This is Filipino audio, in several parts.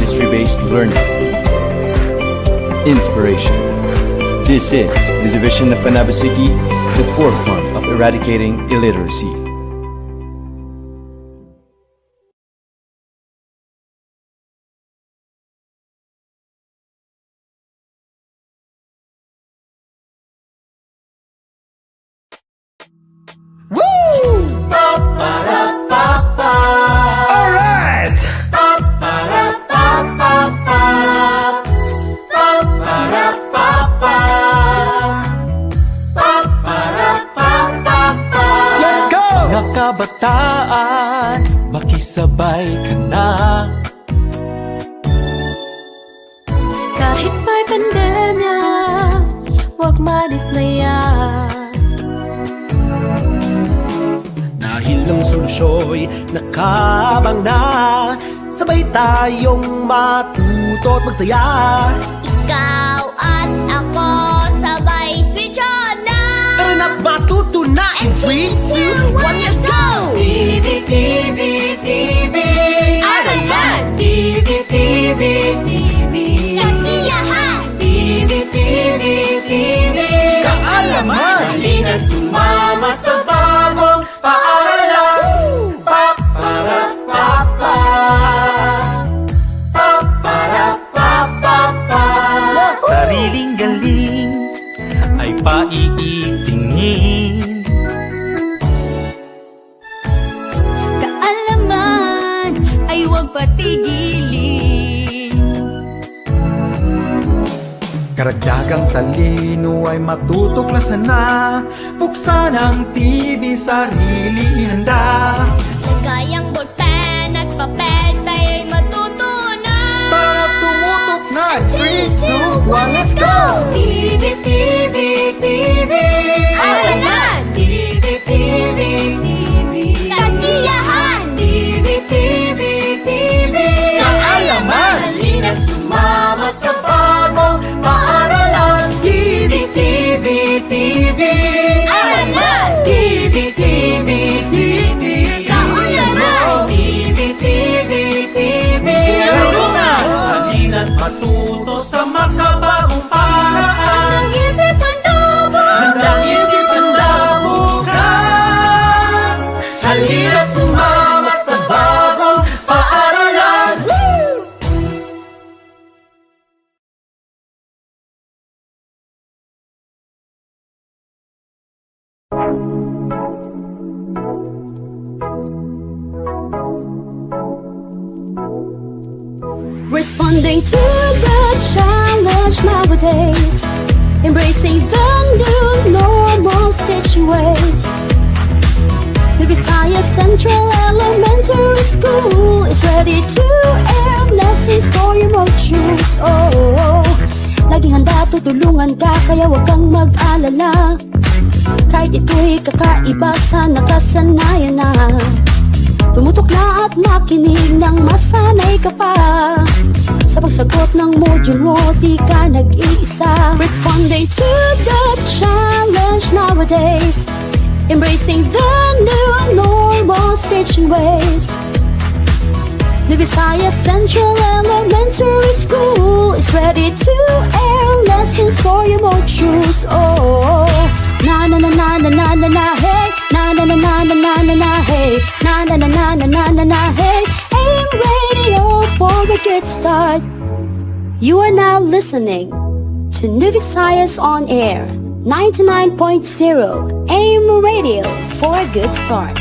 industry-based learning. Inspiration. This is the division of Panabo City, the forefront of eradicating illiteracy. Kabataan, makisabay ka na. Kahit may pandemya, huwag madismaya. Dahil ang solusyo'y nakabang na, sabay tayong matuto at magsaya. Ikaw at ako, sabay switch on na. Tara na't matuto na in 3, 2, 1, let's go! TV, TV, TV, Aralan. TV, TV, TV, kasiyahan. TV, TV, TV, Kaalaman! halina sumama sa bagong paaralan. Para, papa. Para, pa, pa, pa. Sariling galing ay paiitingin. Kaalaman ay huwag patigilin. Karagdagang talino ay matutuklasan na. Buksan ang TV, sarili handa. Kayang ballpen at papel, tayo'y matutunan. Tara tumutok na 3, 2, 1, let's go! TV, TV, TV, Aralan. TV, TV, TV, kasiyahan. TV, TV, TV, Kaalaman! halina sumama sa bagong paaralan. TV, TV, TV, Aralan. TV, TV, TV, kaalaman. TV, TV, TV, Aralan. Halina't matuto sa makabagong paraan. Ang isip Panabo, Handang isip handa bukas. Halina't sumama sa bagong paaralan. responding to the challenge nowadays, embracing the new normal teaching ways. The Visayas Central Elementary School is ready to air lessons for your modules. Oh, laging handa, tutulungan ka, kaya huwag kang mag-alala. Kahit ito'y kakaiba sa nakasanayan na, tumutok na at makinig nang masanay ka pa. Sa pagsagot ng module mo, di ka nag-iisa. Responding to the challenge nowadays, embracing the new normal teaching ways. The Visayas Central Elementary School is ready to air lessons for your modules. Oh, na na na na na na na na hey, na na na na na na na na hey, na na na na na na na na hey. AM radio for a good start. You are now listening to New Visayas on Air 99.0 AM radio for a good start.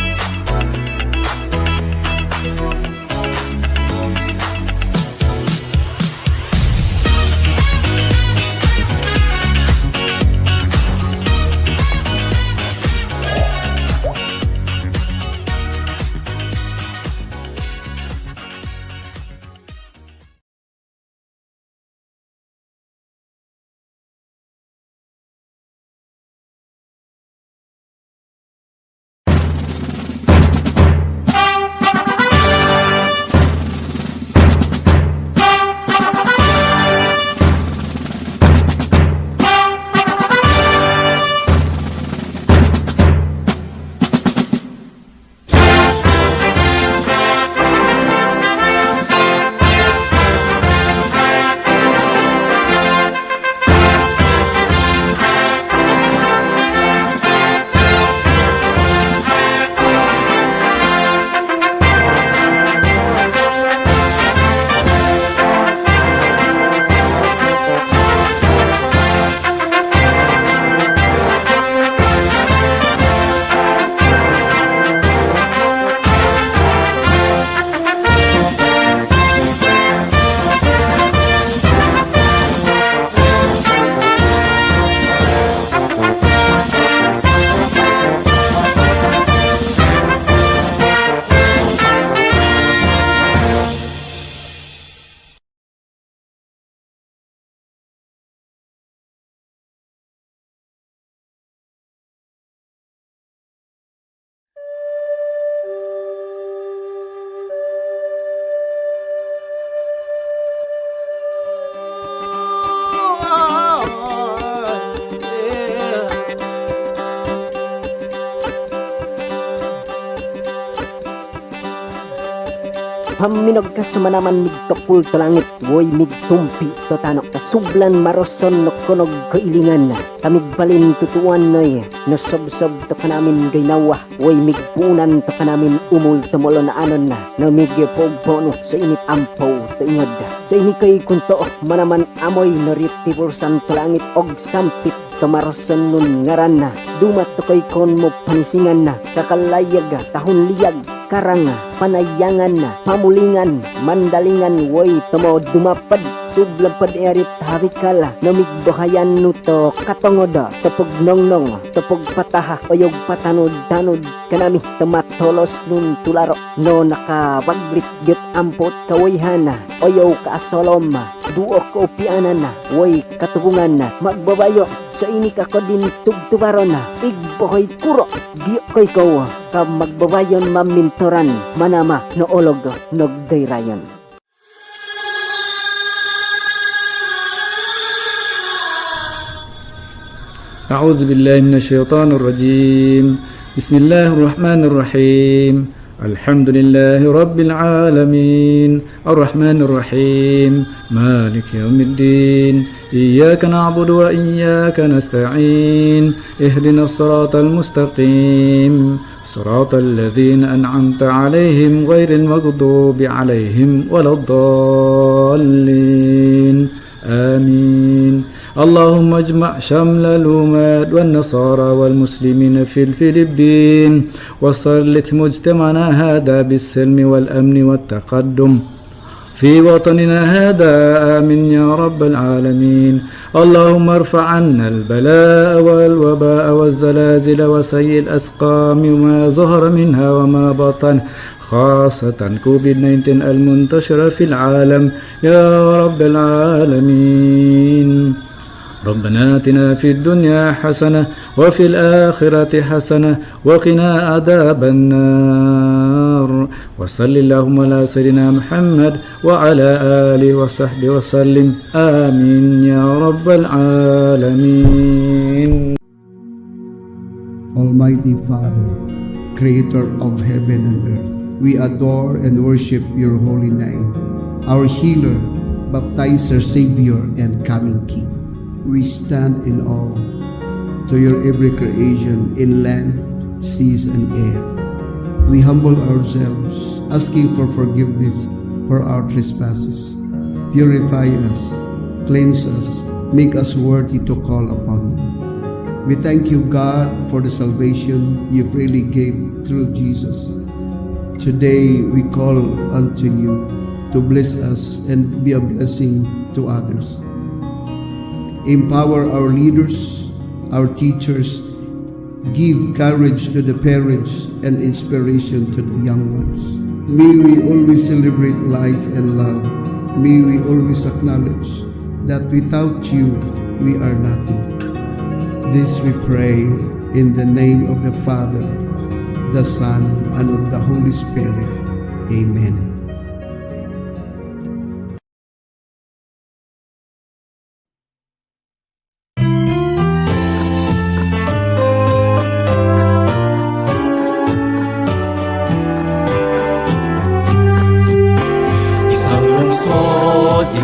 Paminog ka sumanaman migtokul to langit, woy migtumpi to tanok kasublan maroson no kunog kailingan. Kamigbalin tutuan noy, no sob-sob to kanamin gaynawa, woy migpunan to kanamin umul tumulo na anon na, no migpogpono so init ampaw to ingod. So ini kay kunto manaman amoy no ritibulsan to langit og sampit tumaroson nun ngaran na, dumat to kay kon mo pansingan na, kakalayag tahon liyag karang panayangan na, pamulingan mandalingan, woy tumo dumapad sublapad erit harikala namigbahayan no to katongoda topog nongnong topog pataha oyog patanod-tanod kanami tomatolos nun tularo no nakabaglit get ampot kawayhana oyaw kaasolom duok ko pianan na, woy katubungan na, magbabayo sa ini ka ko din tugtubaro na, igbohoy kuro giyo koy ko ka magbabayon mamintoran manama no olog nogdayrayon. أعوذ بالله من الشيطان الرجيم بسم الله الرحمن الرحيم الحمد لله رب العالمين الرحمن الرحيم مالك يوم الدين إياك نعبد وإياك نستعين اهدنا الصراط المستقيم صراط الذين أنعمت عليهم غير المغضوب عليهم ولا الضالين آمين اللهم اجمع شمل الأمات والنصارى والمسلمين في الفلبين وسلط مجتمعنا هذا بالسلم والأمن والتقدم في وطننا هذا آمين يا رب العالمين اللهم ارفع عنا البلاء والوباء والزلازل وسيء الأسقام وما ظهر منها وما بطن خاصة كوفيد-19 المنتشرة في العالم يا رب العالمين ربنا آتنا في الدنيا حسنة وفي الآخرة حسنة وقنا عذاب النار وصل اللهم على سيدنا محمد وعلى آله وصحبه وسلم آمين يا رب العالمين. Almighty Father, Creator of heaven and earth, we adore and worship your holy name, our healer, baptizer, Savior, and coming King. We stand in awe to your every creation in land, seas, and air. We humble ourselves, asking for forgiveness for our trespasses. Purify us, cleanse us, make us worthy to call upon you. We thank you, God, for the salvation you freely gave through Jesus. Today we call unto you to bless us and be a blessing to others. Empower our leaders, our teachers, give courage to the parents and inspiration to the young ones. May we always celebrate life and love. May we always acknowledge that without you, we are nothing. This we pray in the name of the Father, the Son, and of the Holy Spirit. Amen.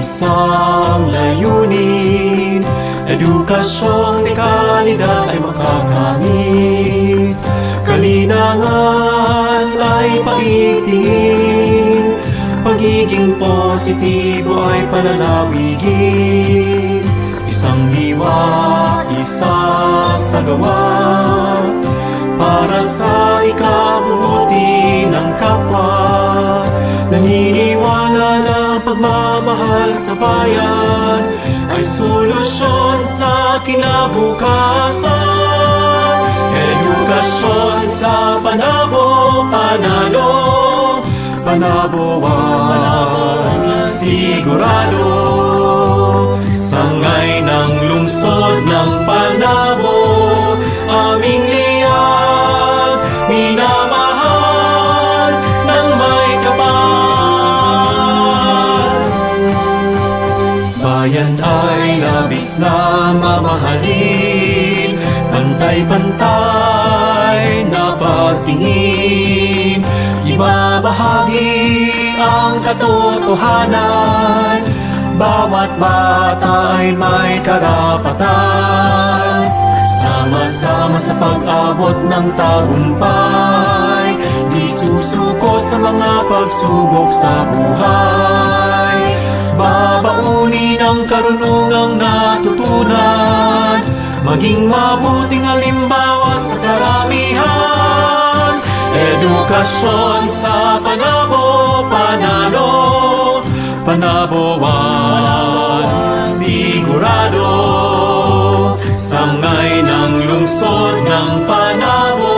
Isang layunin, edukasyong may kalidad ay makakamit, kalinangan ay paitingin, pagiging positibo ay pananawigin, isang diwa, isa sa gawa, para sa ikabubuti ng kapwa, naniniwala na pagmamahal sa bayan ay solusyon sa kinabukasan. Edukasyon sa Panabo, panalo, Panabo ang sigurado. Sangay ng lungsod ng Panabo, aming liyag, minamahal ng may kapal. Bayan ay nabis na mamahalin, pantay-pantay na pagtingin, ibabahagi ang katotohanan. Bawat bata ay may karapatan. Sama-sama sa pag-abot ng tagumpay. Di susuko sa mga pagsubok sa buhay. Babaunin ang karunungang natutunan. Maging mabuting halimbawa sa karamihan. Edukasyon sa Panabo, Panalo, Panaboan, sigurado. Sangay ng lungsod ng Panabo,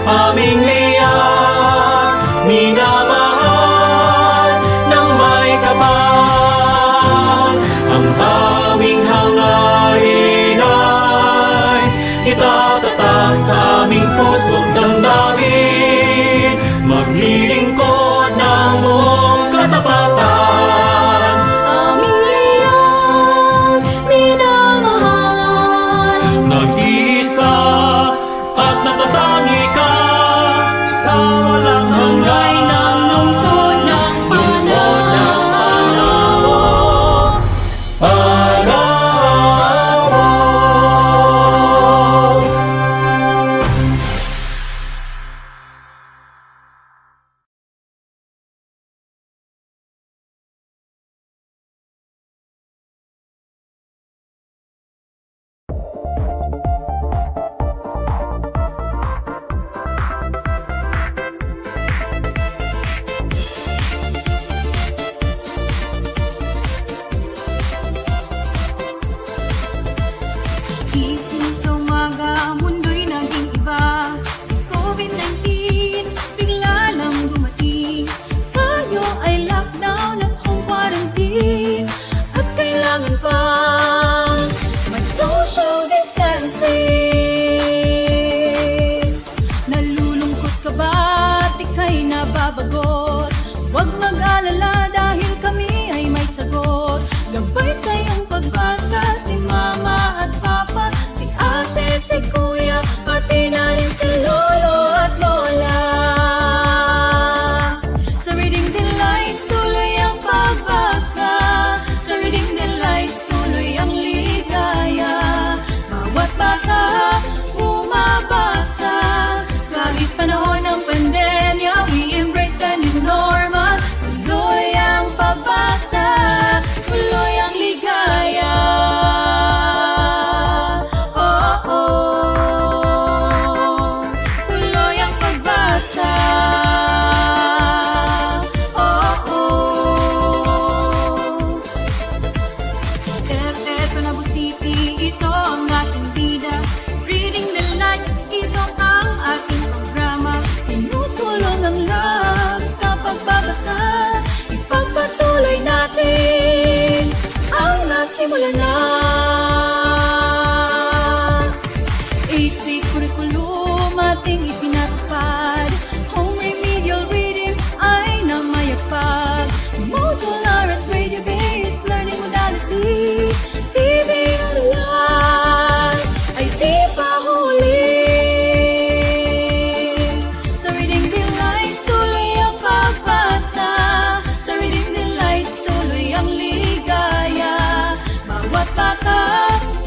aming liyak, minamahal ng may kapal. Ang tawing hangarin ay itatatak sa aming puso't damdamin. Maglilingkod ng buong katapatan. Aming liyak, minamahal. Nag-iisa at natatangi ka sa walang hanggan ng lungsod ng Panabo. Panabo. Gising sa umaga, mundo'y naging iba. Si COVID-19, bigla lang dumating. Tayo ay lockdown at home quarantine. At kailangan pa may social distancing. Nalulungkot ka ba? Ika'y nababagot. Huwag mag-alala dahil kami ay may sagot. Gabay sa iyong pagbasa, si mama at papa, si ate, si kuya, pati na rin si lolo at lola. Sa Reading Delights, tuloy ang pagbasa. Sa Reading Delights, tuloy ang ligaya. Bawat bata, bumabasa. Kahit panahon ng pandemya, we embrace the new normal. Tuloy ang pagbasa, tuloy ang ligaya. Oh, oh. Tuloy ang pagbasa. Oh, oh. Sa FF Panabo City, ito ang ating bida. Reading the Lights, ito ang ating programa. Sinusulong ang love sa pagbabasa. Ipagpatuloy natin ang nasimula na. Basic curriculum ating ipinatupad. Home remedial reading ay namayagpag. Modular at radio-based learning modality. TV online ay di pa huli. Sa Reading Delights, tuloy ang pagbasa. Sa Reading Delights, tuloy ang ligaya. Bawat bata,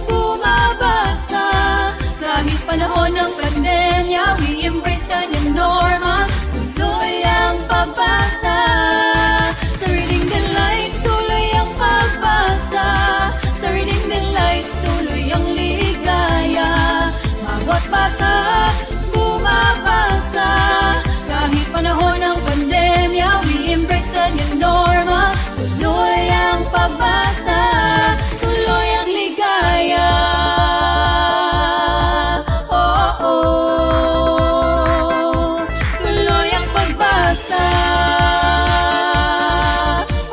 bumabasa. Kahit panahon ng pandemya, we embrace the new normal. Tuloy ang pagbasa. Sa Reading Delights, tuloy ang pagbasa. Sa Reading Delights, tuloy ang ligaya. Bawat bata, bumabasa. Kahit panahon ng pandemya, we embrace the new normal. Tuloy ang pagbasa. Tuloy ang ligaya. Oh, oh. Tuloy ang pagbasa.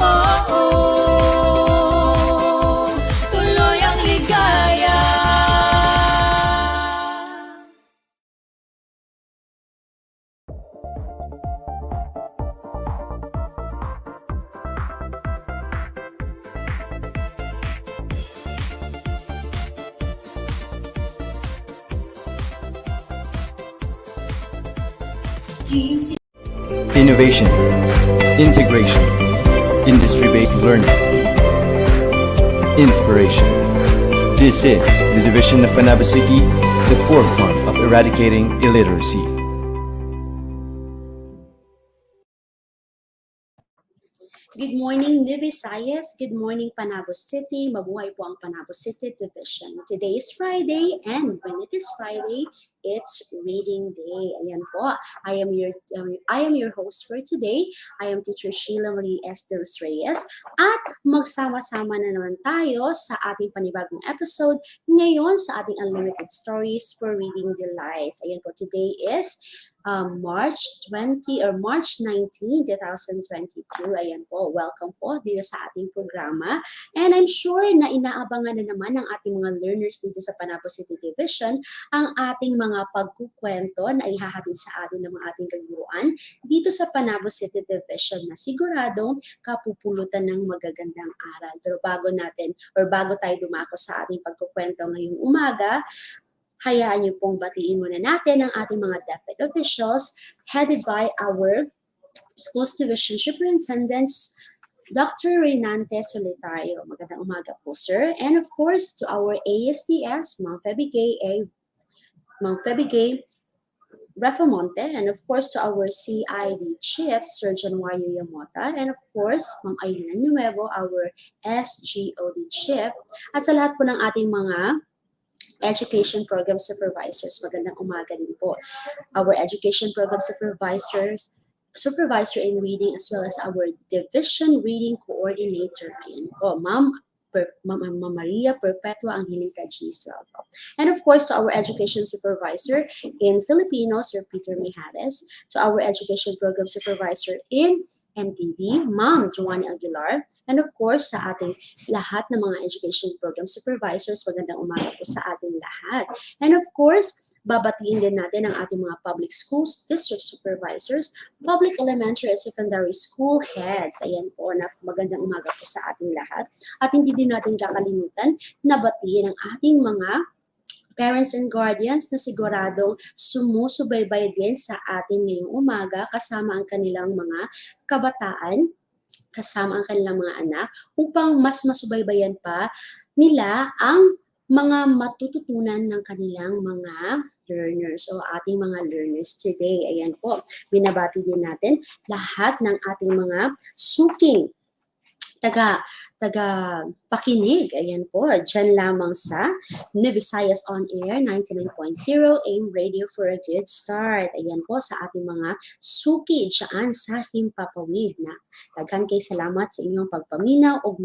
Oh, oh. Tuloy ang ligaya. Gising innovation, integration, industry-based learning, inspiration. This is the division of Panabo City, the forefront of eradicating illiteracy. Good morning, New Visayas. Good morning, Panabo City. Mabuhay po ang Panabo City Division. Today is Friday, and when it is Friday, it's Reading Day. Ayan po. I am your host for today. I am Teacher Sheila Marie Estes Reyes. At magsama-sama na naman tayo sa ating panibagong episode ngayon sa ating Unlimited Stories for Reading Delights. Ayan po, today is March 19, 2022. Ayan po, welcome po dito sa ating programa. And I'm sure na inaabangan na naman ng ating mga learners dito sa Panabo City Division ang ating mga pagkukwento na ihahatid sa atin ng mga ating kaguruan dito sa Panabo City Division na siguradong kapupulutan ng magagandang aral. Pero bago tayo dumako sa ating pagkukwento ngayong umaga, hayaan niyo pong batiin muna natin ang ating mga DepEd officials headed by our Schools Division Superintendents, Dr. Reynante Solitario. Magandang umaga po, sir. And of course, to our ASTS, Ma'am Febigay Refamonte, and of course to our CID Chief, Sir Januario Yamota, and of course, Ma'am Ailina Nuevo, our SGOD Chief, at sa lahat po ng ating mga Education Program Supervisors. Magandang umaga din po. Our Education Program Supervisor in Reading, as well as our Division Reading Coordinator. Ayan po, Ma'am Maria Perpetua Angelica Giselle. And of course, to our Education Supervisor in Filipino, Sir Peter Mijares. To our Education Program Supervisor in MTV, Ma'am Joanne Aguilar. And of course, sa ating lahat ng mga Education Program Supervisors, magandang umaga po sa ating lahat. And of course, babatiin din natin ang ating mga public schools, district supervisors, public elementary and secondary school heads. Ayan po, magandang umaga po sa ating lahat. At hindi din natin kakalimutan na batiin ang ating mga parents and guardians na siguradong sumusubaybay din sa atin ngayong umaga kasama ang kanilang mga kabataan, kasama ang kanilang mga anak upang mas masubaybayan pa nila ang mga matututunan ng kanilang mga learners o ating mga learners today. Ayan po, binabati din natin lahat ng ating mga suking pakinig. Ayan po, dyan lamang sa New Visayas On Air 99.0 AIM Radio for a Good Start. Ayan po sa ating mga suki dyan sa Himpapawid na daghan kay salamat sa inyong pagpaminaw o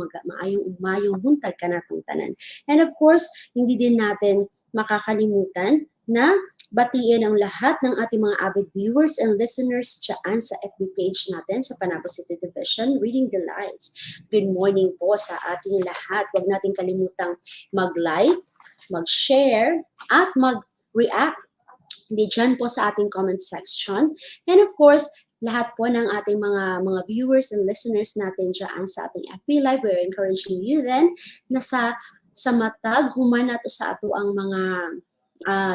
maayong buntag kanatungtanan. And of course, hindi din natin makakalimutan na batiin ang lahat ng ating mga avid viewers and listeners dyan sa FB page natin sa Panabo City Division, Reading Delights. Good morning po sa ating lahat. Huwag natin kalimutang mag-like, mag-share, at mag-react dyan po sa ating comment section. And of course, lahat po ng ating mga viewers and listeners natin dyan sa ating FB Live, we're encouraging you then na sa matag human nato sa ato ang mga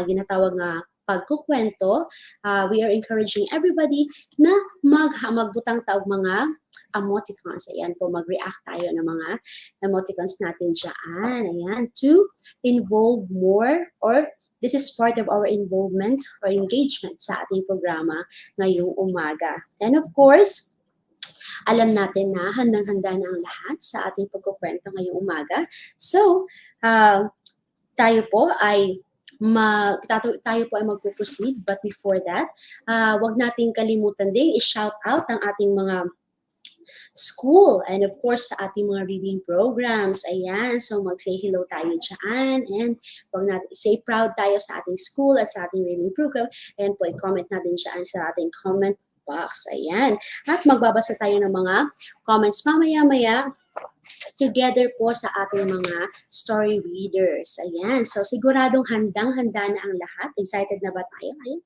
ginatawag nga pagkukwento. We are encouraging everybody na magbutang taog mga emoticons. Ayan po, mag-react tayo ng mga emoticons natin dyan. Ayan, to involve more, or this is part of our involvement or engagement sa ating programa ngayong umaga. And of course, alam natin na handang-handa na ang lahat sa ating pagkukwento ngayong umaga. So, tayo po ay magpo-proceed, but before that, wag nating kalimutan din i-shout out ang ating mga school and of course sa ating mga reading programs. Ayan, so mag-say hello tayo dyan and wag natin say proud tayo sa ating school at sa ating reading program. Ayan po, i-comment natin dyan sa ating comment box. Ayan, at magbabasa tayo ng mga comments mamaya-maya together po sa ating mga story readers. Ayan, so siguradong handang-handa na ang lahat. Excited na ba tayo? Ayan.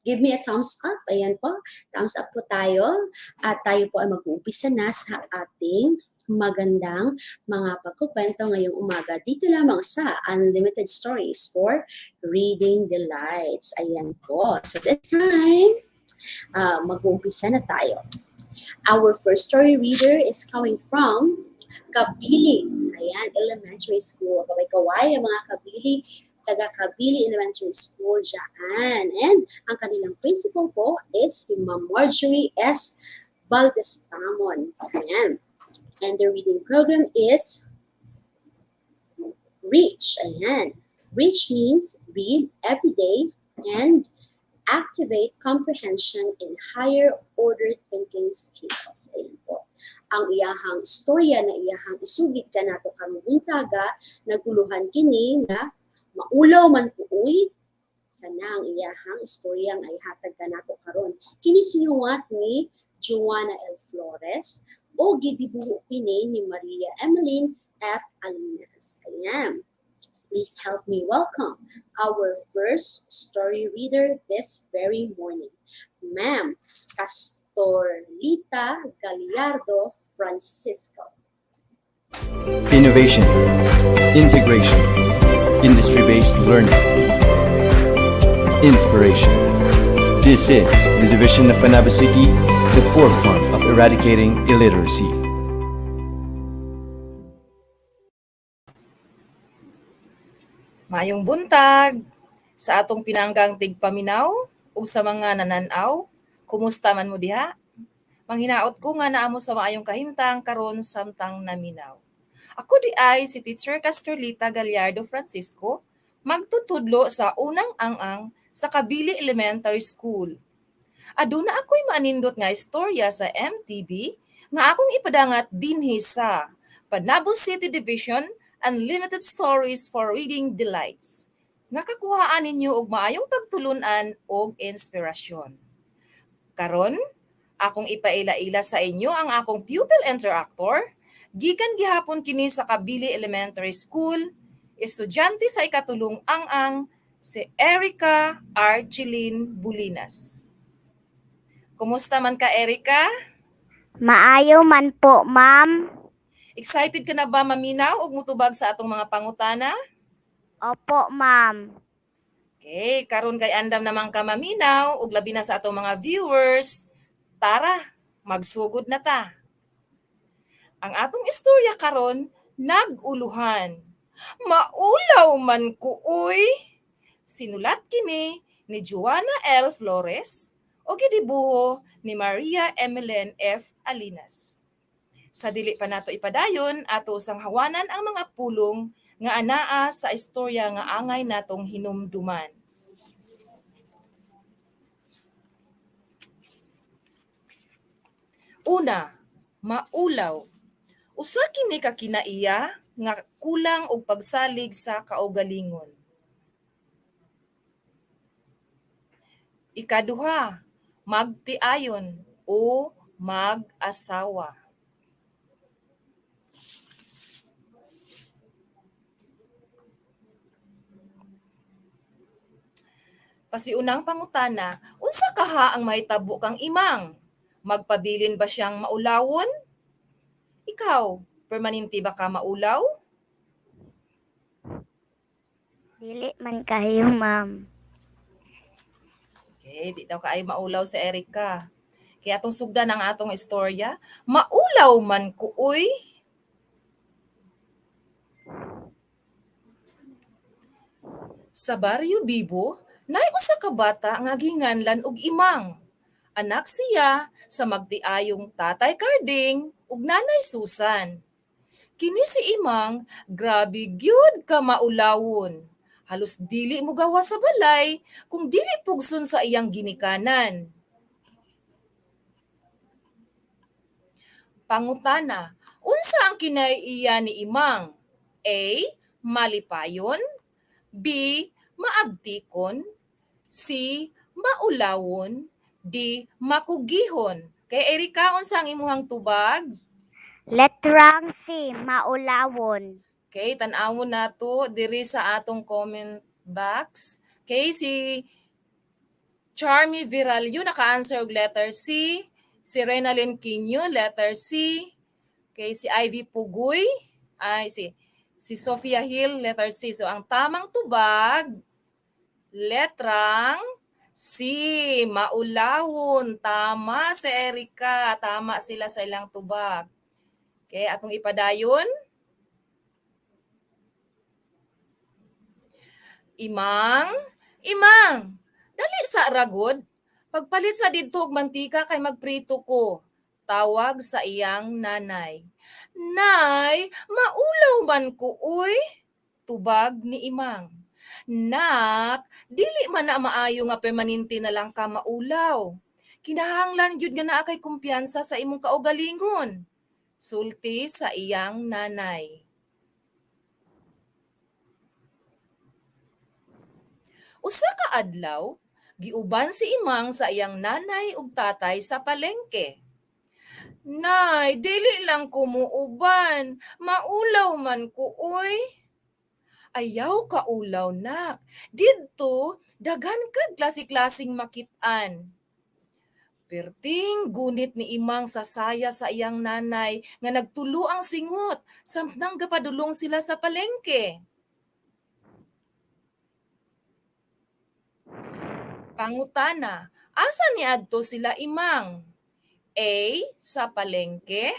Give me a thumbs up. Ayan po, thumbs up po tayo. At tayo po ay mag-uumpisa na sa ating magandang mga pagkukwento ngayong umaga. Dito lamang sa Unlimited Stories for Reading Delights. Ayan po. So this time, Mag-uumpisa na tayo. Our first story reader is coming from Kabili. Ayan, elementary school. Kaway-kaway ang mga Kabili, taga Kabili Elementary School dyan. And ang kanilang principal po is si Ma'am Marjorie S. Baldestamon. Ayan. And the reading program is REACH. Ayan. REACH means read every day and activate comprehension in higher order thinking skills. Ayan po. Ang iyahang istorya na iyahang isugid ka nato karong buntaga, naguluhan kini nga maulaw man kuuy kana ang iyahang istorya nga ihatag ka nato karon. Kini sinuwat ni Joanna L. Flores o gidibuho kini ni Maria Emeline F. Alinas. Ayan. Please help me welcome our first story reader this very morning, Ma'am Castorlita Gallardo Francisco. Innovation, integration, industry-based learning, inspiration. This is the division of Panabo City, the forefront of eradicating illiteracy. Maayong buntag sa atong pinanggang tigpaminaw ug sa mga nananaw. Kumusta man mo diha? Manghinaot ko nga naamo sa maayong kahimtang karon samtang naminaw. Ako di ay si Teacher Castrolita Gallardo Francisco, magtutudlo sa unang ang-ang sa Kabili Elementary School. Aduna ako'y maanindot nga istorya sa MTB nga akong ipadangat dinhi sa Panabo City Division Unlimited Stories for Reading Delights. Nga kakuhaan ninyo og maayong pagtulunan og inspirasyon. Karon, akong ipaila-ila sa inyo ang akong pupil interactor. Gikan gihapon kini sa Kabili Elementary School, estudyante sa ikatulong ang si Erica Archilin Bulinas. Kumusta man ka, Erica? Maayo man po, ma'am. Excited ka na ba maminaw og mutubag sa atong mga pangutana? Opo, ma'am. Okay, karon kay andam naman ka maminaw ug labi na sa atong mga viewers. Tara, magsugod na ta. Ang atong istorya karon nag-uluhan. Maulaw man ko uy. Sinulat kini ni Joanna L. Flores o gidibuho ni Maria Emeline F. Alinas. Sa dili pa nato ipadayon ato sang hawanan ang mga pulong nga anaa sa istorya nga angay natong hinumduman. Una, maulaw. Usa kini ka kinaiya nga kulang og pagsalig sa kaugalingon. Ikaduha, magtiayon o mag-asawa. Pasiunang pangutana, unsa kaha ang mahitabo kang imang? Magpabilin ba siyang maulawon? Ikaw, permanente ba ka maulaw? Dili man kayo, ma'am. Okay, di daw kaay maulaw si Erica. Kaya atong sugdan ang atong istorya, maulaw man ko uy. Sa Barrio Bibo, naay usa ka bata nga ginganlan og imang. Anak siya sa magtiayong tatay Carding ug nanay Susan. Kini si imang grabe gyud ka maulawon. Halos dili mo gawa sa balay kung dili pugson sa iyang ginikanan. Pangutana, unsa ang kinaiya ni imang? A. Malipayon, B. Maabtikon, C. Maulawon, D. Makugihon. Kay Erica, unsa ang imuhang tubag? Letrang C, maulawon. Okay, tan-awon nato diri sa atong comment box. Okay, si Charmy Viralyo naka-answer og letter C. Si Renalyn Quinyo, letter C. Okay, si Ivy Pugoy, si Sofia Hill, letter C. So ang tamang tubag, letrang Si maulawon. Tama si Erika. Tama sila sa ilang tubag. Okay, atong ipadayon. Imang, imang, dali sa ragod. Pagpalit sa didto og mantika kay magprito ko. Tawag sa iyang nanay. Nay, maulaw man ko uy. Tubag ni imang. Nak, dili man na maayo nga permanente na lang ka maulaw. Kinahanglan gyud nga naa kay kumpiyansa sa imong kaugalingon. Sulti sa iyang nanay. Usa ka adlaw, giuban si imang sa iyang nanay ug tatay sa palengke. Nay, dili lang ko muuban. Maulaw man ko uy. Ayaw ka ulaw nak. Didto daghan kag klase-klaseng makit-an. Perting gunit ni imang sa saya sa iyang nanay nga nagtulo ang singot samtang gapadulong sila sa palengke. Pangutana, asa niadto sila imang? A. Sa palengke,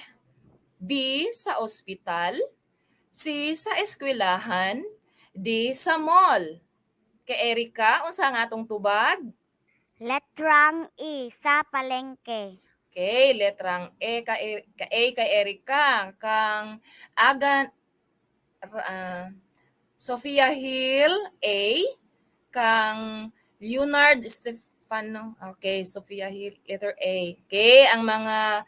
B. Sa ospital, C. Sa eskwelahan, D. Sa mall. Kay Erika, unsa nga atong tubag? Letrang E sa palengke. Okay, letrang A kay Erika. Kang Agan, Sofia Hill, A. Kang Leonard Stefano. Okay, Sofia Hill, letter A. Okay, ang mga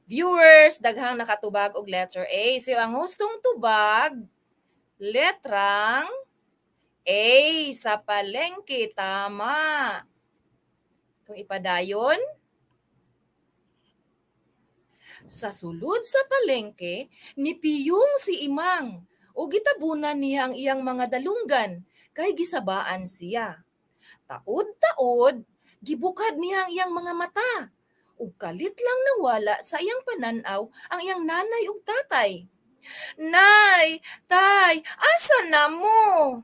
viewers, daghang nakatubag og letter A. So, ang hustong tubag, letrang A sa palengke. Tama. Itong ipadayon. Sa sulod sa palengke, nipiyong si imang. O gitabunan niya ang iyang mga dalunggan, kay gisabaan siya. Taod-taod, gibukad niya ang iyang mga mata. Ug kalit lang nawala sa iyang pananaw ang iyang nanay ug tatay. Nay, tay, asa na mo?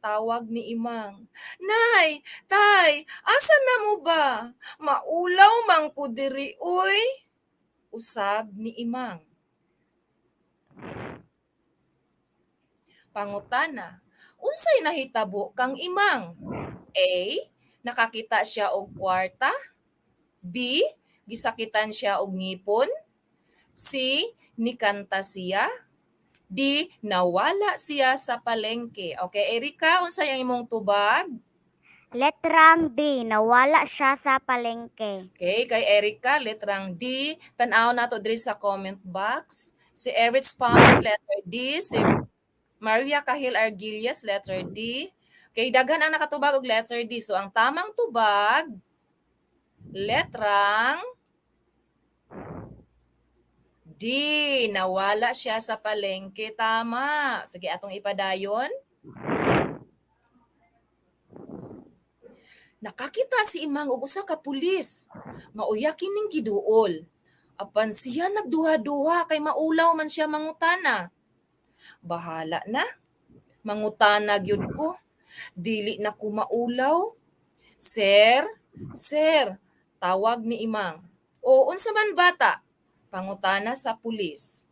Tawag ni imang. Nay, tay, asa na mo ba? Maulaw man ko diri uy. Usab ni imang. Pangutana, unsay nahitabo kang imang? A. Nakakita siya og kwarta. B. Gisakitan siya og ngipon. C. Nikanta siya. D. Nawala siya sa palengke. Okay, Erika, unsay ang imong tubag? Letrang D, nawala siya sa palengke. Okay, kay Erika, letrang D. Tan-aw nato diri sa comment box. Si Erich Paman, letter D. Si Maria Cahil Argilias, letter D. Kay daghan ang nakatubag og letter D. So ang tamang tubag, letrang D. Nawala siya sa palengke. Tama. Sige, atong ipadayon. Nakakita si imang og usa ka pulis. Mauya kining giduol. Apan siya nagduha-duha kay maulaw man siya mangutana. Bahala na. Mangutana gyud ko. Dili na ko maulaw. Sir, sir, tawag ni imang. O unsa man bata? Pangutana sa pulis.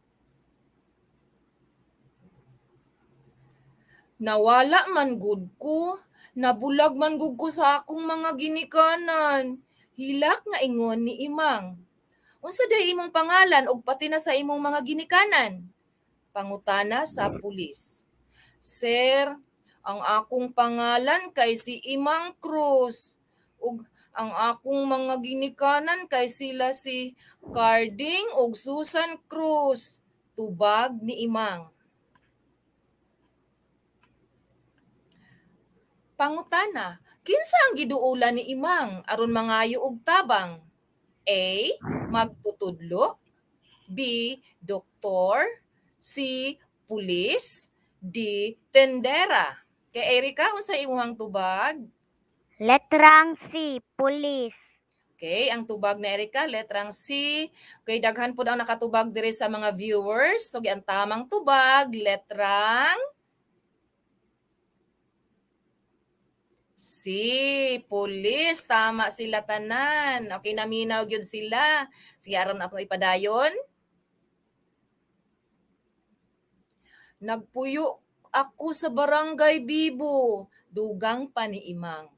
Nawala man gud ko. Nabulag man gud ko sa akong mga ginikanan. Hilak nga ingon ni imang. Unsa day imong pangalan ug pati na sa imong mga ginikanan? Pangutana sa pulis. Sir, ang akong pangalan kay si Imang Cruz. Ug ang akong mga ginikanan kay sila si Carding ug Susan Cruz. Tubag ni imang. Pangutana, kinsa ang giduulan ni imang aron mangayo og tabang? A. Magtutudlo. B. Doktor. C. Pulis. D. Tendera. Kay Erika, unsa imong tubag? Letrang C, pulis. Okay, ang tubag na Erika, letrang C. Okay, daghan po ang nakatubag diri sa mga viewers. So, ang tamang tubag, letrang Si, pulis, tama sila tanan. Okay, naminaw gyud sila. Sige, aram na itong ipadayon. Nagpuyo ako sa barangay Bibo, dugang pa ni Imang.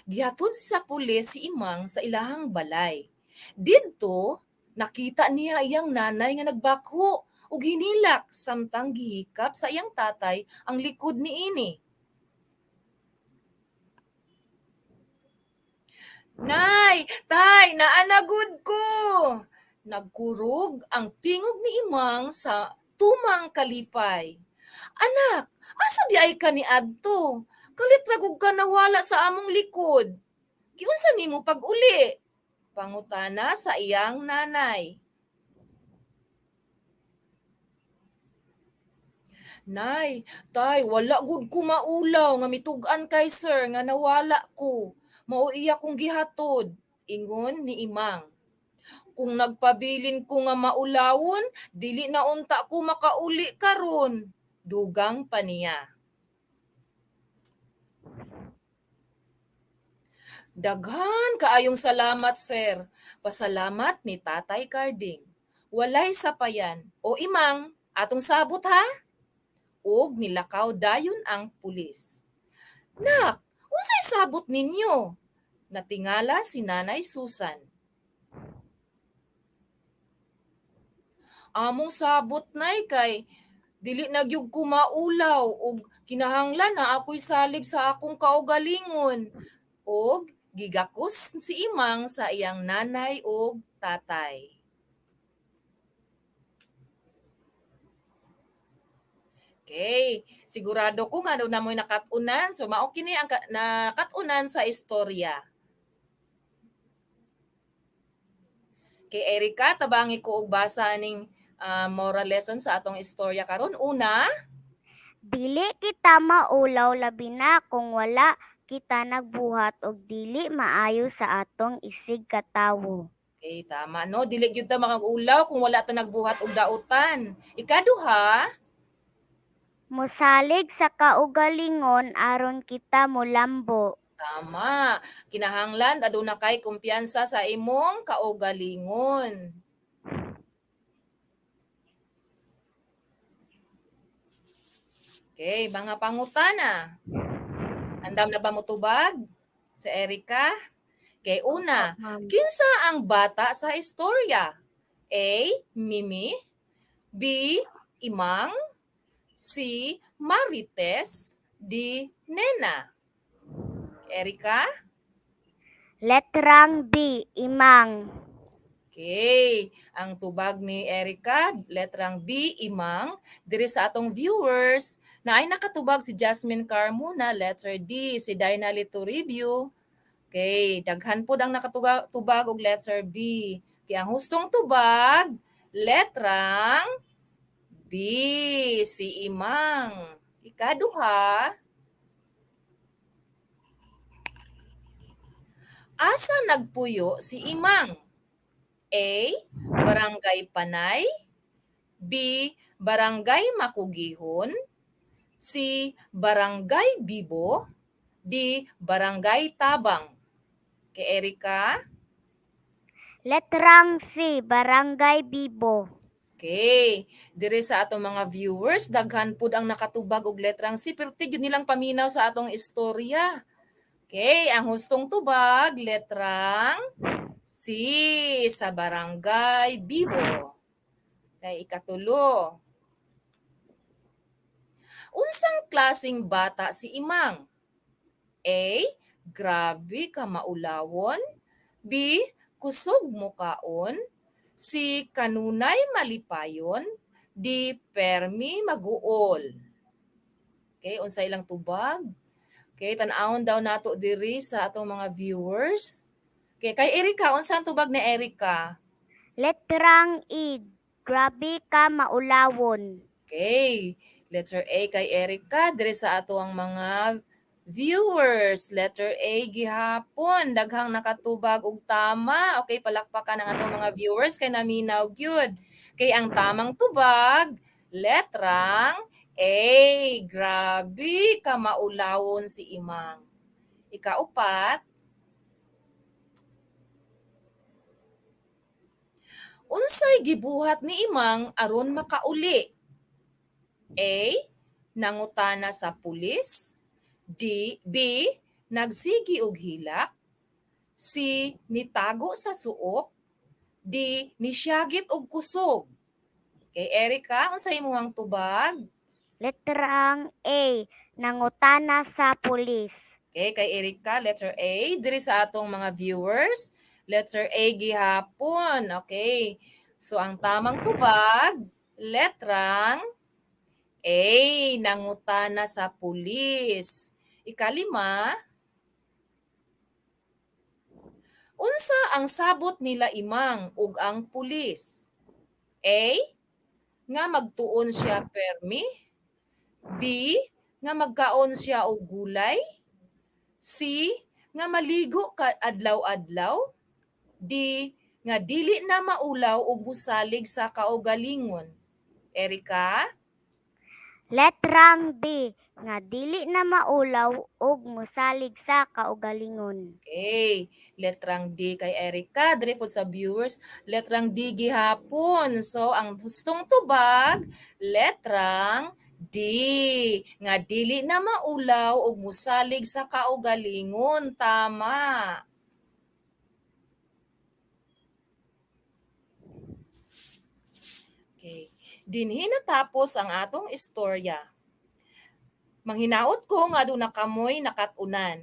Gihatod sa pulis si Imang sa ilahang balay. Didto, nakita niya iyang nanay nga nagbakho ug hinilak samtang gihikap sa iyang tatay ang likod ni ini. Nay, tay, naanagod ko. Nagkurog ang tingog ni Imang sa tumang kalipay. Anak, asa di ay ka ni adto? Kalitragog ka nawala sa among likod. Giunsa nimo pag-uli? Pangutana sa iyang nanay. Nay, tay, wala gud ko maulaw nga mitug-an kay sir nga nawala ko. Mao iya kong gihatod, ingon ni Imang. Kung nagpabilin ko nga maulawon, dili na unta ko makauli karon. Dugang pa niya. Daghan kaayong salamat, sir. Pasalamat ni Tatay Carding. Walay sapayan. O Imang, atong sabot ha? Og nilakaw dayon ang pulis. Nak, unsay sabot ninyo? Natingala si Nanay Susan. Among sabot nay kay dili nagyug ko maulaw og kinahanglan na ako'y salig sa akong kaugalingon. Og gigakos si Imang sa iyang nanay og tatay. Okay, sigurado ko nga daw na mo'y nakatunan. So mao kini ang nakatunan sa istorya. Kay Erika, tabangi ko og basa ning moral lesson sa atong istorya karon. Una, Dili kita maulaw labi na kung wala kita nagbuhat og dili maayo sa atong isig katawo. okay, tama no, dili gyud ta makag-ulaw kung wala ta nagbuhat og dautan. Ikaduha, Mosalig sa kaugalingon aron kita molambo. tama. Kinahanglan aduna kay kumpiyansa sa imong kaugalingon. Okay, mga pangutana. Andam na ba mo tubag? Sa Erika? Kay una, Ma'am. kinsa ang bata sa istorya? A. Mimi, B. Imang, C. Marites, D. Nena. Erika? Letrang B, Imang. Okay, ang tubag ni Erika, letrang B, Imang. Diri sa atong viewers, na ay nakatubag si Jasmine Carmona, letter D, si Dinali Toribio. Okay, daghan po ang nakatubag og letter B. Kaya ang hustong tubag, letrang B, si Imang. Ikaduha, asa nagpuyo si Imang? A. Barangay Panay, B. Barangay Makugihon, C. Barangay Bibo, D. Barangay Tabang. Kay Erika? Letrang C, Barangay Bibo. Okay. Dire sa atong mga viewers, daghan pud ang nakatubag og letrang C, pero tigyo nilang paminaw sa atong istorya. Okay, ang hustong tubag, letrang C sa Barangay Bibo. Kay ikatulo. Unsang klasing bata si Imang? A. Grabe ka maulawon. B. Kusog mo kaon. C. Kanunay malipayon. D. Permi maguol. Okay, unsay ilang tubag? Okay, tan-awon daw nato diri sa atong mga viewers. Okay, kay Erika, unsang tubag ni Erika? Letrang E, grabe ka maulawon. Okay, letter A kay Erika, dire sa ato ang mga viewers. Letter A gihapon, daghang nakatubag og tama. Okay, palakpakan ang atong mga viewers kay naminaw gyud. Kay ang tamang tubag, letrang A. Grabe ka maulawon si Imang. Ikaupat, unsay gibuhat ni imang aron makauli? A. Nangutana sa pulis. B. Nagsigi og hilak. C. Nitago sa suok. D. Nisyagit og kusog. Okay, Erica, unsay imong tubag? Letrang A. Nangutana sa pulis. Okay, kay Erica, letter A. Diri sa atong mga viewers, letter A gihapon. Okay. So ang tamang tubag, letrang A, nangutana sa pulis. Ikalima, unsa ang sabot nila imang ug ang pulis? A, nga magtuon siya permi. B, nga magkaon siya og gulay. C, nga maligo adlaw-adlaw. D, nga dili na maulaw og busalig sa kaugalingon. Erica? Letrang B. Nga dili na maulaw ug mosalig sa kaugalingon. Okay. Letrang D kay Erica. Diri po sa viewers, letrang D gihapon. So, ang hustong tubag, letrang D. Nga dili na maulaw ug mosalig sa kaugalingon. Tama. Okay. Dinhi natapos ang atong istorya. Manghinaot ko nga aduna kamoy nakatunan.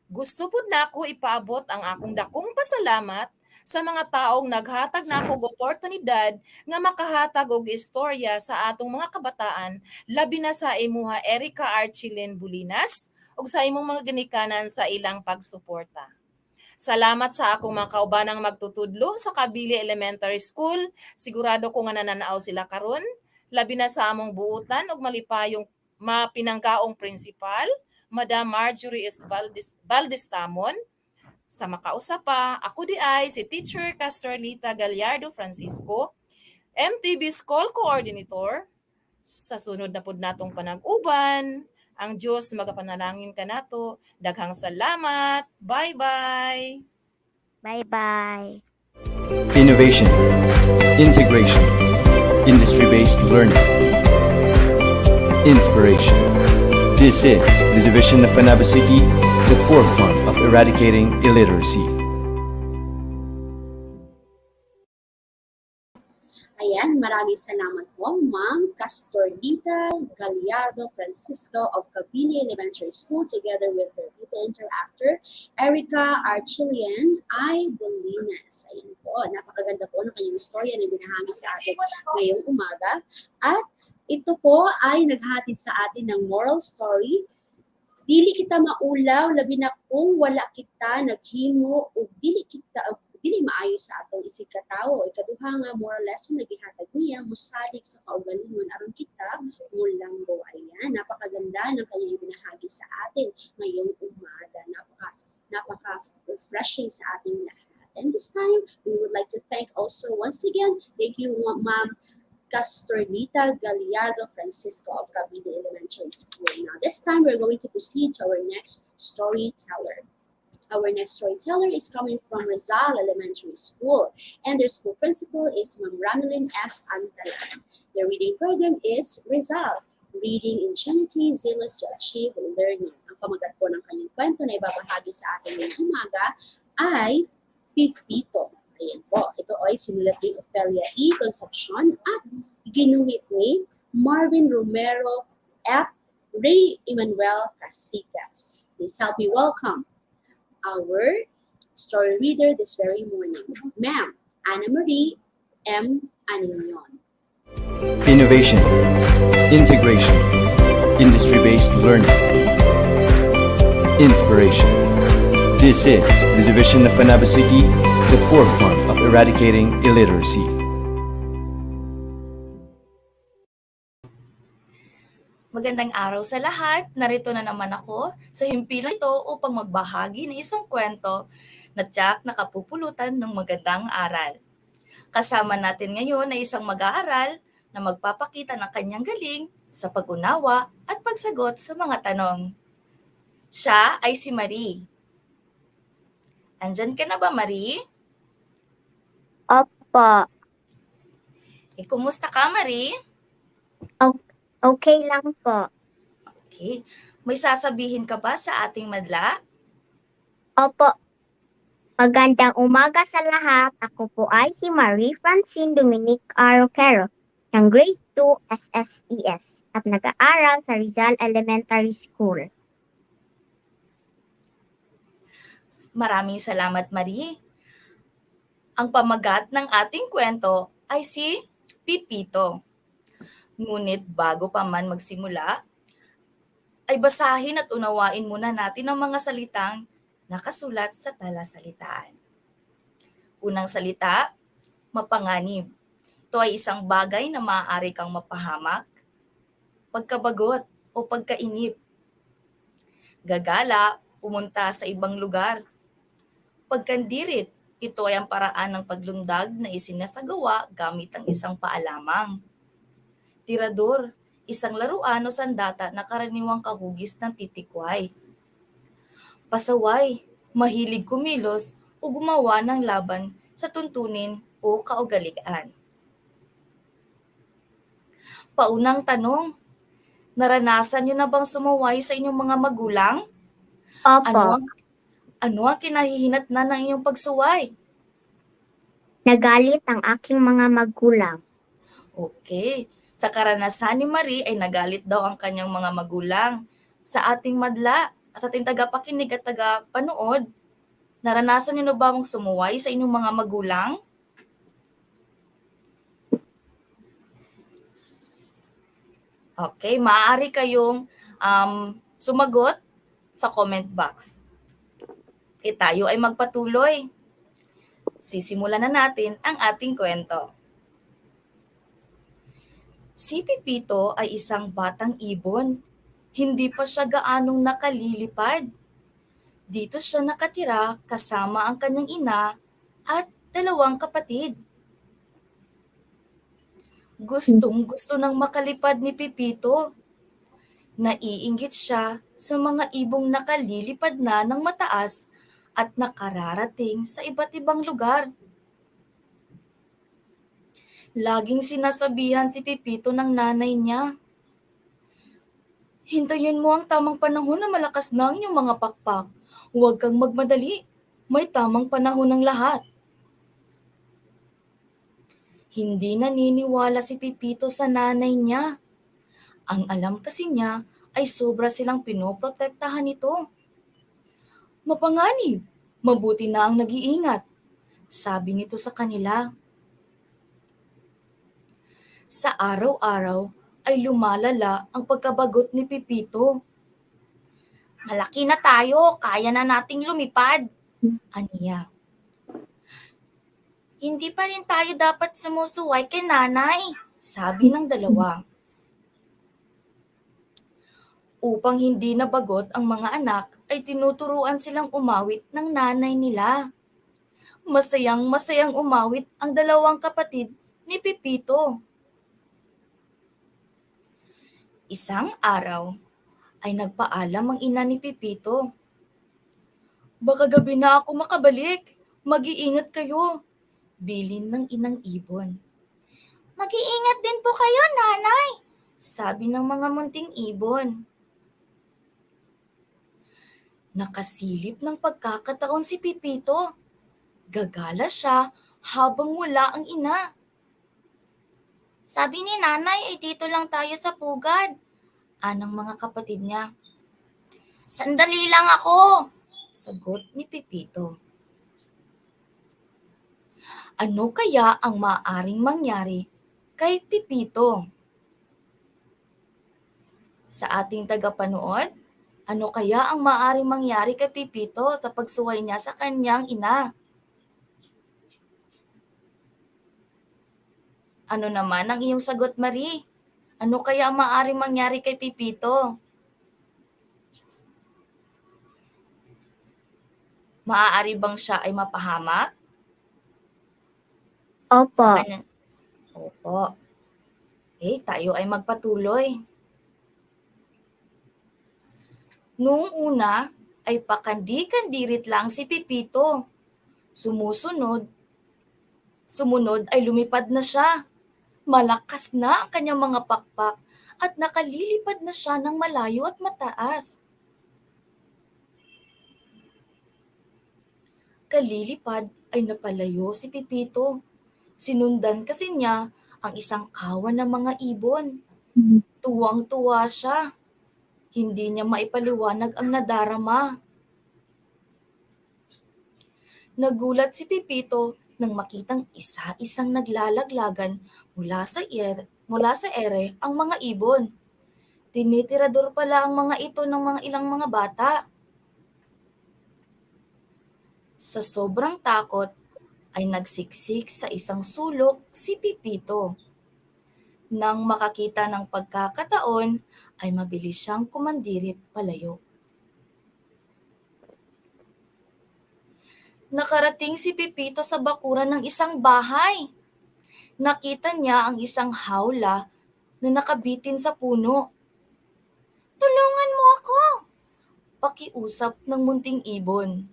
Gusto pud nako ipaabot ang akong dakong pasalamat sa mga taong naghatag nako og oportunidad nga makahatag og istorya sa atong mga kabataan, labi na sa imuha Erica Archilin Bulinas ug sa imong mga ginikanan sa ilang pagsuporta. Salamat sa akong mga kaubanang magtutudlo sa Kabili Elementary School. Sigurado ko nga nananaw sila karon, labi na sa among buutan ug malipayong mapinanggaong principal, Madam Marjorie S. Valdestamon. Sa makausa pa, ako di ay si Teacher Castorlita Gallardo Francisco, MTB School Coordinator. Sa sunod na pud natong panag-uban, ang Diyos magapanalangin kanato. Daghang salamat. Bye-bye. Bye-bye. Innovation, integration, industry-based learning, inspiration. This is the division of Panabo City, the forefront of eradicating illiteracy. Ayan, maraming salamat po, Ma'am Castorlita Gallardo Francisco of Kabili Elementary School, together with her people interactor, Erica Archilian I. Bolinas. Ayan po, napakaganda po ng kanyang istorya na binahagi sa atin ngayong umaga. At ito po ay naghatid sa atin ng moral story. Dili kita maulaw, labi na kung wala kita naghimo o dili maayo sa atong isig katawo. Ikaduha nga moral lesson na gihatag niya, musalig sa kaugalingon aron kita mulanggo. Ayan, napakaganda ng kanyang ibinahagi sa atin ngayong umaga. Napaka-refreshing sa ating lahat. And this time, we would like to thank also once again, thank you Ma'am Castorlita Gallardo Francisco of Kabili Elementary School. Now, this time we're going to proceed to our next storyteller. Our next storyteller is coming from Rizal Elementary School, and their school principal is Ma'am Ramilin F. Antalan. The reading program is Rizal, Reading Ingenuity, Zealous to Achieve Learning. Ang pamagat po ng kanyang kwento na ibabahagi sa atin ngayong umaga ay Pipito. Ayan po, ito ay sinulat ni Ofelia E. Concepcion at ginuhit ni Marvin Romero at Ray Emmanuel Casicas. Please help me welcome our story reader this very morning, Ma'am Anna Marie M. Anilon. Innovation, integration, industry-based learning, inspiration. This is the division of Panabo City, the forefront of eradicating illiteracy. Magandang araw sa lahat. Narito na naman ako sa himpilan ito upang magbahagi ng isang kwento na tiyak nakapupulutan ng magandang aral. Kasama natin ngayon ay isang mag-aaral na magpapakita ng kanyang galing sa pag-unawa at pagsagot sa mga tanong. Siya ay si Marie. Andyan ka na ba, Marie? Opo, Kumusta ka, Marie? okay lang po. Okay. May sasabihin ka ba sa ating madla? Opo, magandang umaga sa lahat. Ako po ay si Marie Francine Dominic Arroquero ng Grade 2 SSES at nag-aaral sa Rizal Elementary School. Maraming salamat, Marie. Ang pamagat ng ating kwento ay si Pipito. Ngunit bago pa man magsimula, ay basahin at unawain muna natin ang mga salitang nakasulat sa talasalitaan. Unang salita, mapanganib. Ito ay isang bagay na maaari kang mapahamak, pagkabagot o pagkainip. Gagala, pumunta sa ibang lugar. Pagkandirit, ito ay ang paraan ng paglundag na isinasagawa gamit ang isang paalamang. Tirador, isang laruan o sandata na karaniwang kahugis ng titikway. Pasaway, mahilig kumilos o gumawa ng laban sa tuntunin o kaugalian. Paunang tanong, naranasan niyo na bang sumuway sa inyong mga magulang? Ano Opo, ang, ano ang kinahihinatnan ng inyong pagsuway? nagalit ang aking mga magulang. Okay. Sa karanasan ni Marie ay nagalit daw ang kanyang mga magulang. Sa ating madla, sa ating tagapakinig at tagapanood, naranasan niyo na ba mong sumuway sa inyong mga magulang? Okay, maaari kayong sumagot sa comment box. Okay, tayo ay magpatuloy. Sisimulan na natin ang ating kwento. Si Pipito ay isang batang ibon. Hindi pa siya gaanong nakalilipad. Dito siya nakatira kasama ang kanyang ina at dalawang kapatid. Gustong-gusto ng makalipad ni Pipito. Naiinggit siya sa mga ibong nakalilipad na ng mataas at nakararating sa iba't ibang lugar. Laging sinasabihan si Pipito ng nanay niya, "Hintayin mo ang tamang panahon na malakas na ang iyong mga pakpak. Huwag kang magmadali. May tamang panahon ng lahat." Hindi naniniwala si Pipito sa nanay niya. Ang alam kasi niya ay sobra silang pinoprotektahan nito. "Mapanganib, mabuti na ang nag-iingat," sabi nito sa kanila. Sa araw-araw ay lumalala ang pagkabagot ni Pipito. "Malaki na tayo, kaya na nating lumipad," aniya. "Hindi pa rin tayo dapat sumusuway kay nanay," sabi ng dalawa. Upang hindi nabagot ang mga anak ay tinuturuan silang umawit ng nanay nila. Masayang-masayang umawit ang dalawang kapatid ni Pipito. Isang araw ay nagpaalam ang ina ni Pipito. "Baka gabi na ako makabalik. Mag-iingat kayo," bilin ng inang ibon. "Mag-iingat din po kayo, nanay," sabi ng mga munting ibon. Nakasilip ng pagkakataon si Pipito. Gagala siya habang wala ang ina. "Sabi ni nanay ay dito lang tayo sa pugad," anang mga kapatid niya. "Sandali lang ako," sagot ni Pipito. Ano kaya ang maaaring mangyari kay Pipito? Sa ating tagapanood, ano kaya ang maaaring mangyari kay Pipito sa pagsuway niya sa kanyang ina? Ano naman ang iyong sagot, Marie? Ano kaya ang maaaring mangyari kay Pipito? Maaari bang siya ay mapahamak? Sa Opo, kanyang... Opo. Tayo ay magpatuloy. Noong una ay pakandi-kandirit lang si Pipito. Sumunod ay lumipad na siya. Malakas na ang kanyang mga pakpak at nakalilipad na siya ng malayo at mataas. Kalilipad ay napalayo si Pipito. Sinundan kasi niya ang isang kawan ng mga ibon. Tuwang-tuwa siya. Hindi niya maipaliwanag ang nadarama. Nagulat si Pipito nang makitang isa-isang naglalaglagan mula sa ere ang mga ibon. Tinitirador pala ang mga ito ng mga ilang mga bata. Sa sobrang takot ay nagsiksik sa isang sulok si Pipito. Nang makakita ng pagkakataon ay mabilis siyang kumandirit palayo. Nakarating si Pipito sa bakuran ng isang bahay. Nakita niya ang isang hawla na nakabitin sa puno. "Tulungan mo ako!" pakiusap ng munting ibon.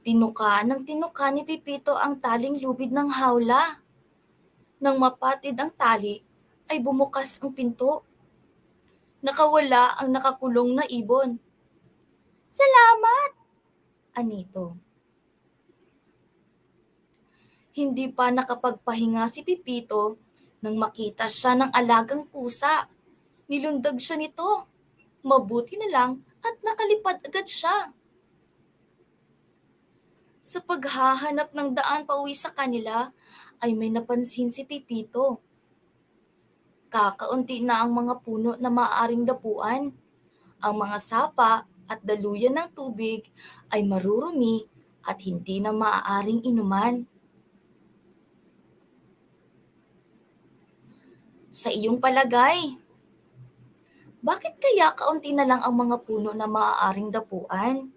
Tinuka ni Pipito ang taling lubid ng hawla. Nang mapatid ang tali, ay bumukas ang pinto. Nakawala ang nakakulong na ibon. "Salamat!" anito. Hindi pa nakapagpahinga si Pipito nang makita siya ng alagang pusa. Nilundag siya nito. Mabuti na lang at nakalipad agad siya. Sa paghahanap ng daan pauwi sa kanila, ay may napansin si Pipito. Kakaunti na ang mga puno na maaaring dapuan. Ang mga sapa at daluyan ng tubig ay marurumi at hindi na maaaring inuman. Sa iyong palagay, bakit kaya kaunti na lang ang mga puno na maaaring dapuan?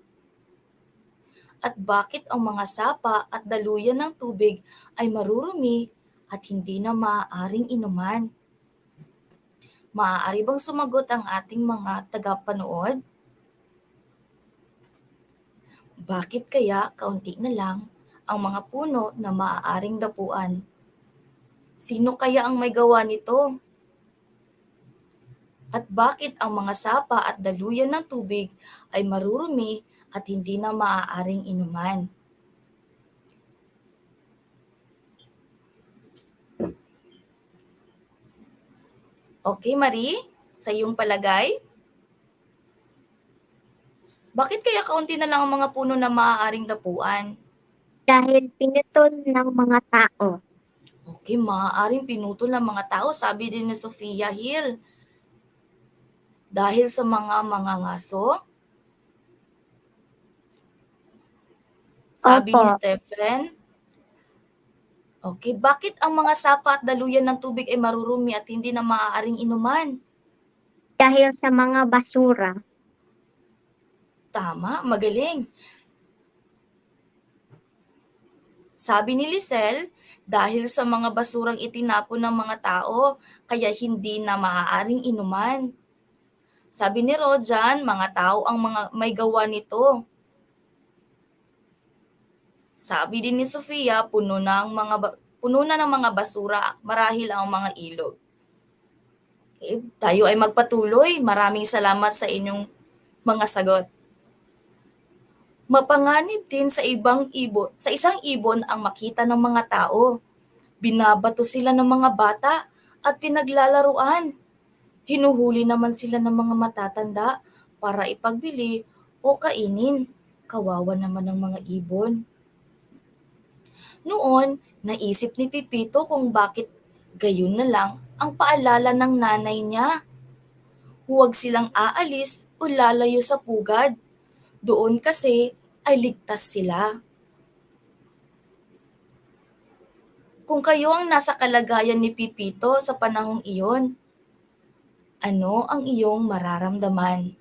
At bakit ang mga sapa at daluyan ng tubig ay marurumi at hindi na maaaring inuman? Maaari bang sumagot ang ating mga tagapanood? Bakit kaya kaunti na lang ang mga puno na maaaring dapuan? Sino kaya ang may gawa nito? At bakit ang mga sapa at daluyan ng tubig ay marurumi at hindi na maaaring inuman? Okay, Marie? Sa iyong palagay? Bakit kaya kaunti na lang ang mga puno na maaaring dapuan? Dahil pinutol ng mga tao. Okay, maaaring pinutol ng mga tao, sabi din ni Sophia Hill. Dahil sa mga mangangaso? Sabi ni Opo. Stephen. Okay, bakit ang mga sapa at daluyan ng tubig ay marurumi at hindi na maaaring inuman? Dahil sa mga basura. Tama, magaling. Sabi ni Lisel, dahil sa mga basurang itinapon ng mga tao, kaya hindi na maaaring inuman. Sabi ni Rojan, mga tao ang mga may gawa nito. Sabi din ni Sofia, puno na ng mga basura, marahil ang mga ilog. Okay, tayo ay magpatuloy. Maraming salamat sa inyong mga sagot. Mapanganib din sa isang ibon ang makita ng mga tao. Binabato sila ng mga bata at pinaglalaruan. Hinuhuli naman sila ng mga matatanda para ipagbili o kainin. Kawawa naman ng mga ibon. Noon, naisip ni Pipito kung bakit gayon na lang ang paalala ng nanay niya. Huwag silang aalis o lalayo sa pugad. Doon kasi ay ligtas sila. Kung kayo ang nasa kalagayan ni Pipito sa panahong iyon, ano ang iyong mararamdaman?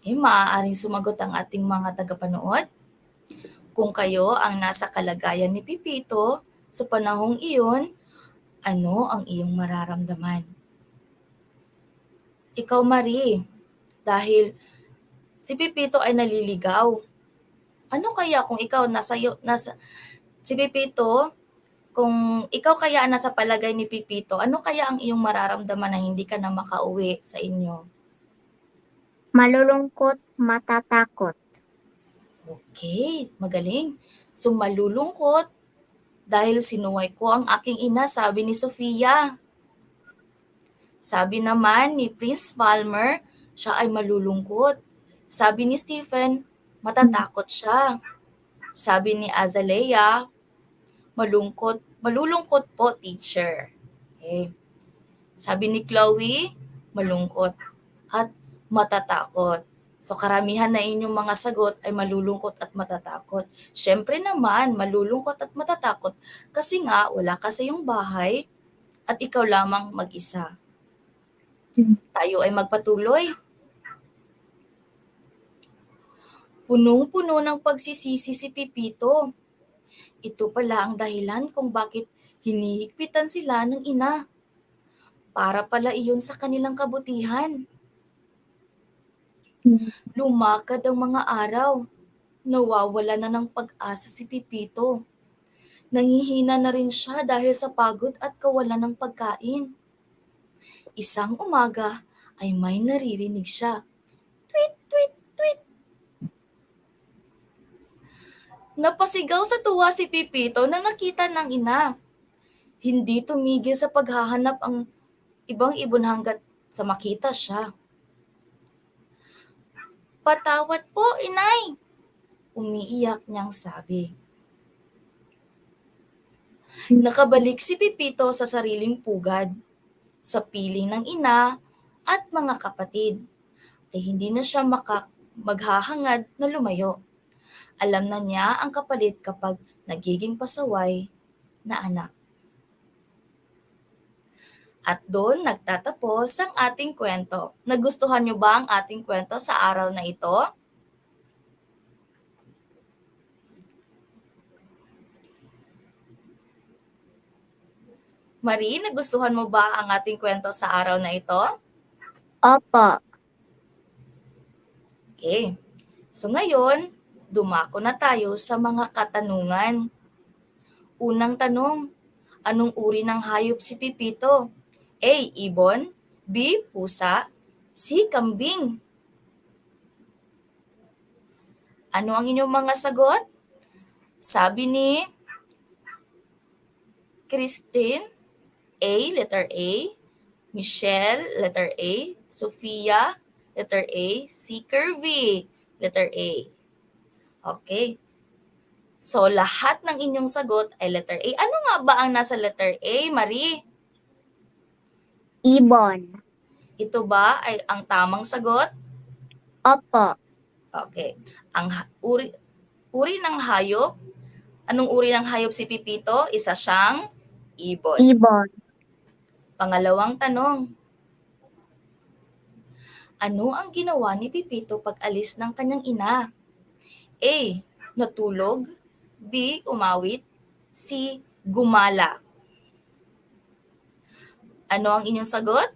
Maaaring sumagot ang ating mga tagapanood. Kung kayo ang nasa kalagayan ni Pipito Sa panahong iyon, ano ang iyong mararamdaman? Ikaw, Marie, dahil si Pipito ay naliligaw. Ano kaya kung ikaw si Pipito, kung ikaw kaya ang nasa palagay ni Pipito, ano kaya ang iyong mararamdaman na hindi ka na makauwi sa inyo? Malulungkot, matatakot. Okay, magaling. So malulungkot dahil sinuway ko ang aking ina, sabi ni Sofia. Sabi naman ni Prince Palmer, siya ay malulungkot. Sabi ni Stephen, matatakot siya. Sabi ni Azalea, malulungkot po, teacher. Okay. Sabi ni Chloe, malungkot at matatakot. So karamihan na inyong mga sagot ay malulungkot at matatakot. Siyempre naman, malulungkot at matatakot kasi nga wala ka sa iyong bahay at ikaw lamang mag-isa. Tayo ay magpatuloy. Punong-puno ng pagsisisi si Pipito. Ito pala ang dahilan kung bakit hinihigpitan sila ng ina. Para pala iyon sa kanilang kabutihan. Lumakad ang mga araw. Nawawala na ng pag-asa si Pipito. Nangihina na rin siya dahil sa pagod at kawalan ng pagkain. Isang umaga ay may naririnig siya. Tweet, tweet, tweet. Napasigaw sa tuwa si Pipito nang nakita ng ina. Hindi tumigil sa paghahanap ang ibang ibon hanggat sa makita siya. Patawad po, inay! Umiiyak niyang sabi. Nakabalik si Pipito sa sariling pugad. Sa piling ng ina at mga kapatid ay hindi na siya maghahangad na lumayo. Alam na niya ang kapalit kapag nagiging pasaway na anak. At doon nagtatapos ang ating kwento. Nagustuhan niyo ba ang ating kwento sa araw na ito? Marie, nagustuhan mo ba ang ating kwento sa araw na ito? Opo. Okay. So ngayon, dumako na tayo sa mga katanungan. Unang tanong, anong uri ng hayop si Pipito? A. Ibon. B. Pusa. C. Kambing. Ano ang inyong mga sagot? Sabi ni Christine, A. Letter A. Michelle, letter A. Sofia, letter A. C. Curvy, letter A. Okay. So, lahat ng inyong sagot ay letter A. Ano nga ba ang nasa letter A, Marie? Ibon. Ito ba ay ang tamang sagot? Opo. Okay. Ang uri ng hayop, anong uri ng hayop si Pipito? Isa siyang ibon. Ibon. Pangalawang tanong. Ano ang ginawa ni Pipito pag alis ng kanyang ina? A. Natulog. B. Umawit. C. Gumala. Ano ang inyong sagot?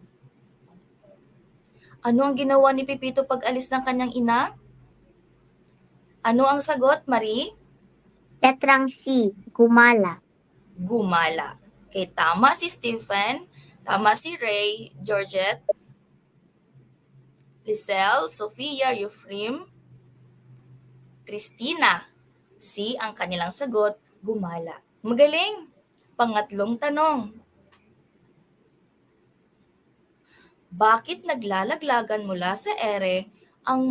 Ano ang ginawa ni Pipito pag alis ng kanyang ina? Ano ang sagot, Marie? Letrang C. Gumala. Gumala. Okay, tama si Stephen, tama si Ray, Georgette, Lisel, Sofia, Ephraim, Christina. C ang kanilang sagot, gumala. Magaling! Pangatlong tanong. Bakit naglalaglagan mula sa ere ang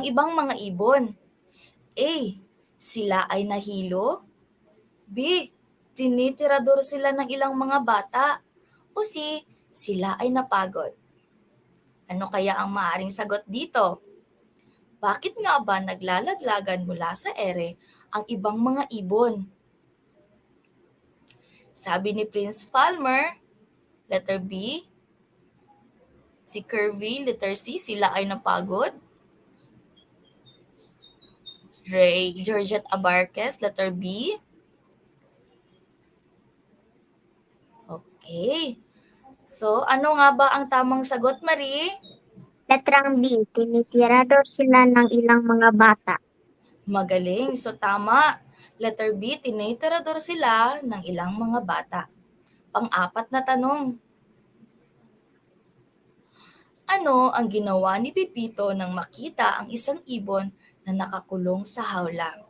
ibang mga ibon? A. Sila ay nahilo. B. Tinitirador sila ng ilang mga bata. O C. Sila ay napagod. Ano kaya ang maaaring sagot dito? Bakit nga ba naglalaglagan mula sa ere ang ibang mga ibon? Sabi ni Prince Palmer, letter B. Si Curvy, letter C, sila ay napagod. Ray, Georgette Abarquez, letter B. Okay. So, ano nga ba ang tamang sagot, Marie? Letrang B, tinitirador sila ng ilang mga bata. Magaling. So, tama. Letter B, tinitirador sila ng ilang mga bata. Pang-apat na tanong. Ano ang ginawa ni Pipito nang makita ang isang ibon na nakakulong sa hawla?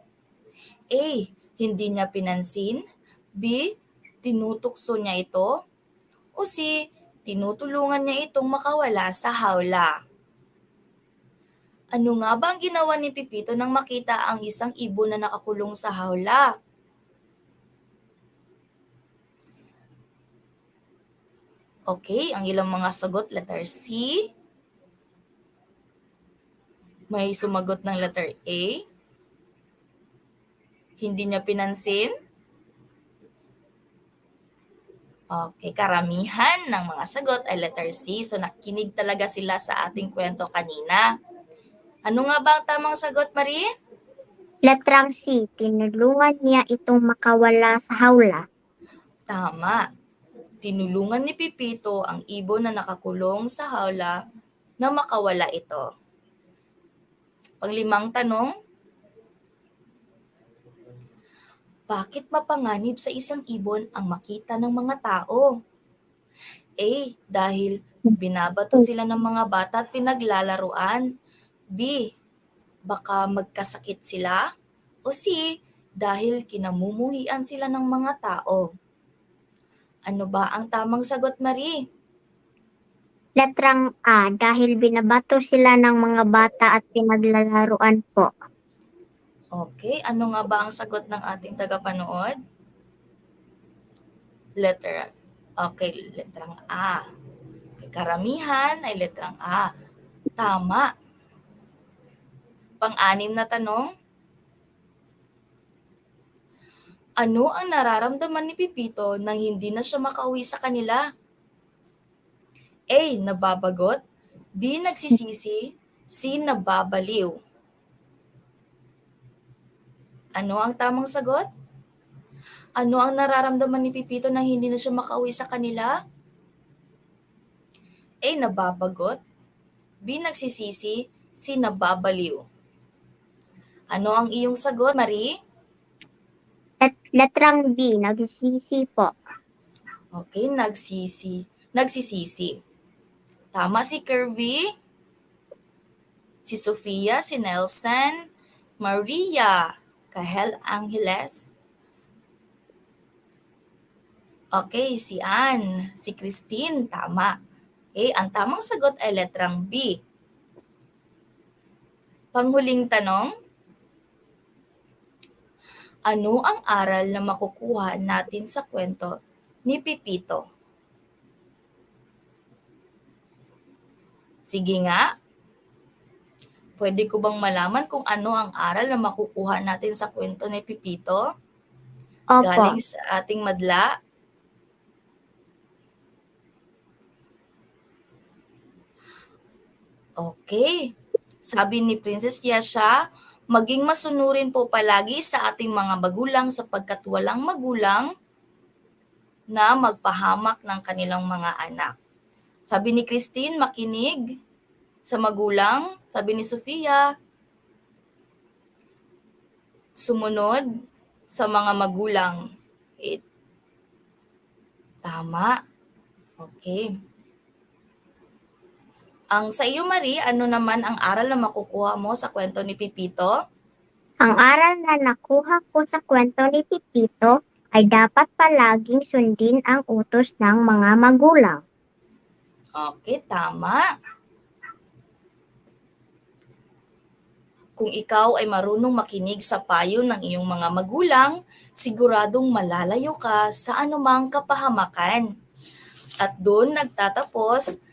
A. Hindi niya pinansin. B. Tinutokso niya ito. O C. Tinutulungan niya itong makawala sa hawla. Ano nga ba ang ginawa ni Pipito nang makita ang isang ibon na nakakulong sa hawla? Okay, ang ilang mga sagot, letter C. May sumagot ng letter A. Hindi niya pinansin. Okay, karamihan ng mga sagot ay letter C. So nakinig talaga sila sa ating kwento kanina. Ano nga ba ang tamang sagot, Marie? Letrang C, tinulungan niya itong makawala sa hawla. Tama. Tinulungan ni Pipito ang ibon na nakakulong sa hawla na makawala ito. Panglimang tanong, bakit mapanganib sa isang ibon ang makita ng mga tao? A. Dahil binabato sila ng mga bata at pinaglalaruan. B. Baka magkasakit sila. O C. Dahil kinamumuhian sila ng mga tao. Ano ba ang tamang sagot, Marie? Letrang A, dahil binabato sila ng mga bata at pinaglalaruan po. Okay, ano nga ba ang sagot ng ating tagapanood? Letrang A. Okay, karamihan ay letrang A. Tama. Pang-anim na tanong. Ano ang nararamdaman ni Pipito nang hindi na siya makauwi sa kanila? A. Nababagot. B. Nagsisisi. C. Nababaliw. Ano ang tamang sagot? Ano ang nararamdaman ni Pipito nang hindi na siya makauwi sa kanila? A. Nababagot. B. Nagsisisi. C. Nababaliw. Ano ang iyong sagot, Marie? Letrang B, nagsisi po. Okay, nagsisisi. Tama si Kirby, si Sofia, si Nelson, Maria, Kahel Angeles. Okay, si Ann, si Christine, tama. Okay, ang tamang sagot ay letrang B. Panghuling tanong, ano ang aral na makukuha natin sa kwento ni Pipito? Sige nga, pwede ko bang malaman kung ano ang aral na makukuha natin sa kwento ni Pipito? Opo. Galing sa ating madla. Okay. Sabi ni Princess Yasha, maging masunurin po palagi sa ating mga magulang sapagkat walang magulang na magpahamak ng kanilang mga anak. Sabi ni Christine, makinig sa magulang. Sabi ni Sofia, sumunod sa mga magulang. Tama. Okay. Ang sa iyo, Marie, ano naman ang aral na makukuha mo sa kwento ni Pipito? Ang aral na nakuha ko sa kwento ni Pipito ay dapat palaging sundin ang utos ng mga magulang. Okay, tama. Kung ikaw ay marunong makinig sa payo ng iyong mga magulang, siguradong malalayo ka sa anumang kapahamakan. At doon nagtatapos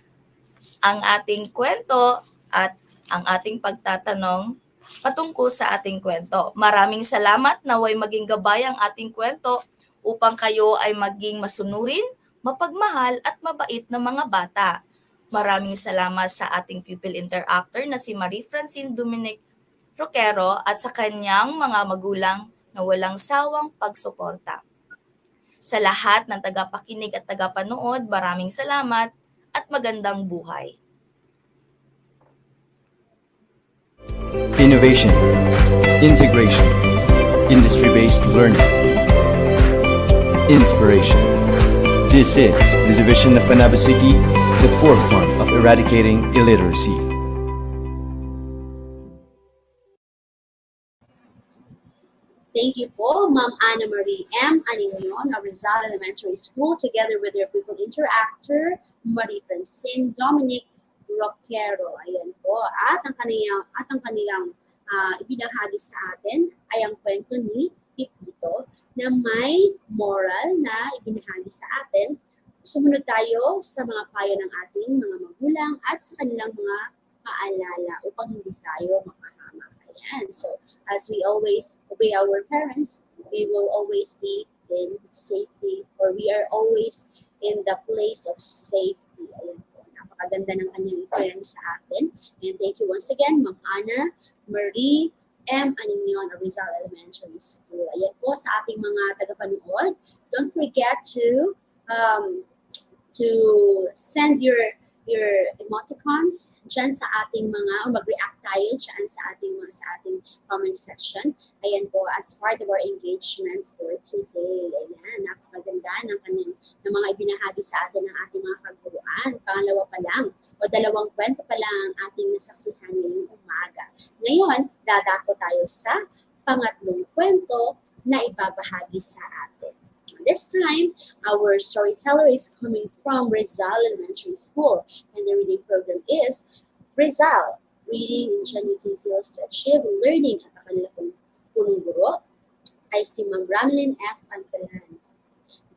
ang ating kwento at ang ating pagtatanong patungkol sa ating kwento. Maraming salamat, naway maging gabay ang ating kwento upang kayo ay maging masunurin, mapagmahal at mabait na mga bata. Maraming salamat sa ating pupil interactor na si Marie Francine Dominic Roquero at sa kanyang mga magulang na walang sawang pagsuporta. Sa lahat ng tagapakinig at tagapanood, maraming salamat at magandang buhay. Innovation, integration, industry-based learning, inspiration. This is the division of Panabo City, the forefront of eradicating illiteracy. Thank you po, Ma'am Anna Marie M. Aningleon of Rizal Elementary School, together with their people interactor, Marie Francine Dominic Roquero. Ayan po. At ang kanilang ibinahagi sa atin ay ang kwento ni Pipito na may moral na ibinahagi sa atin. Sumunod tayo sa mga payo ng ating mga magulang at sa kanilang mga paalala upang hindi tayo makahama. Ayan. So, as we always obey our parents, we will always be in safety, or we are always in the place of safety. Ayan po. Napakaganda ng kanyang ipayang sa atin. And thank you once again, Ma'am Anna Marie M. Aningleon of Rizal Elementary School. Ayan po sa ating mga tagapanood. Don't forget to send your emoticons dyan sa ating mga, o mag-react tayo dyan sa ating comment section. Ayan po, as part of our engagement for today. Ayan, napakaganda ng mga ibinahagi sa atin ng ating mga kaguruan. Pangalawa pa lang, o dalawang kwento pa lang ang ating nasaksihan ngayong umaga. Ngayon, dadako tayo sa pangatlong kwento na ibabahagi sa atin. This time, our storyteller is coming from Rizal Elementary School, and the reading program is Rizal, Reading Ingenuity Skills to Achieve Learning. At ang kanilang punong guro ay si Ma'am Ramelin F. Pantalan.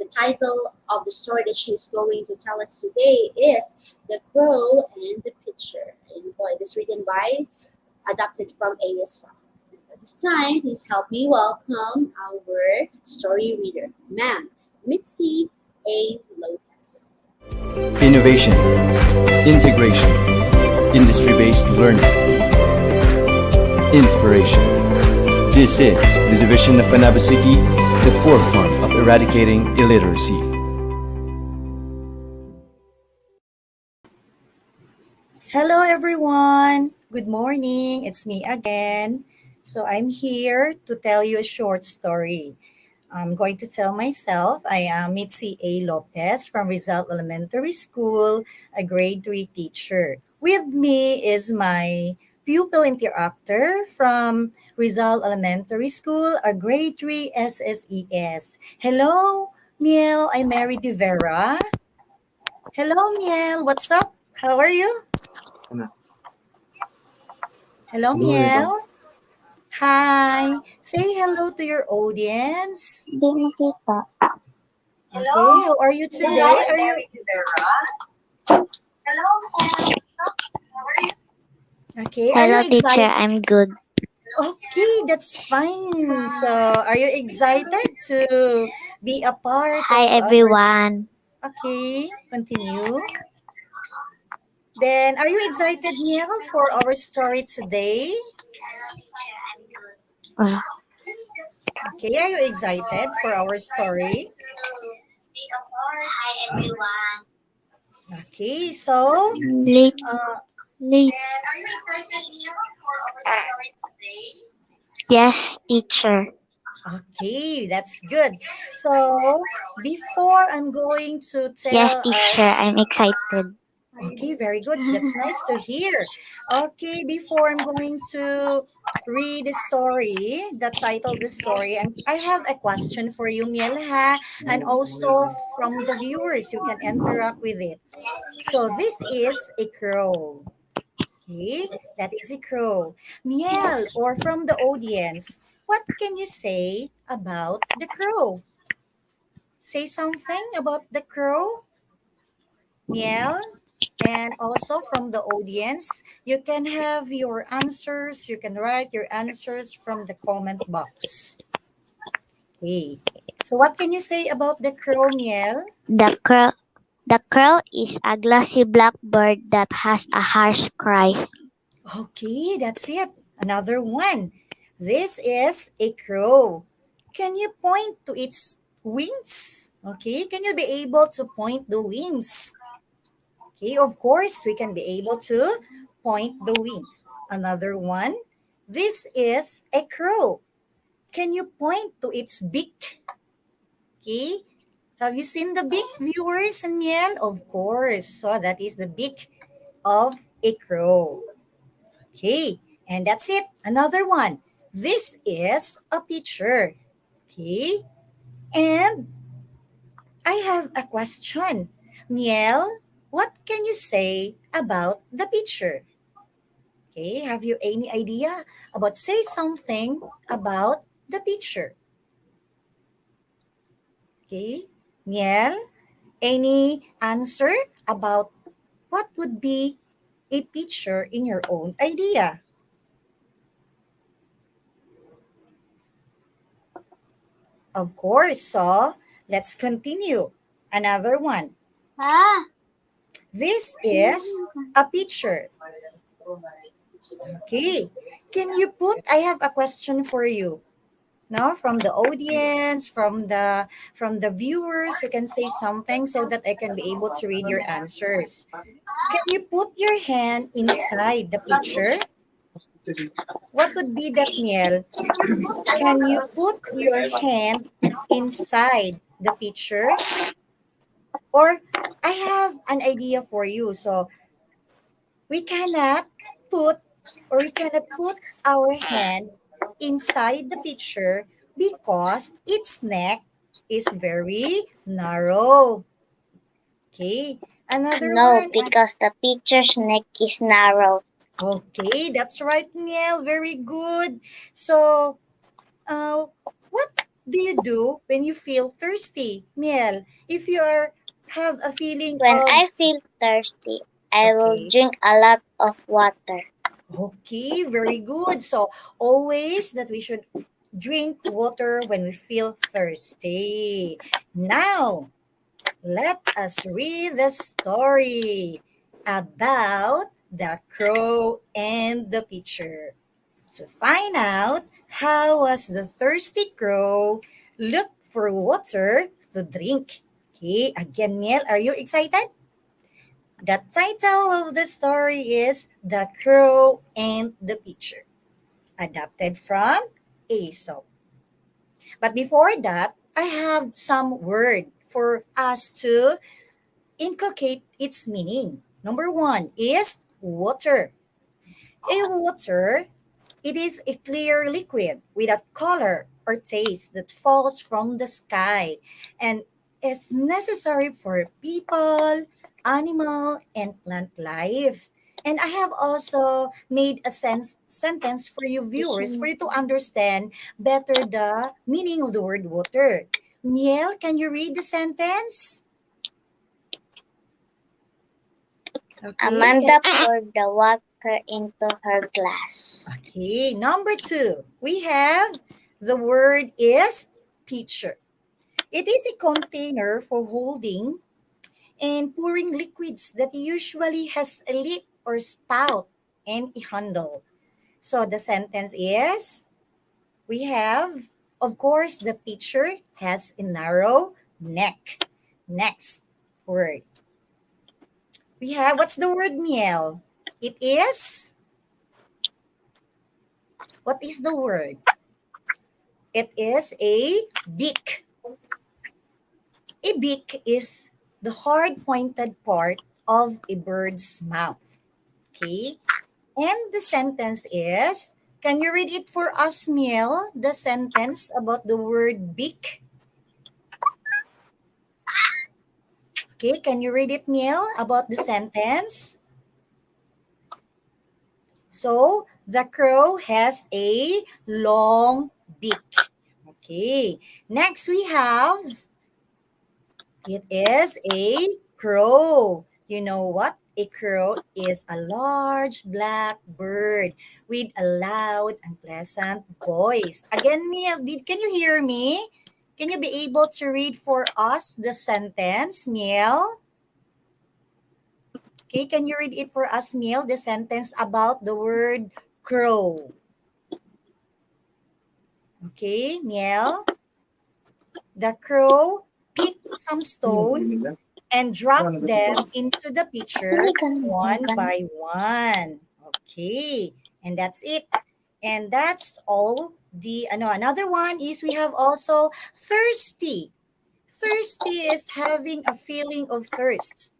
The title of the story that she is going to tell us today is The Crow and the Pitcher. And boy, this written by, adapted from AS. This time, please help me welcome our story reader, Ma'am Mitzi A. Lopez. Innovation, integration, industry-based learning, inspiration. This is the division of Panabo City, the forefront of eradicating illiteracy. Hello everyone! Good morning! It's me again. So I'm here to tell you a short story. I'm going to tell myself. I am Mitzi A. Lopez from Rizal Elementary School, a grade 3 teacher. With me is my pupil interactor from Rizal Elementary School, a grade 3 SSES. Hello, Miel. I'm Mary De Vera. Hello, Miel. What's up? How are you? Hello, Miel. Hi. Say hello to your audience. Di makita. Okay, how are you today? Are you okay? Are Hello, you teacher. excited? I'm good. Okay, that's fine. So, are you excited to be a part Hi, of our? everyone. Okay, continue. Then, are you excited, Miel, for our story today? Uh, Okay, are you excited for our story? Okay, so, late, uh, late. Yes, teacher. okay, that's good. So, before I'm going to Yes, tell teacher. us, I'm excited. okay, very good. So that's nice to hear. Okay, before I'm going to read the story, the title of the story, and I have a question for you, Mielha, and also from the viewers, you can interact with it. So this is a crow. Okay, that is a crow. Miel, or from the audience, what can you say about the crow? Say something about the crow, Miel. And also from the audience, you can have your answers. You can write your answers from the comment box. Okay. So what can you say about the crow, Miel? The crow is a glossy black bird that has a harsh cry. Okay, that's it. Another one. This is a crow. Can you point to its wings? Okay, can you be able to point the wings? Okay, of course, we can be able to point the wings. Another one. This is a crow. Can you point to its beak? Okay, have you seen the beak, viewers and Miel? Of course. So that is the beak of a crow. Okay, and that's it. Another one. This is a picture. Okay, and I have a question. Miel, what can you say about the picture? Okay, have you any idea about say something about the picture? Okay, Miel, any answer about what would be a picture in your own idea? Of course, so let's continue. Another one. Ah, This is a picture. Okay. Can you put I have a question for you. No, from the audience, from the viewers, you can say something so that I can be able to read your answers. Can you put your hand inside the picture? What would be that, Miel? Can you put your hand inside the picture? Or I have an idea for you. So we cannot put we cannot put our hand inside the picture because its neck is very narrow. Okay, another no, one. because the picture's neck is narrow. Okay, that's right, Miel. Very good. So, what do you do when you feel thirsty, Miel? If you are have a feeling When of I feel thirsty, I will okay, drink a lot of water. okay, very good. So, always that we should drink water when we feel thirsty. Now, let us read the story about the crow and the pitcher. To find out how was the thirsty crow look for water to drink. Okay, again, Neil, are you excited? The title of the story is The Crow and the Pitcher, adapted from Aesop. But before that, I have some word for us to inculcate its meaning. Number one is water. A water, it is a clear liquid without color or taste that falls from the sky and is necessary for people, animal, and plant life. And I have also made a sentence for you viewers for you to understand better the meaning of the word water. Miel, can you read the sentence? Okay. Amanda poured the water into her glass. Okay, number two, we have the word is pitcher. It is a container for holding and pouring liquids that usually has a lip or spout and a handle. So the sentence is we have, of course, the pitcher has a narrow neck. Next word. We have, what's the word, Miel? It is, what is the word? It is a beak. A beak is the hard pointed part of a bird's mouth. Okay? And the sentence is, can you read it for us, Miel? The sentence about the word beak. Okay, can you read it, Miel, about the sentence? So, the crow has a long beak. Okay, next we have, it is a crow. You know what? A crow is a large black bird with a loud and pleasant voice. Again, Neil, can you hear me? Can you be able to read for us the sentence, Neil? Okay, can you read it for us, Neil, the sentence about the word crow? Okay, Neil? The crow pick some stone and drop them into the pitcher one by one. Okay, and that's it. And that's all the ano. Another one is we have also thirsty. Thirsty is having a feeling of thirst.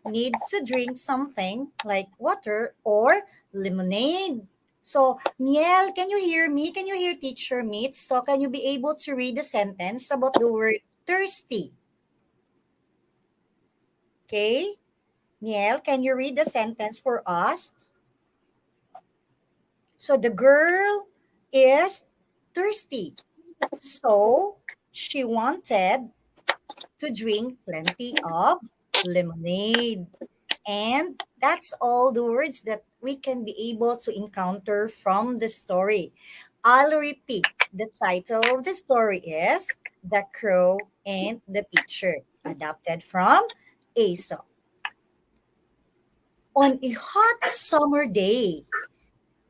Need to drink something like water or lemonade. So, Miel, can you hear me? Can you hear teacher Meet? So, can you be able to read the sentence about the word thirsty? Okay? Miel, can you read the sentence for us? So, the girl is thirsty. So, she wanted to drink plenty of lemonade. And that's all the words that we can be able to encounter from the story. I'll repeat. The title of the story is The Crow and the Pitcher, adapted from Aesop. On a hot summer day,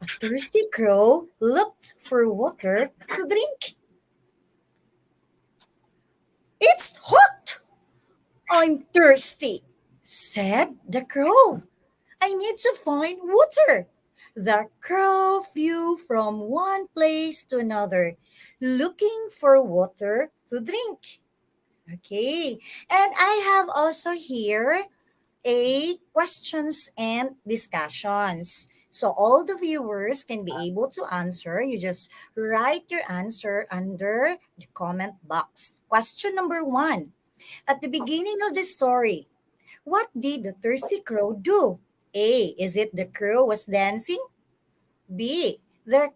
a thirsty crow looked for water to drink. It's hot! I'm thirsty, said the crow. I need to find water. The crow flew from one place to another, looking for water to drink. Okay, and I have also here a questions and discussions. So all the viewers can be able to answer. You just write your answer under the comment box. Question number 1. At the beginning of the story, what did the thirsty crow do? A. Is it the crow was dancing? B. The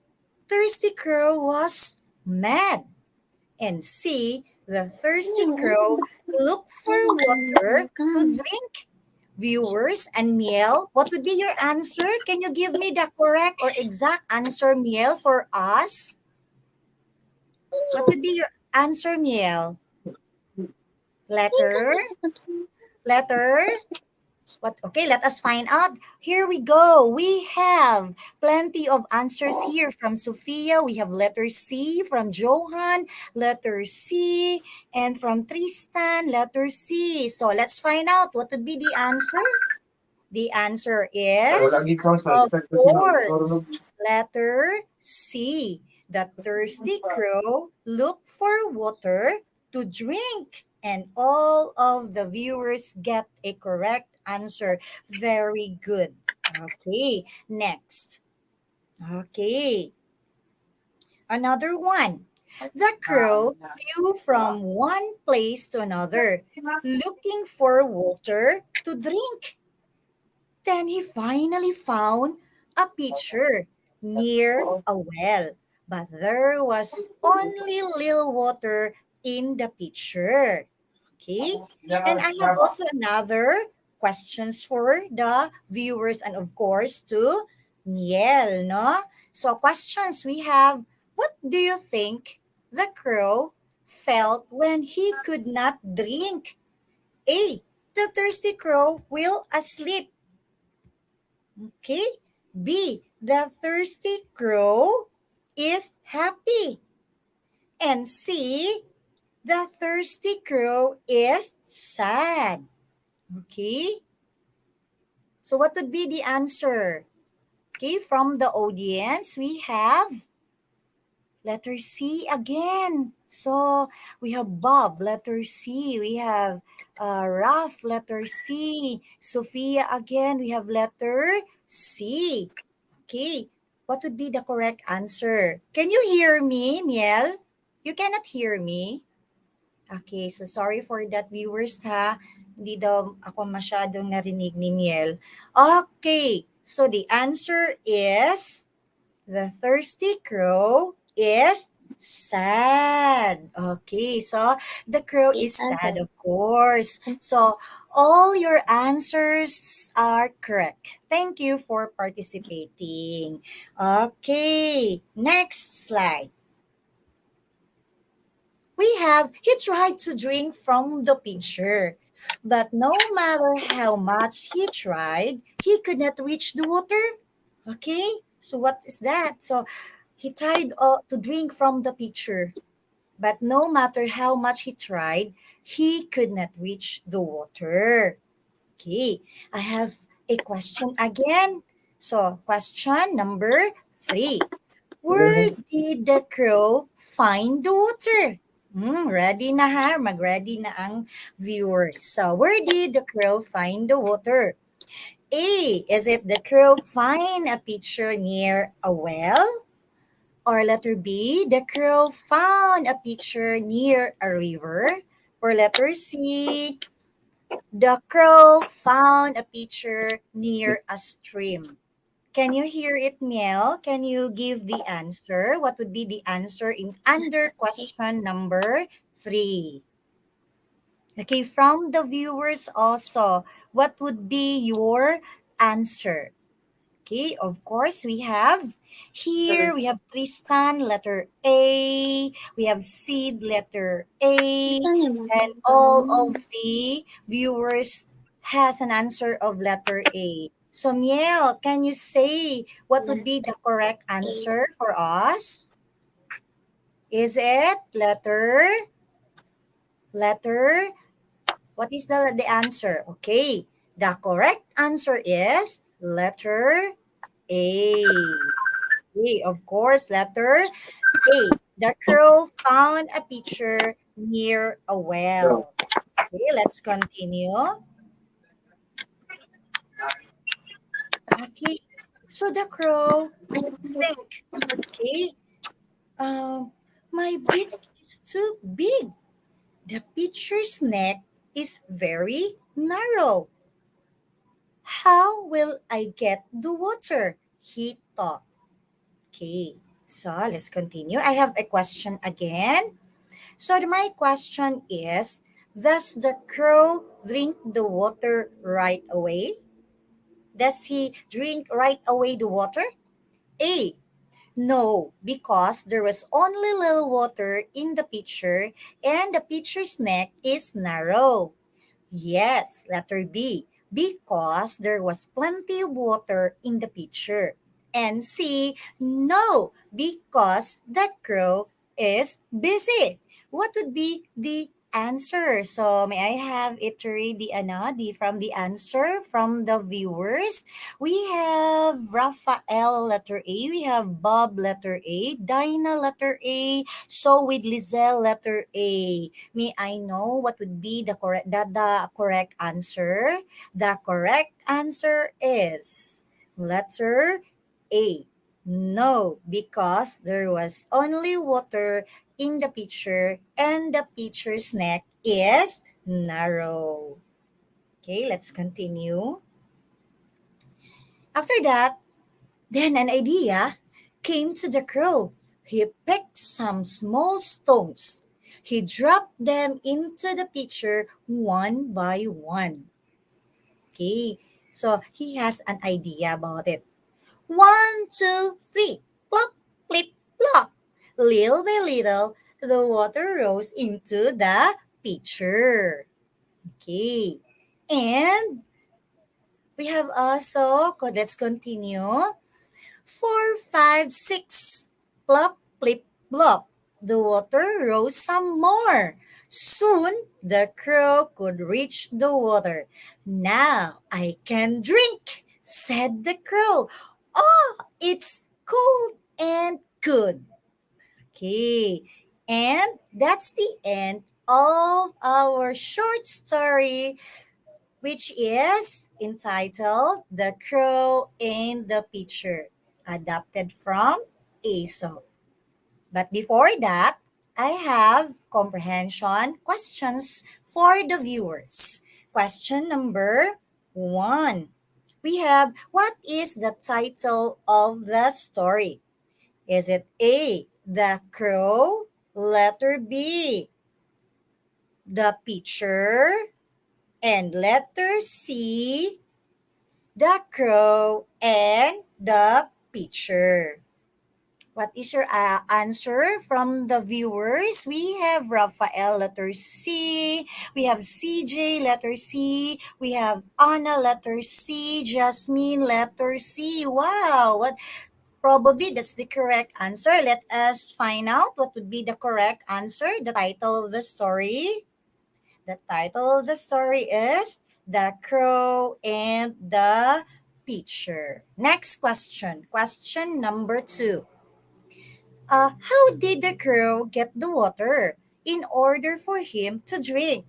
thirsty crow was mad. And C. The thirsty crow looked for water to drink. Viewers and Miel, what would be your answer? Can you give me the correct or exact answer, Miel, for us? What would be your answer, Miel? Letter? Letter? What? Okay, let us find out. Here we go. We have plenty of answers here from Sophia. We have letter C from Johan, letter C, and from Tristan, letter C. So let's find out what would be the answer. The answer is, of course, letter C. The thirsty crow looked for water to drink. And all of the viewers get a correct answer. Very good. Okay, next. Okay, another one. The crow flew from one place to another, looking for water to drink. Then he finally found a pitcher near a well, but there was only little water in the pitcher. Okay, and I have also another questions for the viewers and of course to Miel, no? So questions we have, what do you think the crow felt when he could not drink? A. The thirsty crow will asleep. Okay. B. The thirsty crow is happy. And C. The thirsty crow is sad. Okay. So what would be the answer? Okay, from the audience, we have letter C again. So we have Bob, letter C. We have Raf, letter C. Sophia again, we have letter C. Okay, what would be the correct answer? Can you hear me, Miel? You cannot hear me? Okay, so sorry for that viewers ha. Hindi daw ako masyadong narinig ni Miel. Okay, so the answer is the thirsty crow is sad. Okay, so the crow is sad, of course. So all your answers are correct. Thank you for participating. Okay, next slide. We have, he tried to drink from the pitcher, but no matter how much he tried, he could not reach the water. Okay, so what is that? So he tried to drink from the pitcher, But no matter how much he tried, he could not reach the water. Okay, I have a question again. So, question number 3. Where did the crow find the water? Ready na ha? Mag-ready na ang viewers. So, where did the crow find the water? A. Is it the crow find a pitcher near a well? Or letter B. The crow found a pitcher near a river? Or letter C. The crow found a pitcher near a stream. Can you hear it, Miel? Can you give the answer? What would be the answer in under question number 3? Okay, from the viewers also, what would be your answer? Okay, of course, we have here, we have Tristan, letter A. We have Sid, letter A. And all of the viewers has an answer of letter A. So, Miel, can you say what would be the correct answer for us? Is it letter, what is the answer? Okay, the correct answer is letter A. Okay, of course, letter A. The crow found a pitcher near a well. Okay, let's continue. Okay, so the crow think, okay, um, my beak is too big. The pitcher's neck is very narrow. How will I get the water? He thought. Okay, so let's continue. I have a question again. So my question is, does the crow drink the water right away? Does he drink right away the water? A. No, because there was only little water in the pitcher and the pitcher's neck is narrow. Yes, letter B, because there was plenty of water in the pitcher. And C, no, because the crow is busy. What would be the answer? So may I have it ready, the from the answer from the viewers? We have Raphael, letter A. We have Bob, letter A. Dinah, letter A. So with Lizelle, letter A. May I know what would be the correct answer? The correct answer is letter A. No, because there was only water in the pitcher and the pitcher's neck is narrow. Okay, let's continue. After that, then an idea came to the crow. He picked some small stones. He dropped them into the pitcher one by one. Okay, so he has an idea about it. 1, 2, 3, plop, plip, plop. Little by little, the water rose into the pitcher. Okay, and we have also, let's continue. 4, 5, 6. Plop, plip, plop. The water rose some more. Soon, the crow could reach the water. Now I can drink, said the crow. Oh, it's cold and good. Okay, and that's the end of our short story, which is entitled The Crow and the Pitcher, adapted from Aesop. But before that, I have comprehension questions for the viewers. Question number 1. We have, what is the title of the story? Is it A, The Crow? Letter B, The Pitcher? And letter C, The Crow and the Pitcher. What is your answer from the viewers? We have Rafael, letter C. We have CJ, letter C. We have Anna, letter C. Jasmine, letter C. Wow, what Probably that's the correct answer. Let us find out what would be the correct answer. The title of the story. The title of the story is The Crow and the Pitcher. Next question. Question number 2. How did the crow get the water in order for him to drink?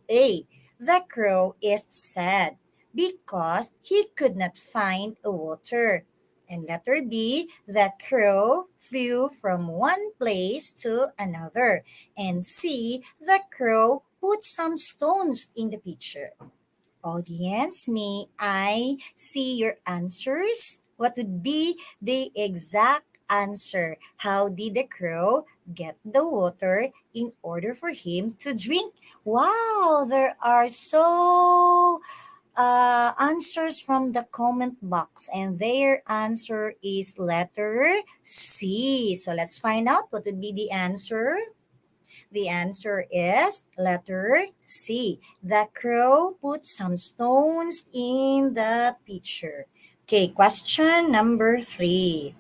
A. The crow is sad because he could not find a water. And letter B, the crow flew from one place to another. And C, the crow put some stones in the pitcher. Audience, may I see your answers? What would be the exact answer? How did the crow get the water in order for him to drink? Wow, there are so answers from the comment box, and their answer is letter C. So let's find out what would be the answer. The answer is letter C. The crow put some stones in the pitcher. Okay, question number 3.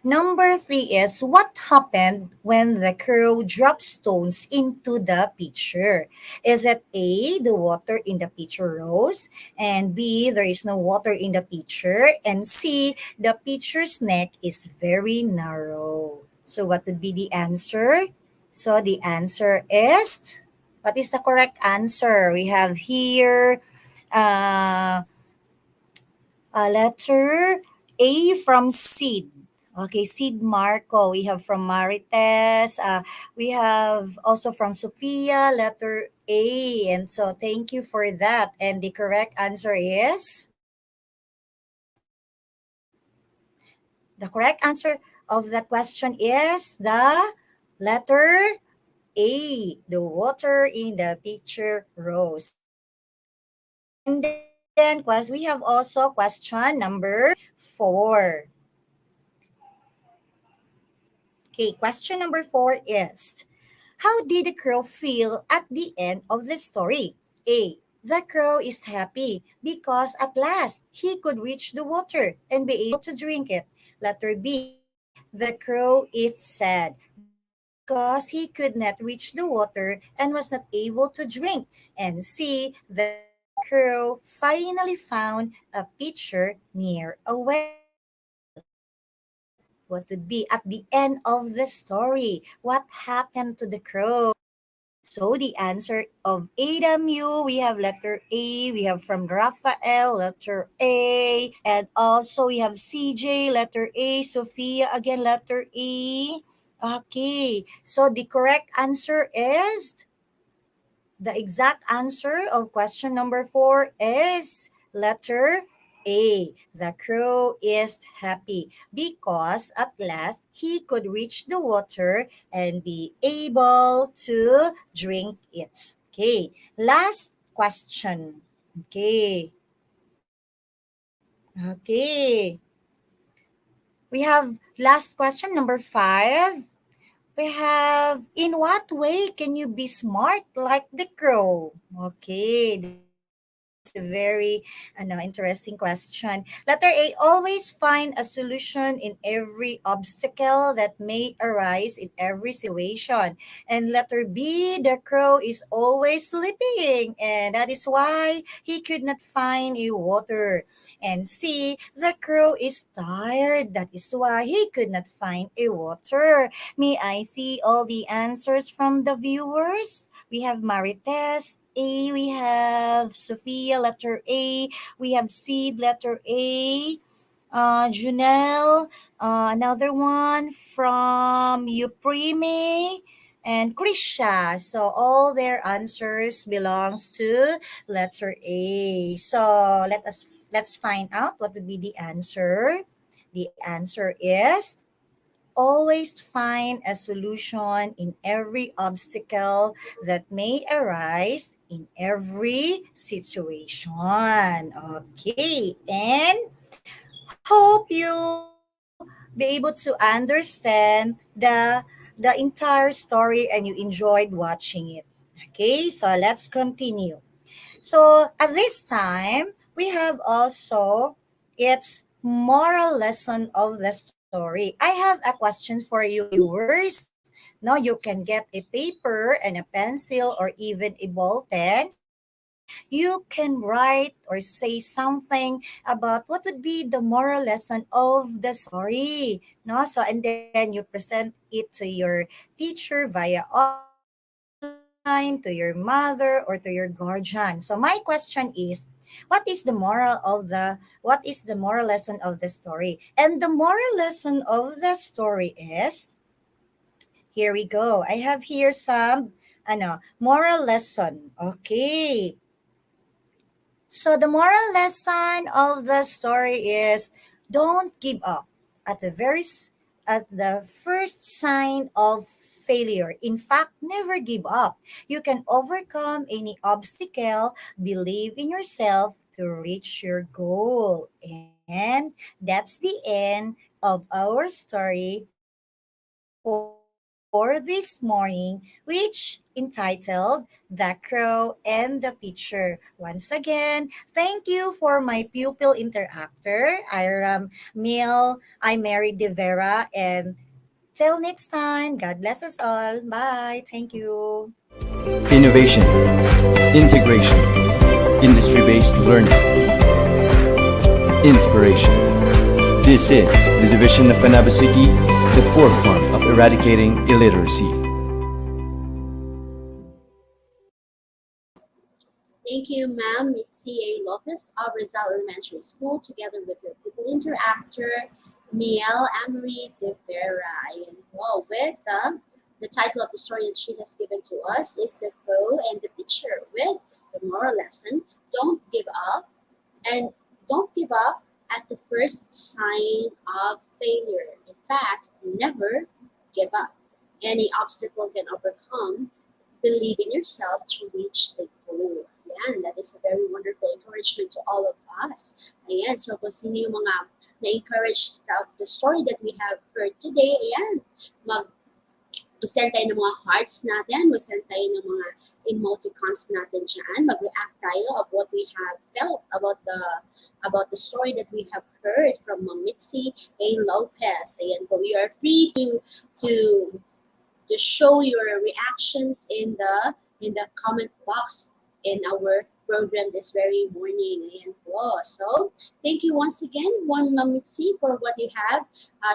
Number 3 is what happened when the crow dropped stones into the pitcher? Is it A, the water in the pitcher rose, and B, there is no water in the pitcher, and C, the pitcher's neck is very narrow? So what would be the answer? So the answer is, what is the correct answer? We have here uh, a letter A from Sid. Okay, Sid Marco. We have from Marites. We have also from Sophia, letter A. And so thank you for that. And the correct answer is, the correct answer of that question is the letter A. The water in the picture rose. And then we have also question number 4. Okay, question number 4 is, how did the crow feel at the end of the story? A. The crow is happy because at last he could reach the water and be able to drink it. Letter B. The crow is sad because he could not reach the water and was not able to drink. And C. The crow finally found a pitcher near a well. What would be at the end of the story? What happened to the crow? So the answer of AWMU, we have letter A, we have from Raphael, letter A, and also we have CJ, letter A, Sophia, again, letter A. Okay, so the correct answer is, the exact answer of question number 4 is letter A. The crow is happy because at last he could reach the water and be able to drink it. Okay, last question. Okay. Okay. We have last question number 5. We have, in what way can you be smart like the crow? Okay, that's a very interesting question. Letter A, always find a solution in every obstacle that may arise in every situation. And letter B, the crow is always sleeping, and that is why he could not find a water. And C, the crow is tired, that is why he could not find a water. May I see all the answers from the viewers? We have Marites A, we have Sophia, letter A, we have Seed, letter A, Junelle, another one from Uprime, and Krisha. So all their answers belongs to letter A. So let's find out what would be the answer. The answer is, always find a solution in every obstacle that may arise in every situation. Okay, and hope you be able to understand the entire story and you enjoyed watching it. Okay, so let's continue. So at this time, we have also, it's moral lesson of the story. I have a question for you, viewers. No, you can get a paper and a pencil or even a ball pen. You can write or say something about what would be the moral lesson of the story. No, so and then you present it to your teacher via online, to your mother or to your guardian. So my question is, what is the moral lesson of the story? And the moral lesson of the story is, here we go. I have here some moral lesson. Okay. So the moral lesson of the story is, don't give up at at the first sign of failure. In fact, never give up. You can overcome any obstacle, believe in yourself to reach your goal. And that's the end of our story for this morning, which entitled The Crow and the Pitcher. Once again, thank you for my pupil interactor, Iram Mill. I'm Mary De Vera, and till next time, God bless us all. Bye. Thank you. Innovation, integration, industry-based learning, inspiration. This is the division of Panabo City, the forefront of eradicating illiteracy. Thank you, Ma'am Mitzi A. Lopez of Rizal Elementary School, together with your pupil interactor, Miel Amory de Vera. And well, with the title of the story that she has given to us is The Crow and the Pitcher, with the moral lesson, don't give up, and don't give up at the first sign of failure. In fact, never give up. Any obstacle can overcome. Believe in yourself to reach the goal. Ayan, that is a very wonderful encouragement to all of us. Ayan, so kung sino yung mga na-encourage of the story that we have heard today, ayan, mag-send tayo ng mga hearts natin, mag-send tayo ng mga emoticons natin dyan, mag-react tayo of what we have felt about the story that we have heard from Ma'am Mitzi A. Lopez. Ayan po, we are free to show your reactions in the comment box in our program this very morning. And wow, so thank you once again, Ma'am Mitzi, for what you have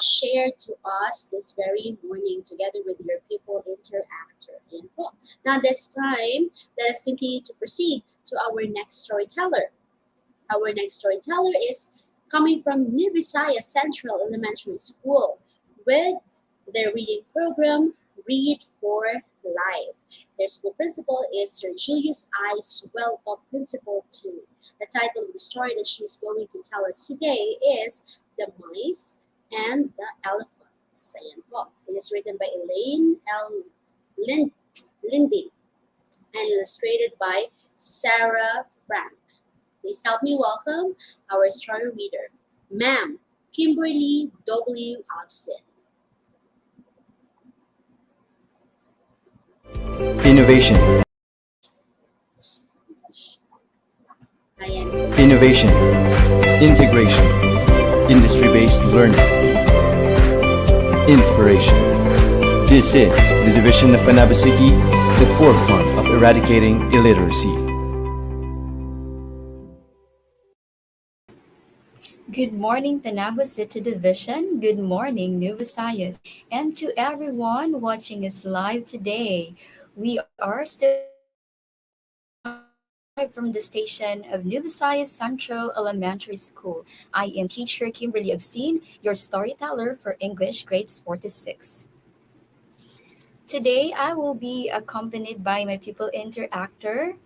shared to us this very morning together with your people interactor. And wow. Now this time, let us continue to proceed to our next storyteller. Our next storyteller is coming from New Visayas Central Elementary School with their reading program, Read for Life. Their school principal is Sir Julius I. Swelpo, Principal 2. The title of the story that she is going to tell us today is The Mice and the Elephants. Ayan po. It is written by Elaine L. Lindy and illustrated by Sarah Frank. Please help me welcome our story reader, Ma'am Kimberly W. Obson. Innovation, Ayan. innovation, integration, industry-based learning, inspiration. This is the division of Panabo City, the forefront of eradicating illiteracy. Good morning, Panabo City Division. Good morning, New Visayas. And to everyone watching us live today, we are still live from the station of New Visayas Central Elementary School. I am teacher Kimberly Obscene, your storyteller for English grades 4 to 6. Today, I will be accompanied by my pupil interactor,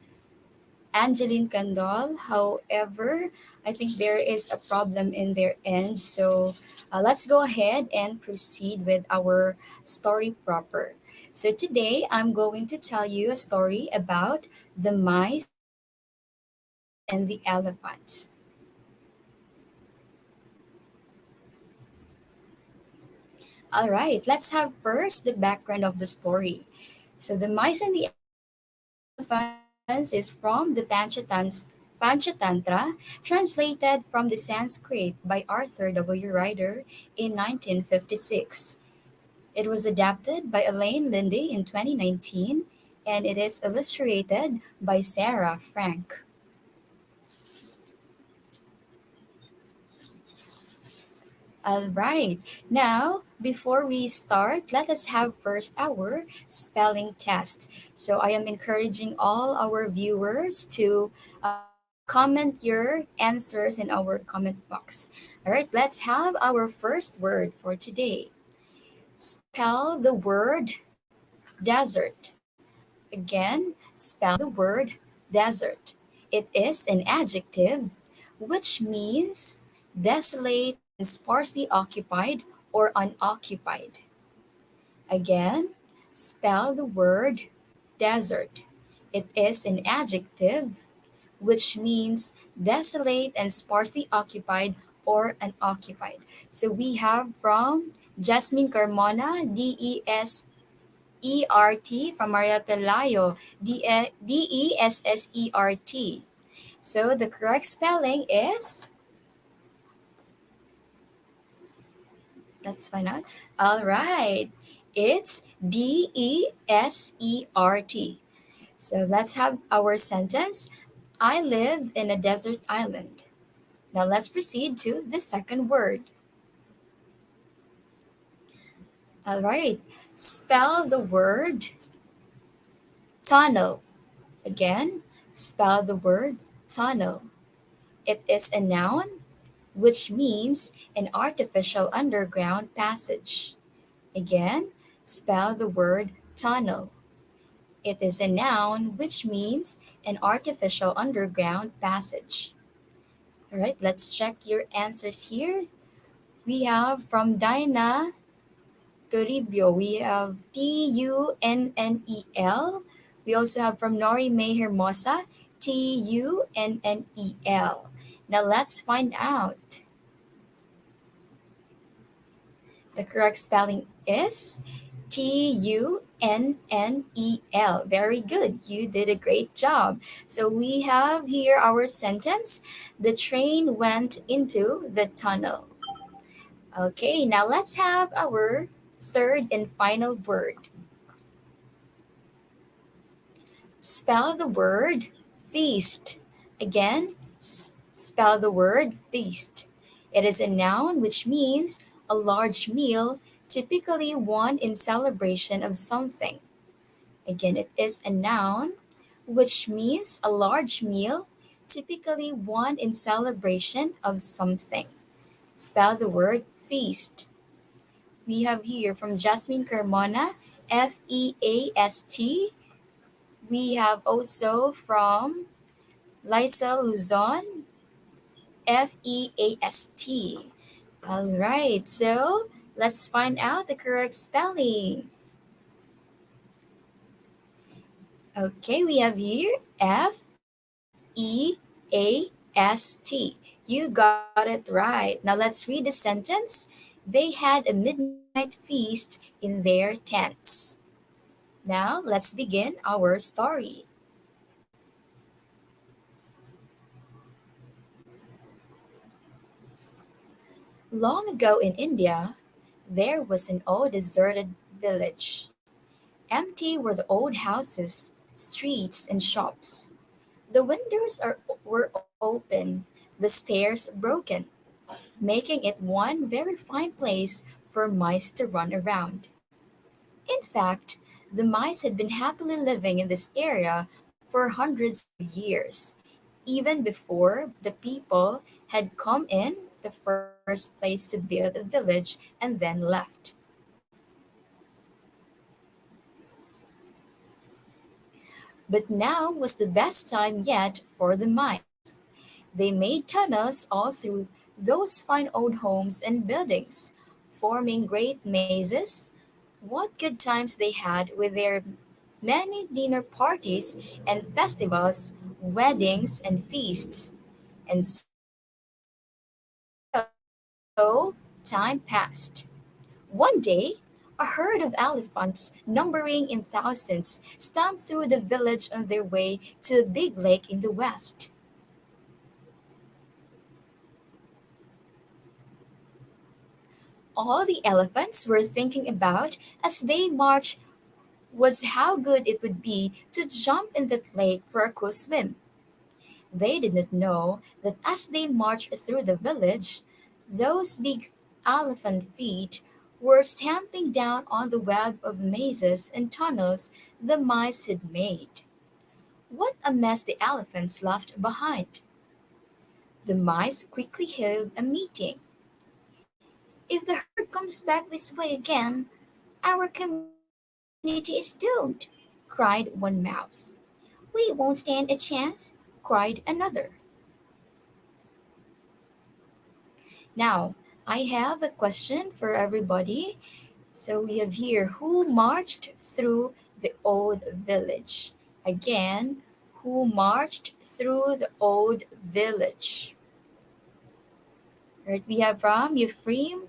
Angeline Candol. However, I think there is a problem in their end. So let's go ahead and proceed with our story proper. So today I'm going to tell you a story about the mice and the elephants. All right, let's have first the background of the story. So the mice and the elephants is from the Panchatan Panchatantra, translated from the Sanskrit by Arthur W. Ryder in 1956. It was adapted by Elaine Lindy in 2019, and it is illustrated by Sarah Frank. All right. Now, before we start, let us have first our spelling test. So I am encouraging all our viewers to comment your answers in our comment box. All right, let's have our first word for today. Spell the word desert. Again, spell the word desert. It is an adjective which means desolate and sparsely occupied or unoccupied. Again, spell the word desert. It is an adjective which means desolate and sparsely occupied or unoccupied. So we have from Jasmine Carmona, Dessert, from Maria Pelayo, Dessert. So the correct spelling is, let's find out. All right, it's Dessert. So let's have our sentence. I live in a desert island. Now let's proceed to the second word. All right, spell the word tunnel. Again, spell the word tunnel. It is a noun which means an artificial underground passage. Again, spell the word tunnel. It is a noun which means an artificial underground passage. All right, let's check your answers here. We have from Dinah Toribio, we have Tunnel. We also have from Nori May Hermosa, Tunnel. Now let's find out. The correct spelling is Tunnel. Very good. You did a great job. So we have here our sentence. The train went into the tunnel. Okay, now let's have our third and final word. Spell the word feast. Again, spell the word feast. It is a noun which means a large meal, typically one in celebration of something. Again, it is a noun which means a large meal, typically one in celebration of something. Spell the word feast. We have here from Jasmine Carmona, Feast. We have also from Liza Luzon, Feast. All right, so let's find out the correct spelling. Okay, we have here Feast. You got it right. Now let's read the sentence. They had a midnight feast in their tents. Now let's begin our story. Long ago in India, there was an old deserted village. Empty were the old houses, streets, and shops. The were open, the stairs broken, making it one very fine place for mice to run around. In fact, the mice had been happily living in this area for hundreds of years, even before the people had come in the first place to build a village and then left. But now was the best time yet for the mice. They made tunnels all through those fine old homes and buildings, forming great mazes. What good times they had with their many dinner parties and festivals, weddings and feasts. And so time passed. One day, a herd of elephants, numbering in thousands, stomped through the village on their way to a big lake in the west. All the elephants were thinking about as they marched was how good it would be to jump in that lake for a cool swim. They did not know that as they marched through the village, those big elephant feet were stamping down on the web of mazes and tunnels the mice had made. What a mess the elephants left behind! The mice quickly held a meeting. If the herd comes back this way again, our community is doomed, cried one mouse. We won't stand a chance, cried another. Now, I have a question for everybody. So we have here who marched through the old village? Again, who marched through the old village? Right, we have from Ephraim,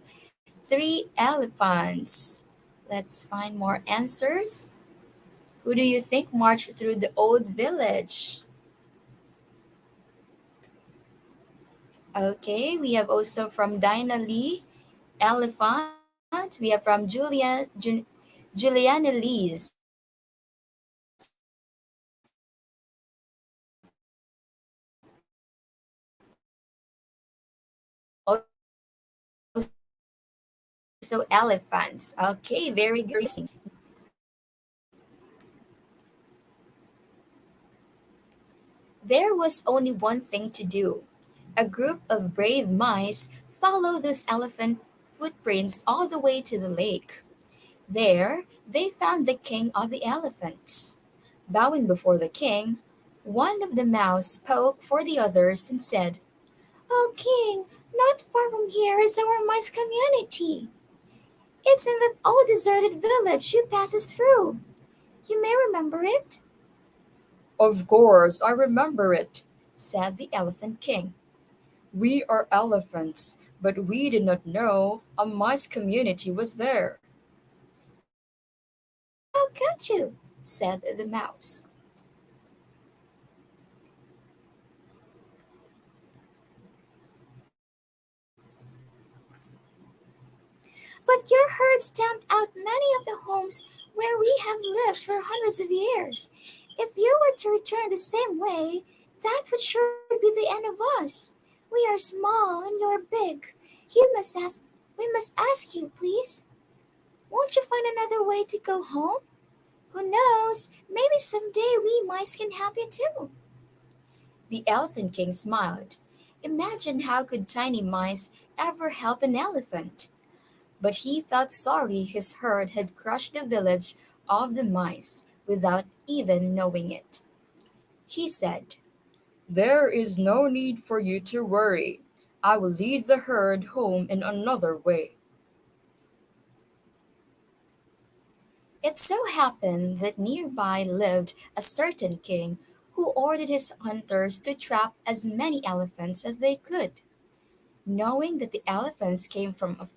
three elephants. Let's find more answers. Who do you think marched through the old village? Okay, we have also from Dinah Lee, elephant. We have from Juliana Lees, also elephants. Okay, very good. There was only one thing to do. A group of brave mice followed those elephant footprints all the way to the lake. There, they found the king of the elephants. Bowing before the king, one of the mouse spoke for the others and said, "Oh, king, not far from here is our mice community. It's in that old deserted village you passes through. You may remember it." "Of course, I remember it," said the Elephant King. "We are elephants, but we did not know a mice community was there." "How could you?" said the mouse. "But your herd stamped out many of the homes where we have lived for hundreds of years. If you were to return the same way, that would surely be the end of us. We are small and you're big. We must ask you, please. Won't you find another way to go home? Who knows? Maybe someday we mice can help you too." The Elephant King smiled. Imagine how could tiny mice ever help an elephant? But he felt sorry his herd had crushed the village of the mice without even knowing it. He said, "There is no need for you to worry. I will lead the herd home in another way." It so happened that nearby lived a certain king who ordered his hunters to trap as many elephants as they could. Knowing that the elephants came from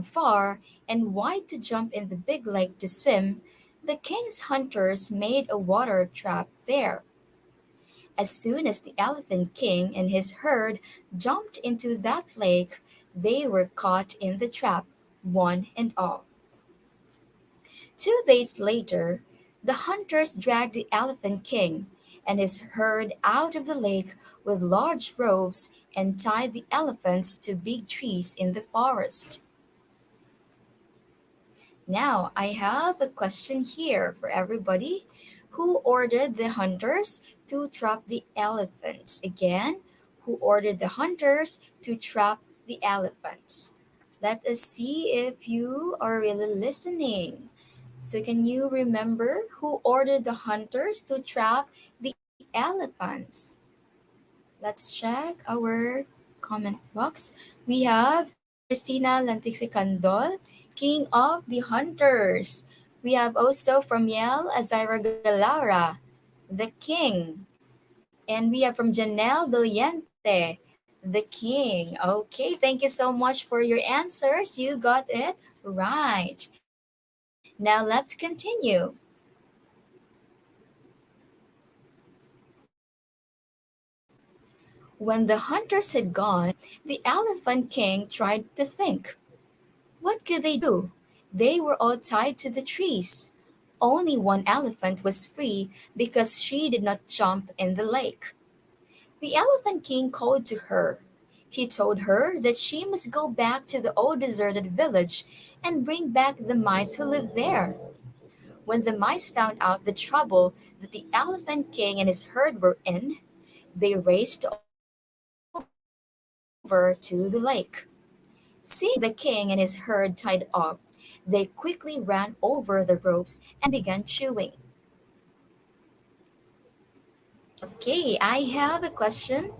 far and wide to jump in the big lake to swim, the king's hunters made a water trap there. As soon as the Elephant King and his herd jumped into that lake, they were caught in the trap, one and all. 2 days later, the hunters dragged the Elephant King and his herd out of the lake with large ropes and tied the elephants to big trees in the forest. Now, I have a question here for everybody. Who ordered the hunters to trap the elephants? Again, who ordered the hunters to trap the elephants? Let us see if you are really listening. So, can you remember who ordered the hunters to trap the elephants? Let's check our comment box. We have Christina Lantiksicandol, King of the Hunters. We have also from Yel Azira Galara, the King. And we have from Janelle Doliente, the King. Okay, thank you so much for your answers. You got it right. Now let's continue. When the hunters had gone, the Elephant King tried to think. What could they do? They were all tied to the trees. Only one elephant was free because she did not jump in the lake. The Elephant King called to her. He told her that she must go back to the old deserted village and bring back the mice who lived there. When the mice found out the trouble that the Elephant King and his herd were in, they raced over to the lake. Seeing the king and his herd tied up, they quickly ran over the ropes and began chewing. Okay, I have a question.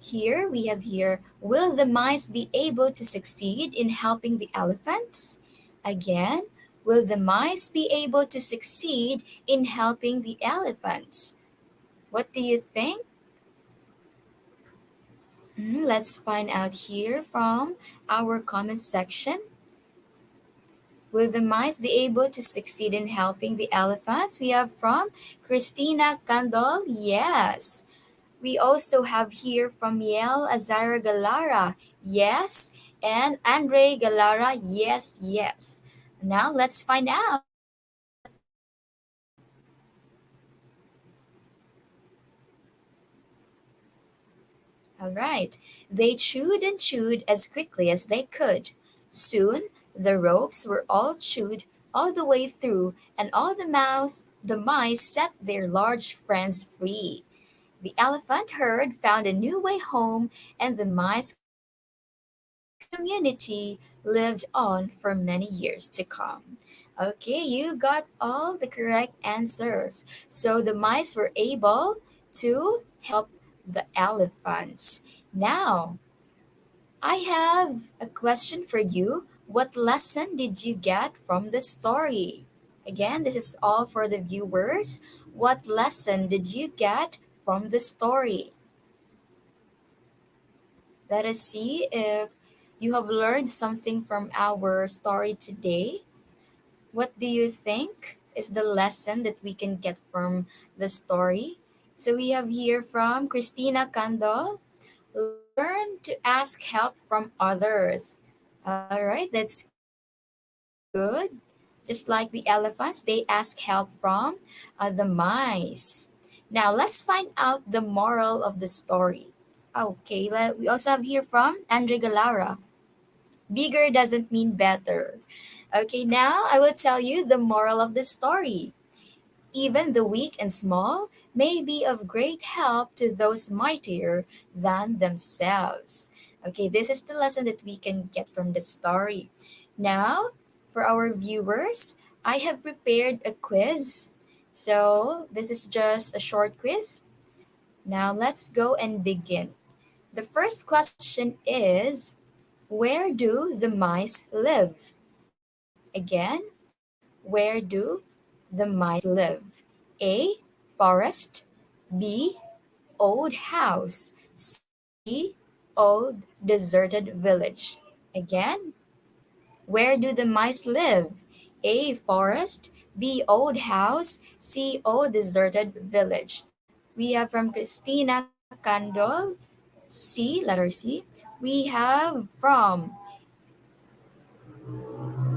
Here we have here, will the mice be able to succeed in helping the elephants? Again, will the mice be able to succeed in helping the elephants? What do you think? Let's find out here from our comment section. Will the mice be able to succeed in helping the elephants? We have from Christina Candol, yes. We also have here from Yel Azara Galara, yes. And Andre Galara, yes, yes. Now let's find out. All right. They chewed and chewed as quickly as they could. Soon, the ropes were all chewed all the way through, and all the mice set their large friends free. The elephant herd found a new way home, and the mice community lived on for many years to come. Okay, you got all the correct answers. So the mice were able to help the elephants. Now, I have a question for you. What lesson did you get from the story? Again, this is all for the viewers. What lesson did you get from the story? Let us see if you have learned something from our story today. What do you think is the lesson that we can get from the story? So we have here from Christina Candol, learn to ask help from others. All right, that's good. Just like the elephants, they ask help from the mice. Now let's find out the moral of the story. Okay, we also have here from Andre Galara. Bigger doesn't mean better. Okay, now I will tell you the moral of the story. Even the weak and small may be of great help to those mightier than themselves. Okay, this is the lesson that we can get from the story. Now, for our viewers, I have prepared a quiz. So, this is just a short quiz. Now, let's go and begin. The first question is, where do the mice live? Again, where do the mice live? A. Forest. B. Old house. C. Old deserted village. Again, where do the mice live? A. Forest. B. Old house. C. Old deserted village. We have from Christina Candol, C, letter C. We have from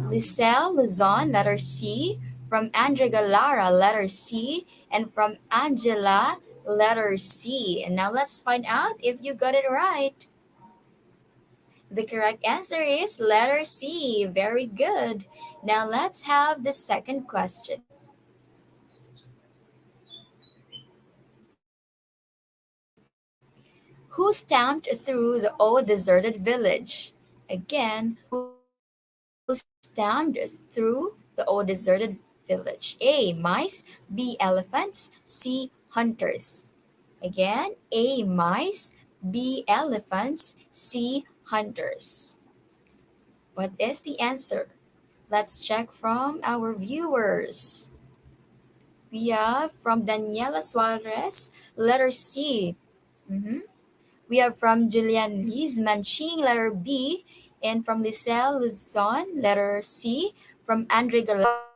Lisel Luzon, letter C, from Andre Galara, letter C, and from Angela, letter C. And now let's find out if you got it right. The correct answer is letter C. Very good. Now let's have the second question. Who stamped through the old deserted village? Again, who stamped through the old deserted village? A. Mice. B. Elephants. C. Hunters. Again, A. Mice. B. Elephants. C. Hunters. What is the answer? Let's check from our viewers. We have from Daniela Suarez, letter C. Mhm. We have from Julian Liz Manching, letter B, and from Lisel Luzon, letter C, from Andre Galara,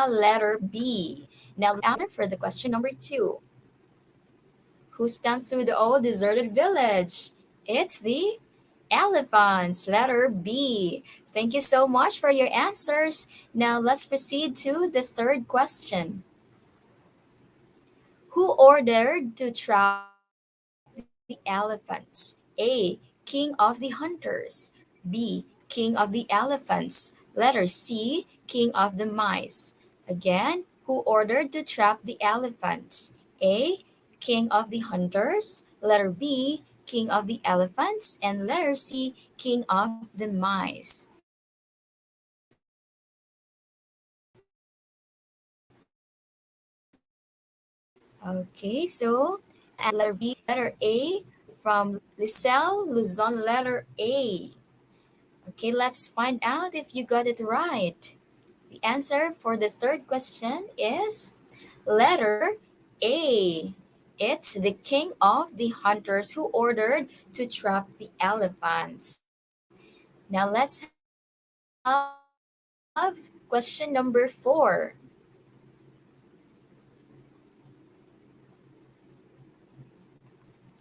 letter B. Now, answer for the question number 2. Who stamps through the old deserted village? It's the Elephants, letter B. Thank you so much for your answers. Now let's proceed to the third question. Who ordered to trap the elephants? A. King of the hunters. B. King of the elephants. Letter C. King of the mice. Again, who ordered to trap the elephants? A. King of the hunters. Letter B. King of the elephants. And letter C. King of the mice. Okay, so letter B, letter A from Lisel Luzon, letter A. Okay, let's find out if you got it right. The answer for the third question is letter A. It's the king of the hunters who ordered to trap the elephants. Now let's have question number 4.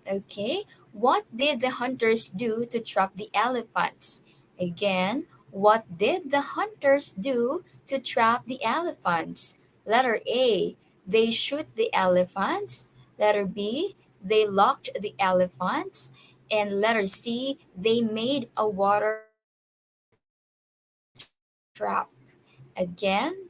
Okay, what did the hunters do to trap the elephants? Again, what did the hunters do to trap the elephants? Letter A, they shoot the elephants. Letter B, they locked the elephants. And letter C, they made a water trap. Again,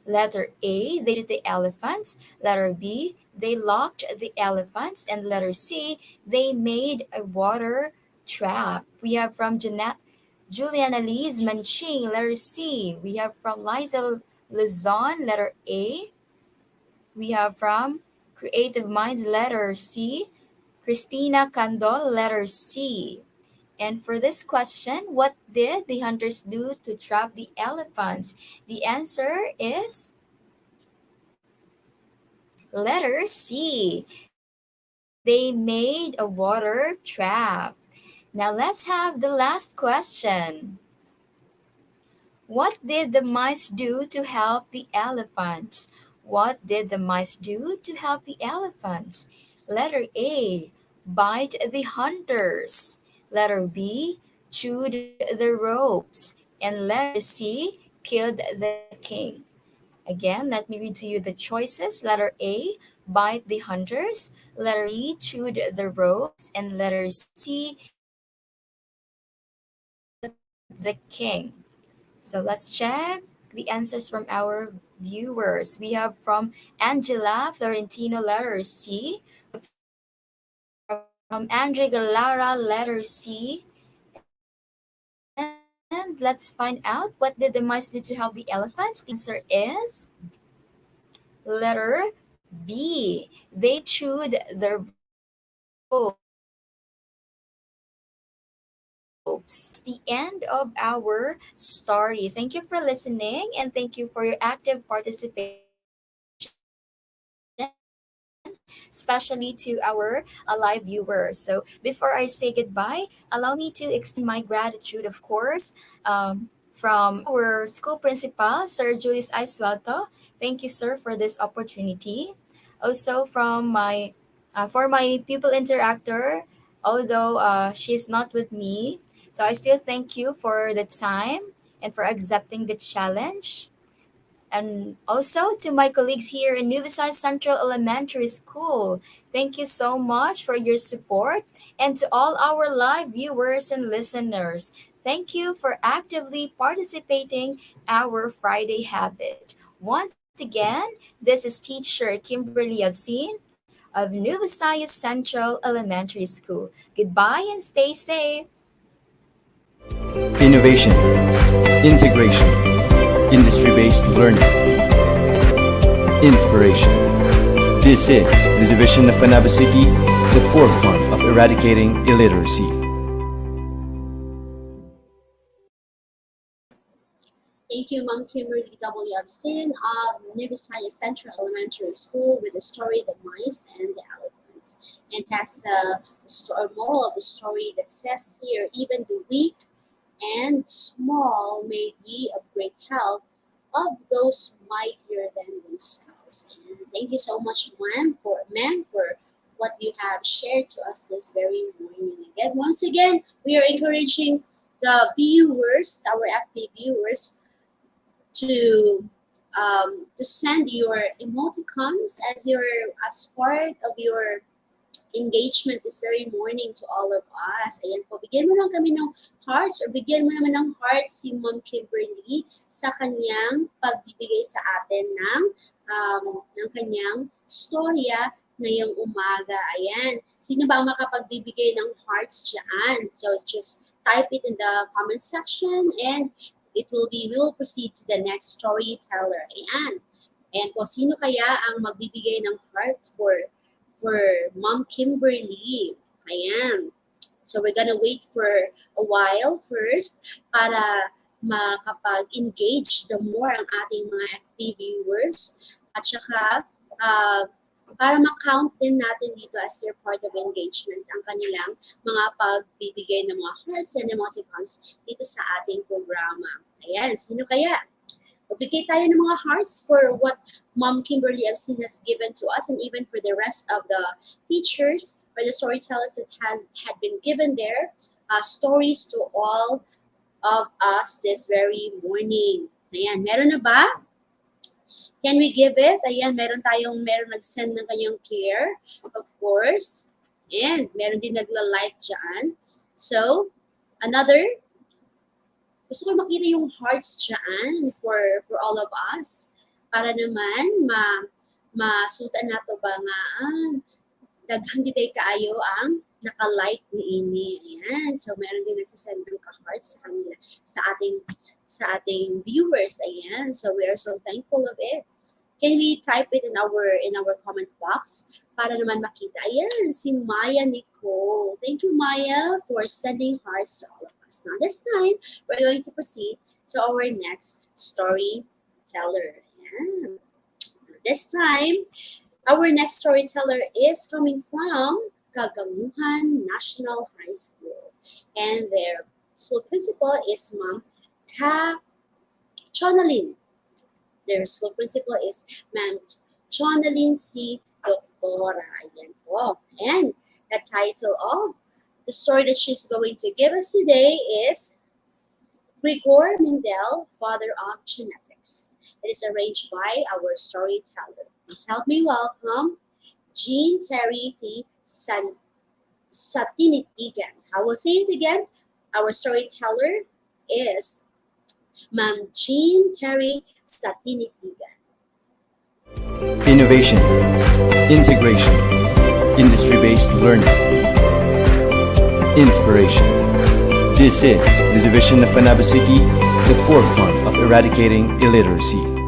letter A, they shoot the elephants. Letter B, they locked the elephants. And letter C, they made a water trap. We have from Juliana Liz Manching, letter C. We have from Liza Luzon, letter A. We have from Creative Minds, letter C. Christina Candol, letter C. And for this question, what did the hunters do to trap the elephants? The answer is letter C. They made a water trap. Now let's have the last question. What did the mice do to help the elephants? What did the mice do to help the elephants? Letter A, bite the hunters. Letter B, chewed the ropes. And letter C, killed the king. Again, let me read to you the choices. Letter A, bite the hunters. Letter B, chewed the ropes. And letter C, killed the king. So let's check the answers from our viewers. We have from Angela Florentino, letter C. From Andre Galara, letter C. And let's find out what did the mice do to help the elephants. The answer is letter B. They chewed the ropes. The end of our story. Thank you for listening and thank you for your active participation, especially to our live viewers. So before I say goodbye, allow me to extend my gratitude, of course, from our school principal, Sir Julius Aisualto. Thank you, sir, for this opportunity. Also from my for my pupil interactor, although she's not with me, so I still thank you for the time and for accepting the challenge. And also to my colleagues here in Nuvisai Central Elementary School, thank you so much for your support. And to all our live viewers and listeners, thank you for actively participating our Friday habit. Once again, this is teacher Kimberly Absin of Nuvisai Central Elementary School. Goodbye and stay safe. Innovation, integration, industry-based learning, inspiration. This is the division of Panabo City, the forefront of eradicating illiteracy. Thank you, Ma'am Kimberly W. Absin of Nevisaya Central Elementary School with the story The Mice and the Elephants. And has a moral of the story that says here, even the weak and small may be of great help of those mightier than themselves. And thank you so much, ma'am, for what you have shared to us this very morning. Again, once again, we are encouraging the viewers, our FB viewers, to send your emoticons as part of your engagement this very morning to all of us. Ayan po, bigyan mo lang kami ng hearts or bigyan mo naman ng hearts si Ma'am Kimberly sa kanyang pagbibigay sa atin ng kanyang storya ngayong umaga. Ayan. Sino ba ang makapagbibigay ng hearts dyan? So just type it in the comment section and we will proceed to the next storyteller. Ayan. And po, sino kaya ang magbibigay ng heart for Mom Kimberly? Ayan. So we're gonna wait for a while first para makapag-engage the more ang ating mga FB viewers at saka para ma-count din natin dito as their part of engagements ang kanilang mga pagbibigay ng mga hearts and emoticons dito sa ating programa. Ayan, sino kaya? Magbigay tayo ng mga hearts for what Mom Kimberly FC has given to us and even for the rest of the teachers or the storytellers that had been given their stories to all of us this very morning. Ayan, meron na ba? Can we give it? Ayan, meron nag-send ng kanyang care, of course. And meron din nagla-like dyan. So, gusto ko makita yung hearts dyan for all of us. Para naman, masutan nato ba nga, daghang gitay kaayo ang naka-like ni Ini. Ayan. So, meron din nagsasend ng ka-hearts sa kanila, sa ating viewers. Ayan. So, we are so thankful of it. Can we type it in our comment box para naman makita? Ayan, si Maya Nicole. Thank you, Maya, for sending hearts to all of us. Now, this time, we're going to proceed to our next storyteller. Ayan. This time, our next storyteller is coming from Kaganguhan National High School. And their school principal is Ma'am Chonalyn. Their school principal is Ma'am Chonalyn C. Doctora. Ayan po. And the title of the story that she's going to give us today is Gregor Mendel, Father of Genetics. It is arranged by our storyteller. Please help me welcome Jean Terry T. Satinitigan. I will say it again. Our storyteller is Ma'am Jean Terry Satinitigan. Innovation, integration, industry-based learning, inspiration. This is the division of Panabo City, the forefront of eradicating illiteracy.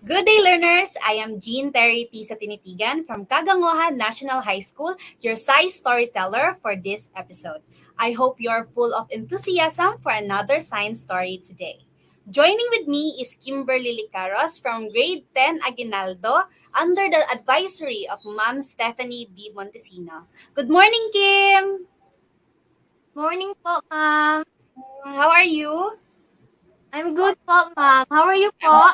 Good day, learners! I am Jean Terry T. Satinitigan from Kaganguhan National High School, your science storyteller for this episode. I hope you're full of enthusiasm for another science story today. Joining with me is Kimberly Licaros from Grade 10 Aguinaldo under the advisory of Ma'am Stephanie B. Montesino. Good morning, Kim! Morning po, ma'am. How are you? I'm good po, ma'am. How are you po?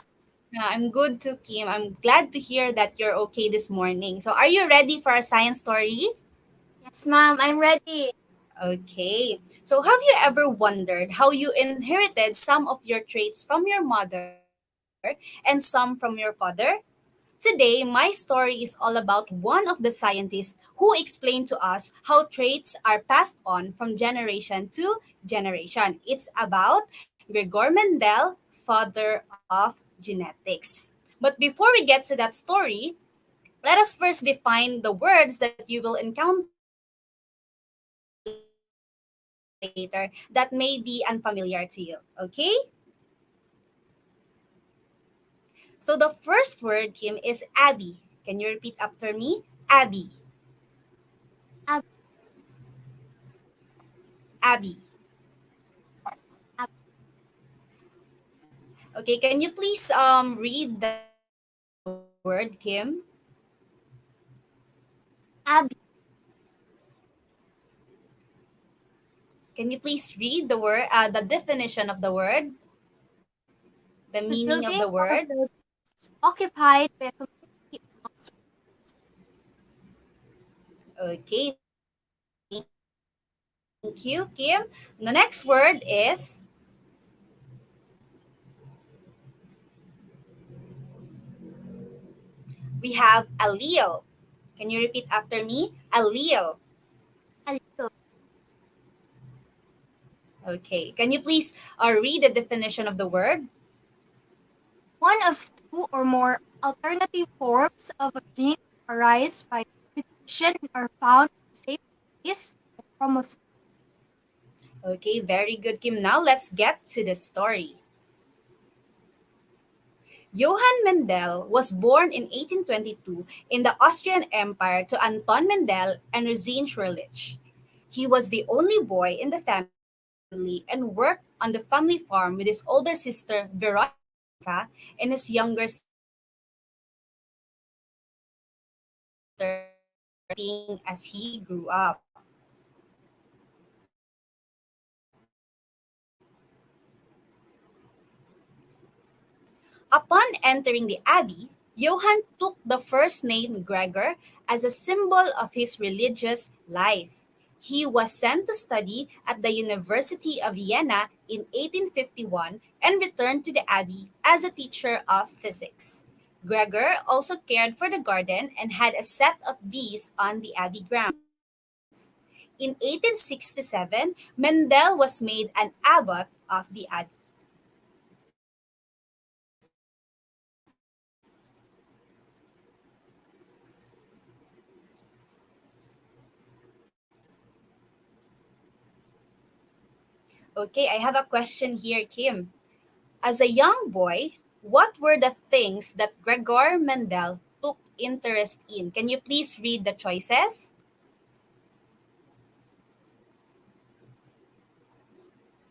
I'm good too, Kim. I'm glad to hear that you're okay this morning. So are you ready for our science story? Yes, ma'am. I'm ready. Okay. So have you ever wondered how you inherited some of your traits from your mother and some from your father? Today, my story is all about one of the scientists who explained to us how traits are passed on from generation to generation. It's about Gregor Mendel, father of genetics. But before we get to that story, let us first define the words that you will encounter later that may be unfamiliar to you. Okay? So the first word, Kim, is Abby. Can you repeat after me? Abby. Ab- Abby. Okay, can you please read the word, Kim? Abby. Can you please read the word, the definition of the word? The The meaning of building the of word? the occupied by a community of monks. Okay, thank you, Kim. The next word is we have allele. Can you repeat after me? Allele. Allele. Okay. Can you please read the definition of the word? One of two or more alternative forms of a gene arise by mutation and are found in the same base of chromosome. Okay, very good, Kim. Now let's get to the story. Johann Mendel was born in 1822 in the Austrian Empire to Anton Mendel and Rosine Schurlich. He was the only boy in the family and worked on the family farm with his older sister Veronica and his younger sister being as he grew up. Upon entering the abbey, Johann took the first name Gregor as a symbol of his religious life. He was sent to study at the University of Vienna in 1851 and returned to the abbey as a teacher of physics. Gregor also cared for the garden and had a set of bees on the abbey grounds. In 1867, Mendel was made an abbot of the abbey. Okay, I have a question here, Kim. As a young boy, what were the things that Gregor Mendel took interest in? Can you please read the choices?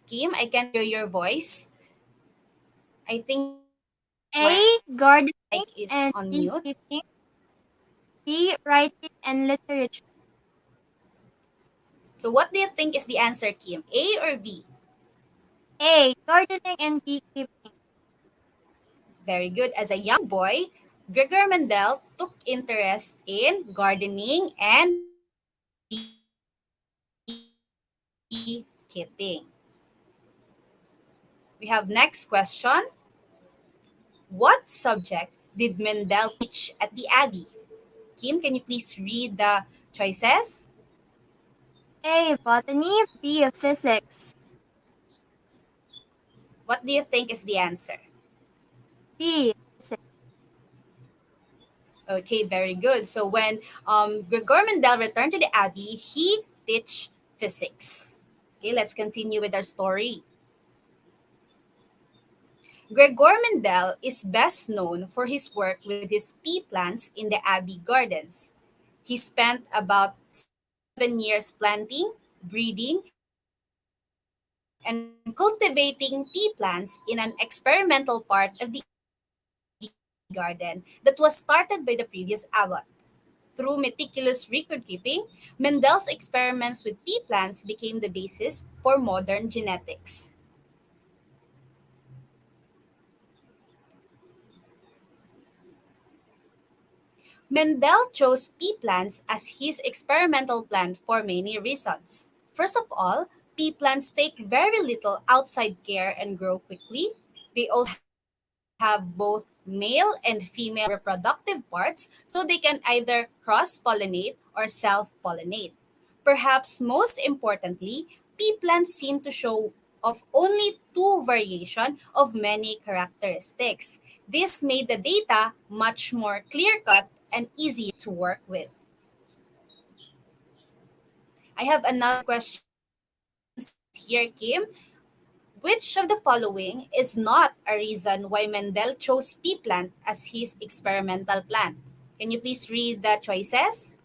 Kim, I can hear your voice. I think your A. Gardening mic is and on mute. beekeeping. B. Writing and literature. So what do you think is the answer, Kim? A or B? A. Gardening and beekeeping. Very good. As a young boy, Gregor Mendel took interest in gardening and beekeeping. We have next question. What subject did Mendel teach at the Abbey? Kim, can you please read the choices? A. Botany. B. Physics. What do you think is the answer? B. Physics. Okay, very good. So when Gregor Mendel returned to the Abbey, he teach physics. Okay, let's continue with our story. Gregor Mendel is best known for his work with his pea plants in the Abbey gardens. He spent about 7 years planting, breeding, and cultivating pea plants in an experimental part of the garden that was started by the previous abbot. Through meticulous record keeping, Mendel's experiments with pea plants became the basis for modern genetics. Mendel chose pea plants as his experimental plant for many reasons. First of all, pea plants take very little outside care and grow quickly. They also have both male and female reproductive parts, so they can either cross pollinate or self pollinate. Perhaps most importantly, pea plants seem to show of only two variation of many characteristics. This made the data much more clear cut and easier to work with. I have another question here, Kim. Which of the following is not a reason why Mendel chose pea plant as his experimental plant? Can you please read the choices?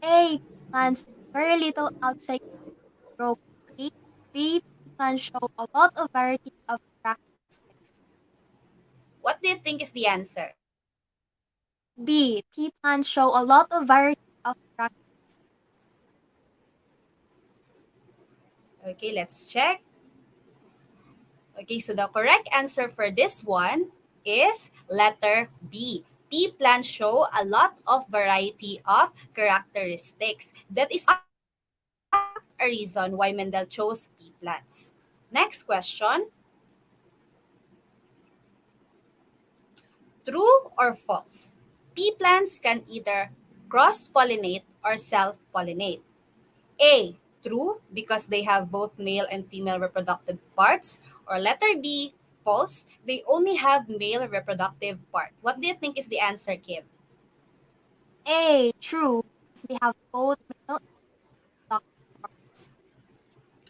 A. Plants very little outside grow quickly. B. Plants show a lot of variety of characteristics. What do you think is the answer? B. Pea plants show a lot of variety of characteristics. Okay, let's check. Okay, so the correct answer for this one is letter B. Pea plants show a lot of variety of characteristics. That is not a reason why Mendel chose pea plants. Next question. True or false? Pea plants can either cross-pollinate or self-pollinate. A. True, because they have both male and female reproductive parts. Or letter B. False, they only have male reproductive part. What do you think is the answer, Kim? A, true, because they have both male and female parts.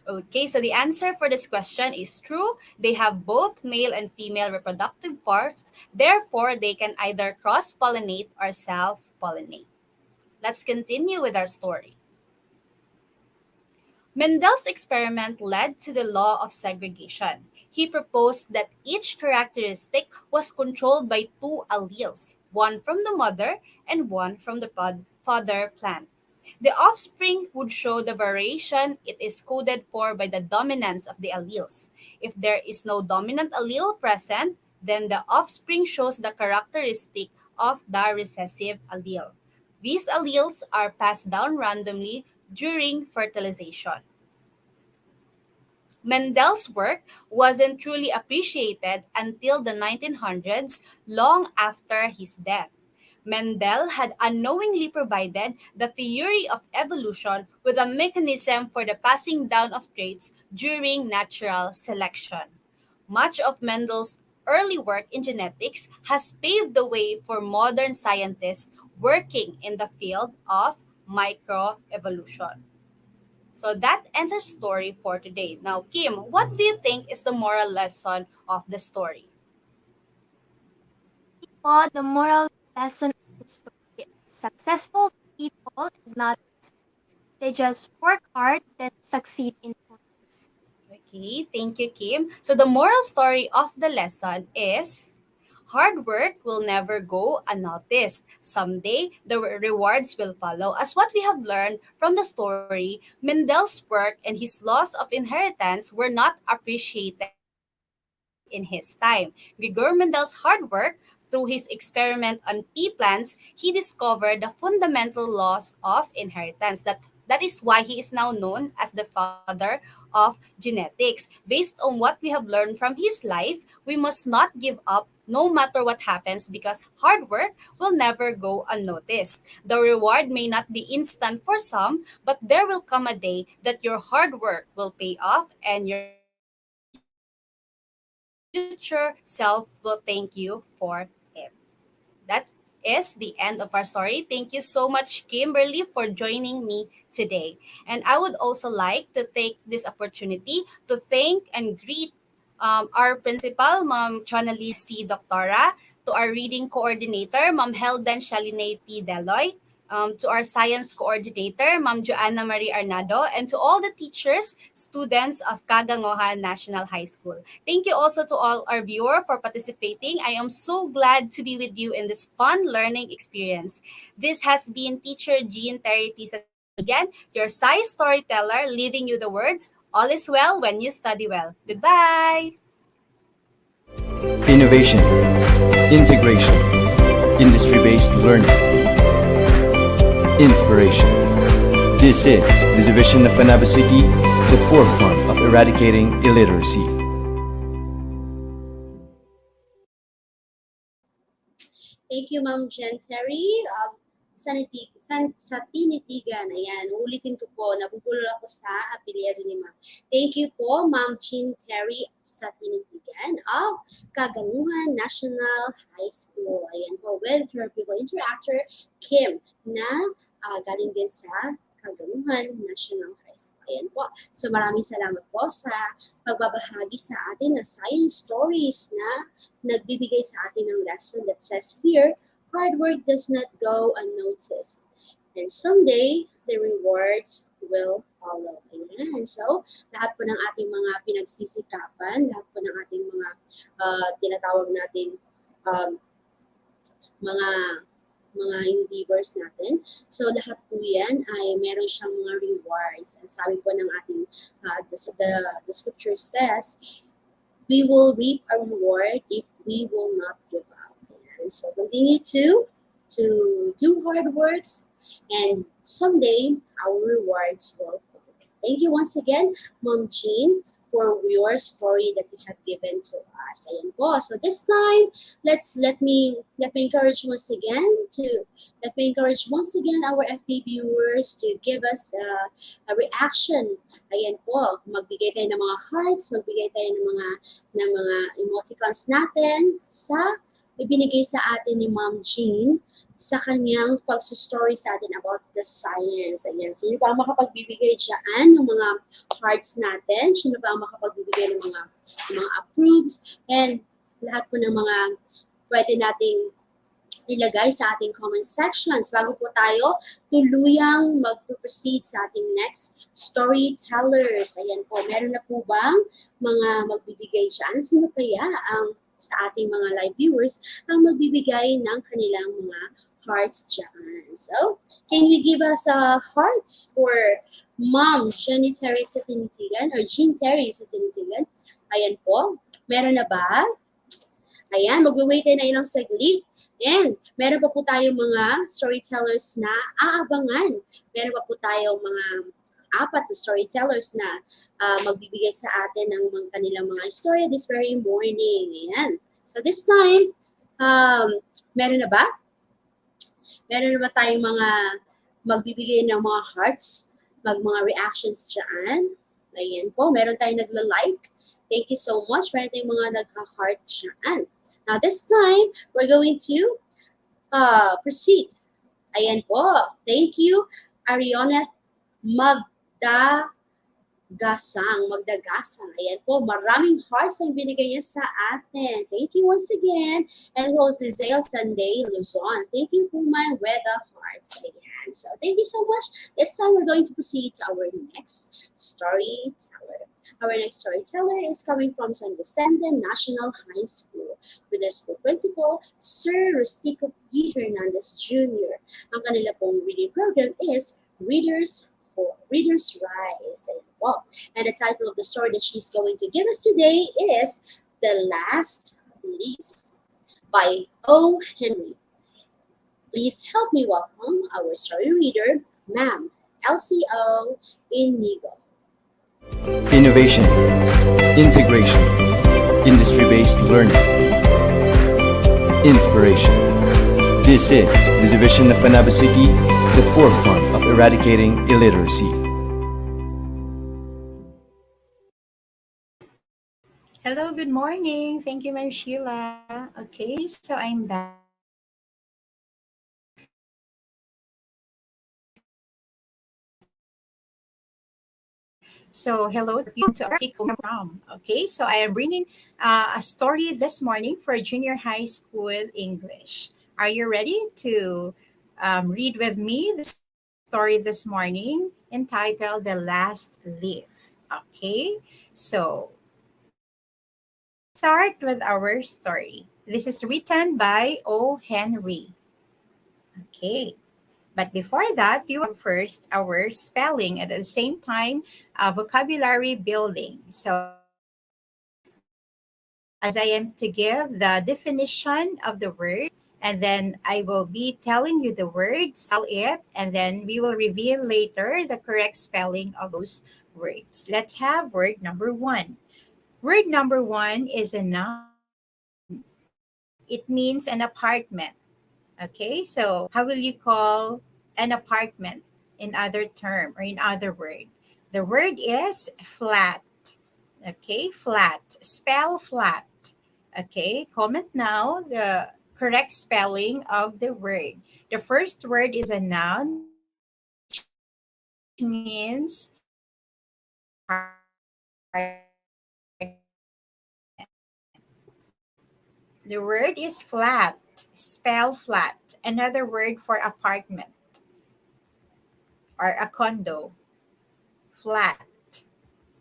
Okay, so the answer for this question is true. They have both male and female reproductive parts. Therefore, they can either cross-pollinate or self-pollinate. Let's continue with our story. Mendel's experiment led to the law of segregation. He proposed that each characteristic was controlled by two alleles, one from the mother and one from the father plant. The offspring would show the variation it is coded for by the dominance of the alleles. If there is no dominant allele present, then the offspring shows the characteristic of the recessive allele. These alleles are passed down randomly during fertilization. Mendel's work wasn't truly appreciated until the 1900s, long after his death. Mendel had unknowingly provided the theory of evolution with a mechanism for the passing down of traits during natural selection. Much of Mendel's early work in genetics has paved the way for modern scientists working in the field of microevolution. So that ends our story for today. Now, Kim, what do you think is the moral lesson of the story? But the moral lesson of the story is successful people is not they just work hard then succeed in things. Okay, thank you, Kim. So the moral story of the lesson is hard work will never go unnoticed. Someday, the rewards will follow. As what we have learned from the story, Mendel's work and his laws of inheritance were not appreciated in his time. Gregor Mendel's hard work, through his experiment on pea plants, he discovered the fundamental laws of inheritance. That is why he is now known as the father of genetics. Based on what we have learned from his life, we must not give up no matter what happens because hard work will never go unnoticed. The reward may not be instant for some, but there will come a day that your hard work will pay off and your future self will thank you for it. That is the end of our story. Thank you so much, Kimberly, for joining me today. And I would also like to take this opportunity to thank and greet our principal, Ma'am Chonali C. Doctora, to our reading coordinator, Ma'am Helden Shalinay P. Deloy, to our science coordinator, Ma'am Joanna Marie Arnado, and to all the teachers, students of Kagangohan National High School. Thank you also to all our viewer for participating. I am so glad to be with you in this fun learning experience. This has been Teacher Jean Terry T. Again, your science storyteller, leaving you the words, all is well when you study well. Goodbye! Innovation, integration, industry-based learning, inspiration. This is the Division of Panabo City, the forefront of eradicating illiteracy. Thank you, Ma'am Jen Terry. Sa tinitigan, ayan, ulitin ko po, nabubulol ako sa apelyado ni Ma'am. Thank you po, Ma'am Jean Terry sa tinitigan of Kaganguhan National High School. Ayan po, with her people interactor, Kim, na galing din sa Kaganguhan National High School. Ayan po. So maraming salamat po sa pagbabahagi sa atin na science stories na nagbibigay sa atin ng lesson that says here, hard work does not go unnoticed. And someday, the rewards will follow. Ayan. So, lahat po ng ating mga pinagsisikapan, lahat po ng ating mga tinatawag natin mga endeavors natin. So, lahat po yan ay meron siyang mga rewards. And sabi po ng ating, the scripture says, We will reap a reward if we will not give up. And so continue to do hard works, and someday our rewards will follow. Thank you once again, Mom Jean, for your story that you have given to us. Ayan po. So this time, let me encourage once again to let me encourage once again our FB viewers to give us a reaction. Ayan po, magbigay tayo ng mga hearts, magbigay tayo ng mga emoticons natin sa ibinigay sa atin ni Ma'am Jean sa kanyang pagsustory sa atin about the science. Ayan, sino ba ang makapagbibigay dyan ng mga hearts natin? Sino ba ang makapagbibigay ng mga approves? And lahat po ng mga pwede nating ilagay sa ating comment sections. Bago po tayo tuluyang mag-proceed sa ating next storytellers. Ayan po, meron na po bang mga magbibigay dyan? Sino kaya ang sa ating mga live viewers ang magbibigay ng kanilang mga hearts dyan? So, can you give us hearts for Mom Jenny Terry sa Tinitigan or Jean Terry sa Tinitigan? Ayan po, meron na ba? Ayan, mag-wait tayo na ilang saglit. And meron pa po tayong mga storytellers na aabangan. Meron pa po tayong mga apat na storytellers na magbibigay sa atin ng kanilang mga story this very morning. Ayan. So this time, meron na ba? Meron na ba tayong mga magbibigay ng mga hearts, mga reactions dyan? Ayan po, meron tayong nagla-like. Thank you so much. Meron tayong mga nagka-heart dyan. Now this time, we're going to proceed. Ayan po. Thank you, Ariana Magdagasang. Ayan po. Maraming hearts ang binigay niya sa atin. Thank you once again. And host Lizel Sunday Luzon. Thank you po man with the hearts. Ayan. So thank you so much. This time we're going to proceed to our next storyteller. Our next storyteller is coming from San Vicente National High School with their school principal, Sir Rustico P. Hernandez Jr. Ang kanila pong reading program is Readers Rise. And the title of the story that she's going to give us today is The Last Leaf by O. Henry. Please help me welcome our story reader, Ma'am LCO Inigo. Innovation, integration, industry-based learning, inspiration. This is the division of Panabo City, the forefront of eradicating illiteracy. Hello, good morning. Thank you, Ma'am Sheila. Okay, so I'm back. So, hello to our from. Okay, so I am bringing a story this morning for junior high school English. Are you ready to read with me the story this morning entitled The Last Leaf? Okay, so start with our story. This is written by O. Henry. Okay. But before that, we will first our spelling and at the same time vocabulary building. So as I am to give the definition of the word, and then I will be telling you the word, spell it, and then we will reveal later the correct spelling of those words. Let's have word number one. Word number one is a noun. It means an apartment. Okay, so how will you call an apartment in other term or in other word? The word is flat. Okay, flat. Spell flat. Okay, comment now the correct spelling of the word. The first word is a noun, which means the word is flat. Spell flat. Another word for apartment or a condo. Flat.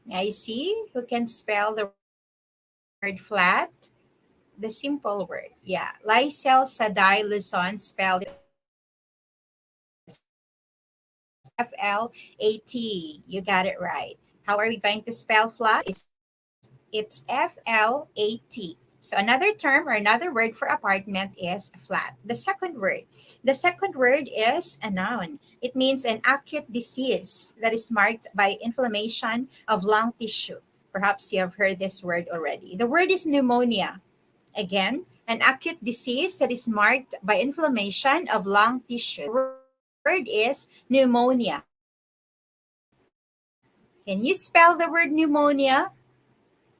May I see who can spell the word flat? The simple word. Yeah. Lysel Saday Luzon spelled Flat. You got it right. How are we going to spell flat? It's It's flat. So another term or another word for apartment is flat. The second word is a noun. It means an acute disease that is marked by inflammation of lung tissue. Perhaps you have heard this word already. The word is pneumonia. Again, an acute disease that is marked by inflammation of lung tissue. The word is pneumonia. Can you spell the word pneumonia?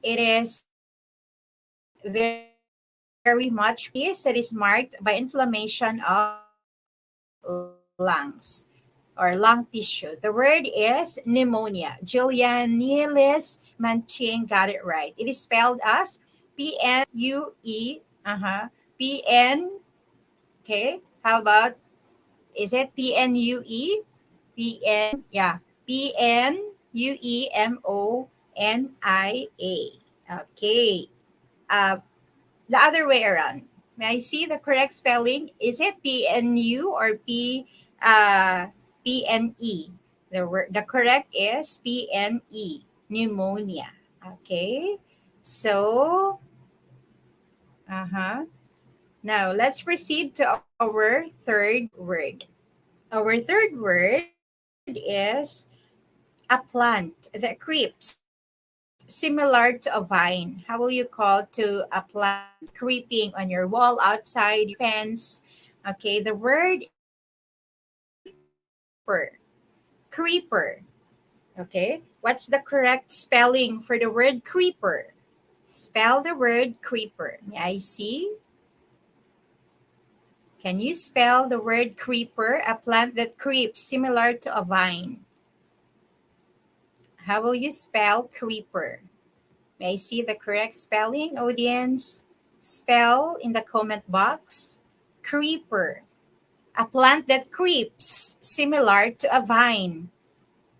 It is very much disease that is marked by inflammation of lungs or lung tissue. The word is pneumonia. Julianilis Manching got it right. It is spelled as PNUE. PN. Okay. How about, is it PNUE? Yeah. PNUEMONIA. Okay. Uh, the other way around. May I see the correct spelling? Is it PNU or PNE? The correct is PNE, pneumonia. Okay. So, uh-huh. Now let's proceed to our third word. Our third word is a plant that creeps similar to a vine. How will you call to a plant creeping on your wall outside your fence? Okay, the word is creeper. Creeper. Okay, what's the correct spelling for the word creeper? Spell the word creeper. May I see? Can you spell the word creeper, a plant that creeps similar to a vine? How will you spell creeper? May I see the correct spelling, audience? Spell in the comment box. Creeper. A plant that creeps, similar to a vine.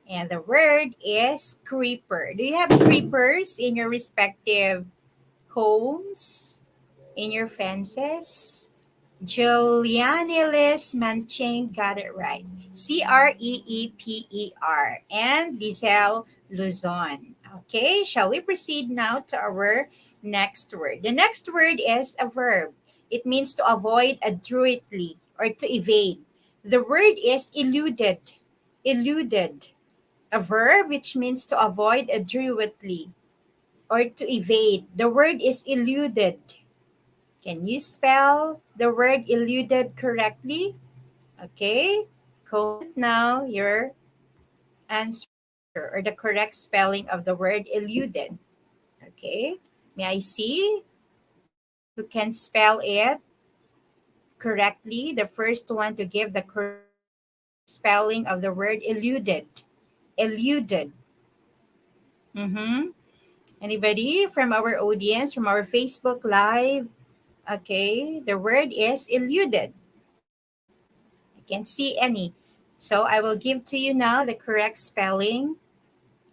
And the word is creeper. Do you have creepers in your respective homes, in your fences? Julianilis Manching got it right. Creeper. And Lizelle Luzon. Okay, shall we proceed now to our next word? The next word is a verb. It means to avoid adroitly or to evade. The word is eluded. Eluded. A verb which means to avoid adroitly or to evade. The word is eluded. Can you spell the word eluded correctly? Okay, comment now your answer or the correct spelling of the word eluded. Okay, may I see who can spell it correctly? The first one to give the correct spelling of the word eluded. Eluded. Mm-hmm. Anybody from our audience, from our Facebook Live? Okay, the word is eluded. I can't see any. So I will give to you now the correct spelling.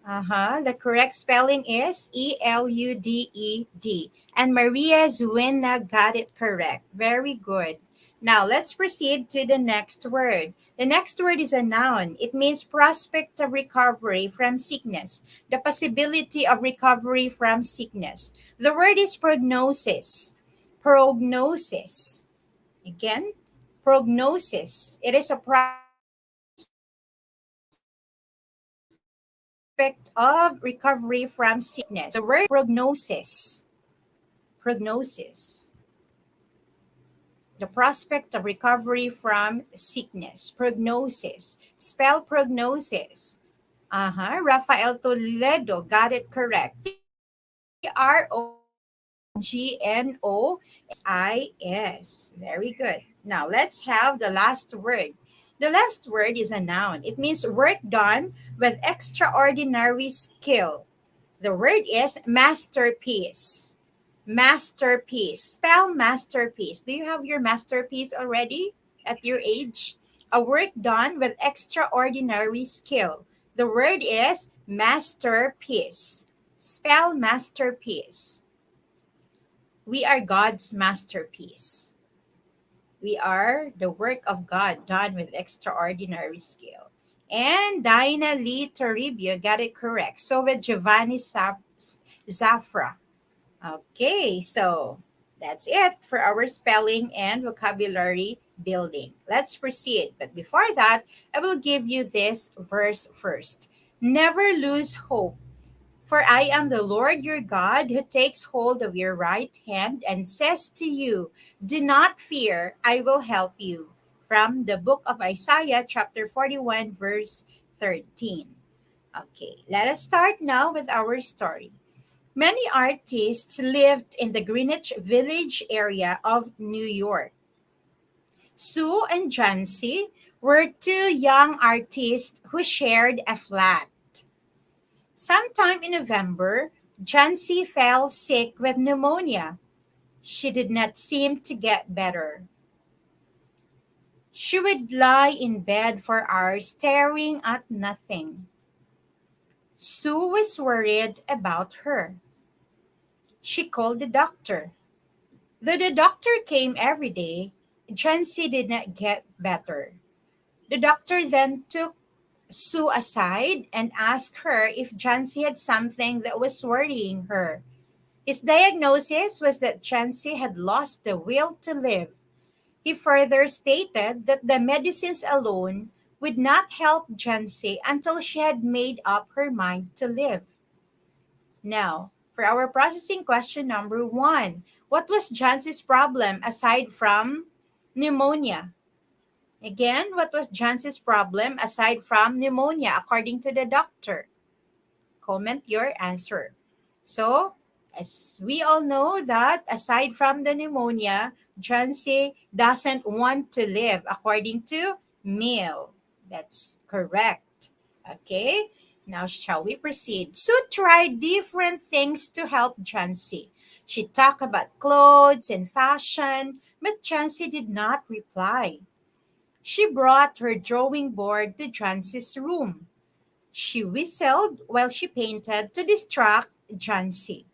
The correct spelling is Eluded. And Maria Zuena got it correct. Very good. Now let's proceed to the next word. The next word is a noun. It means prospect of recovery from sickness, the possibility of recovery from sickness. The word is prognosis. Prognosis. Again, prognosis. It is a prospect of recovery from sickness. The word prognosis. Prognosis. The prospect of recovery from sickness. Prognosis. Spell prognosis. Rafael Toledo got it correct. Prognosis. Very good. Now let's have the last word. The last word is a noun. It means work done with extraordinary skill. The word is masterpiece. Masterpiece. Spell masterpiece. Do you have your masterpiece already at your age? A work done with extraordinary skill. The word is masterpiece. Spell masterpiece. We are God's masterpiece. We are the work of God done with extraordinary skill. And Dinah Lee Toribio got it correct. So with Giovanni Zafra. Okay, so that's it for our spelling and vocabulary building. Let's proceed. But before that, I will give you this verse first. Never lose hope. For I am the Lord your God who takes hold of your right hand and says to you, do not fear, I will help you. From the book of Isaiah, chapter 41, verse 13. Okay, let us start now with our story. Many artists lived in the Greenwich Village area of New York. Sue and Jancy were two young artists who shared a flat. Sometime in November, Jancy fell sick with pneumonia. She did not seem to get better. She would lie in bed for hours staring at nothing. Sue was worried about her. She called the doctor. Though the doctor came every day, Jancy did not get better. The doctor then took Sue aside and asked her if Jancy had something that was worrying her. His diagnosis was that Jancy had lost the will to live. He further stated that the medicines alone would not help Jancy until she had made up her mind to live. Now, for our processing question number one, what was Jancy's problem aside from pneumonia? Again, what was Jancy's problem aside from pneumonia according to the doctor? Comment your answer. So, as we all know that aside from the pneumonia, Jancy doesn't want to live according to Mill. That's correct. Okay, now shall we proceed? Sue tried different things to help Jancy. She talked about clothes and fashion, but Jancy did not reply. She brought her drawing board to Jancy's room. She whistled while she painted to distract Jancy.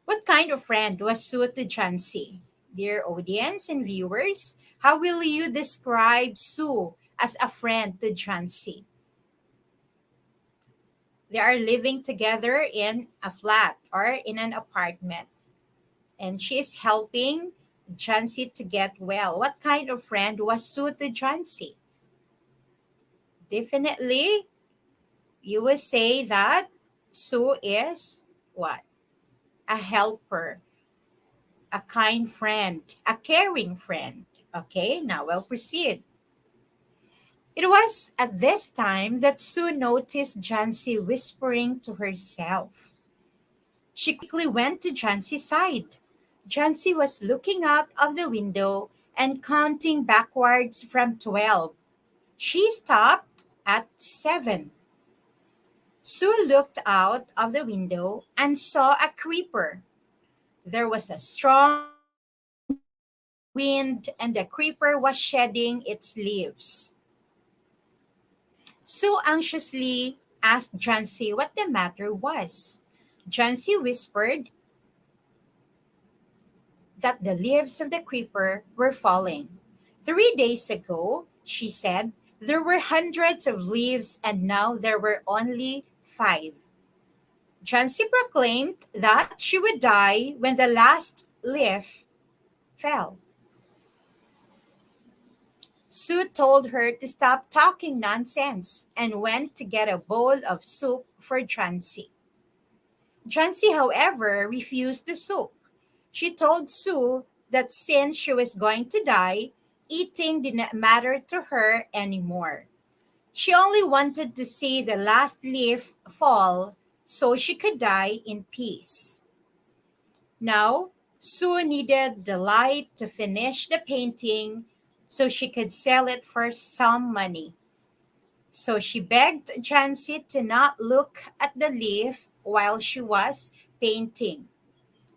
What kind of friend was Sue to Jancy? Dear audience and viewers, how will you describe Sue as a friend to Jancy? They are living together in a flat or in an apartment, and she is helping Jancy to get well. What kind of friend was Sue to Jancy? Definitely, you will say that Sue is what? A helper, a kind friend, a caring friend. Okay, now we'll proceed. It was at this time that Sue noticed Jancy whispering to herself. She quickly went to Jancy's side. Jancy was looking out of the window and counting backwards from 12. She stopped at 7. Sue looked out of the window and saw a creeper. There was a strong wind and the creeper was shedding its leaves. Sue anxiously asked Jancy what the matter was. Jancy whispered that the leaves of the creeper were falling. 3 days ago, she said, there were hundreds of leaves and now there were only 5. Jancy proclaimed that she would die when the last leaf fell. Sue told her to stop talking nonsense and went to get a bowl of soup for Jancy. Jancy, however, refused the soup. She told Sue that since she was going to die, eating did not matter to her anymore. She only wanted to see the last leaf fall so she could die in peace. Now, Sue needed the light to finish the painting so she could sell it for some money. So she begged Jancy to not look at the leaf while she was painting.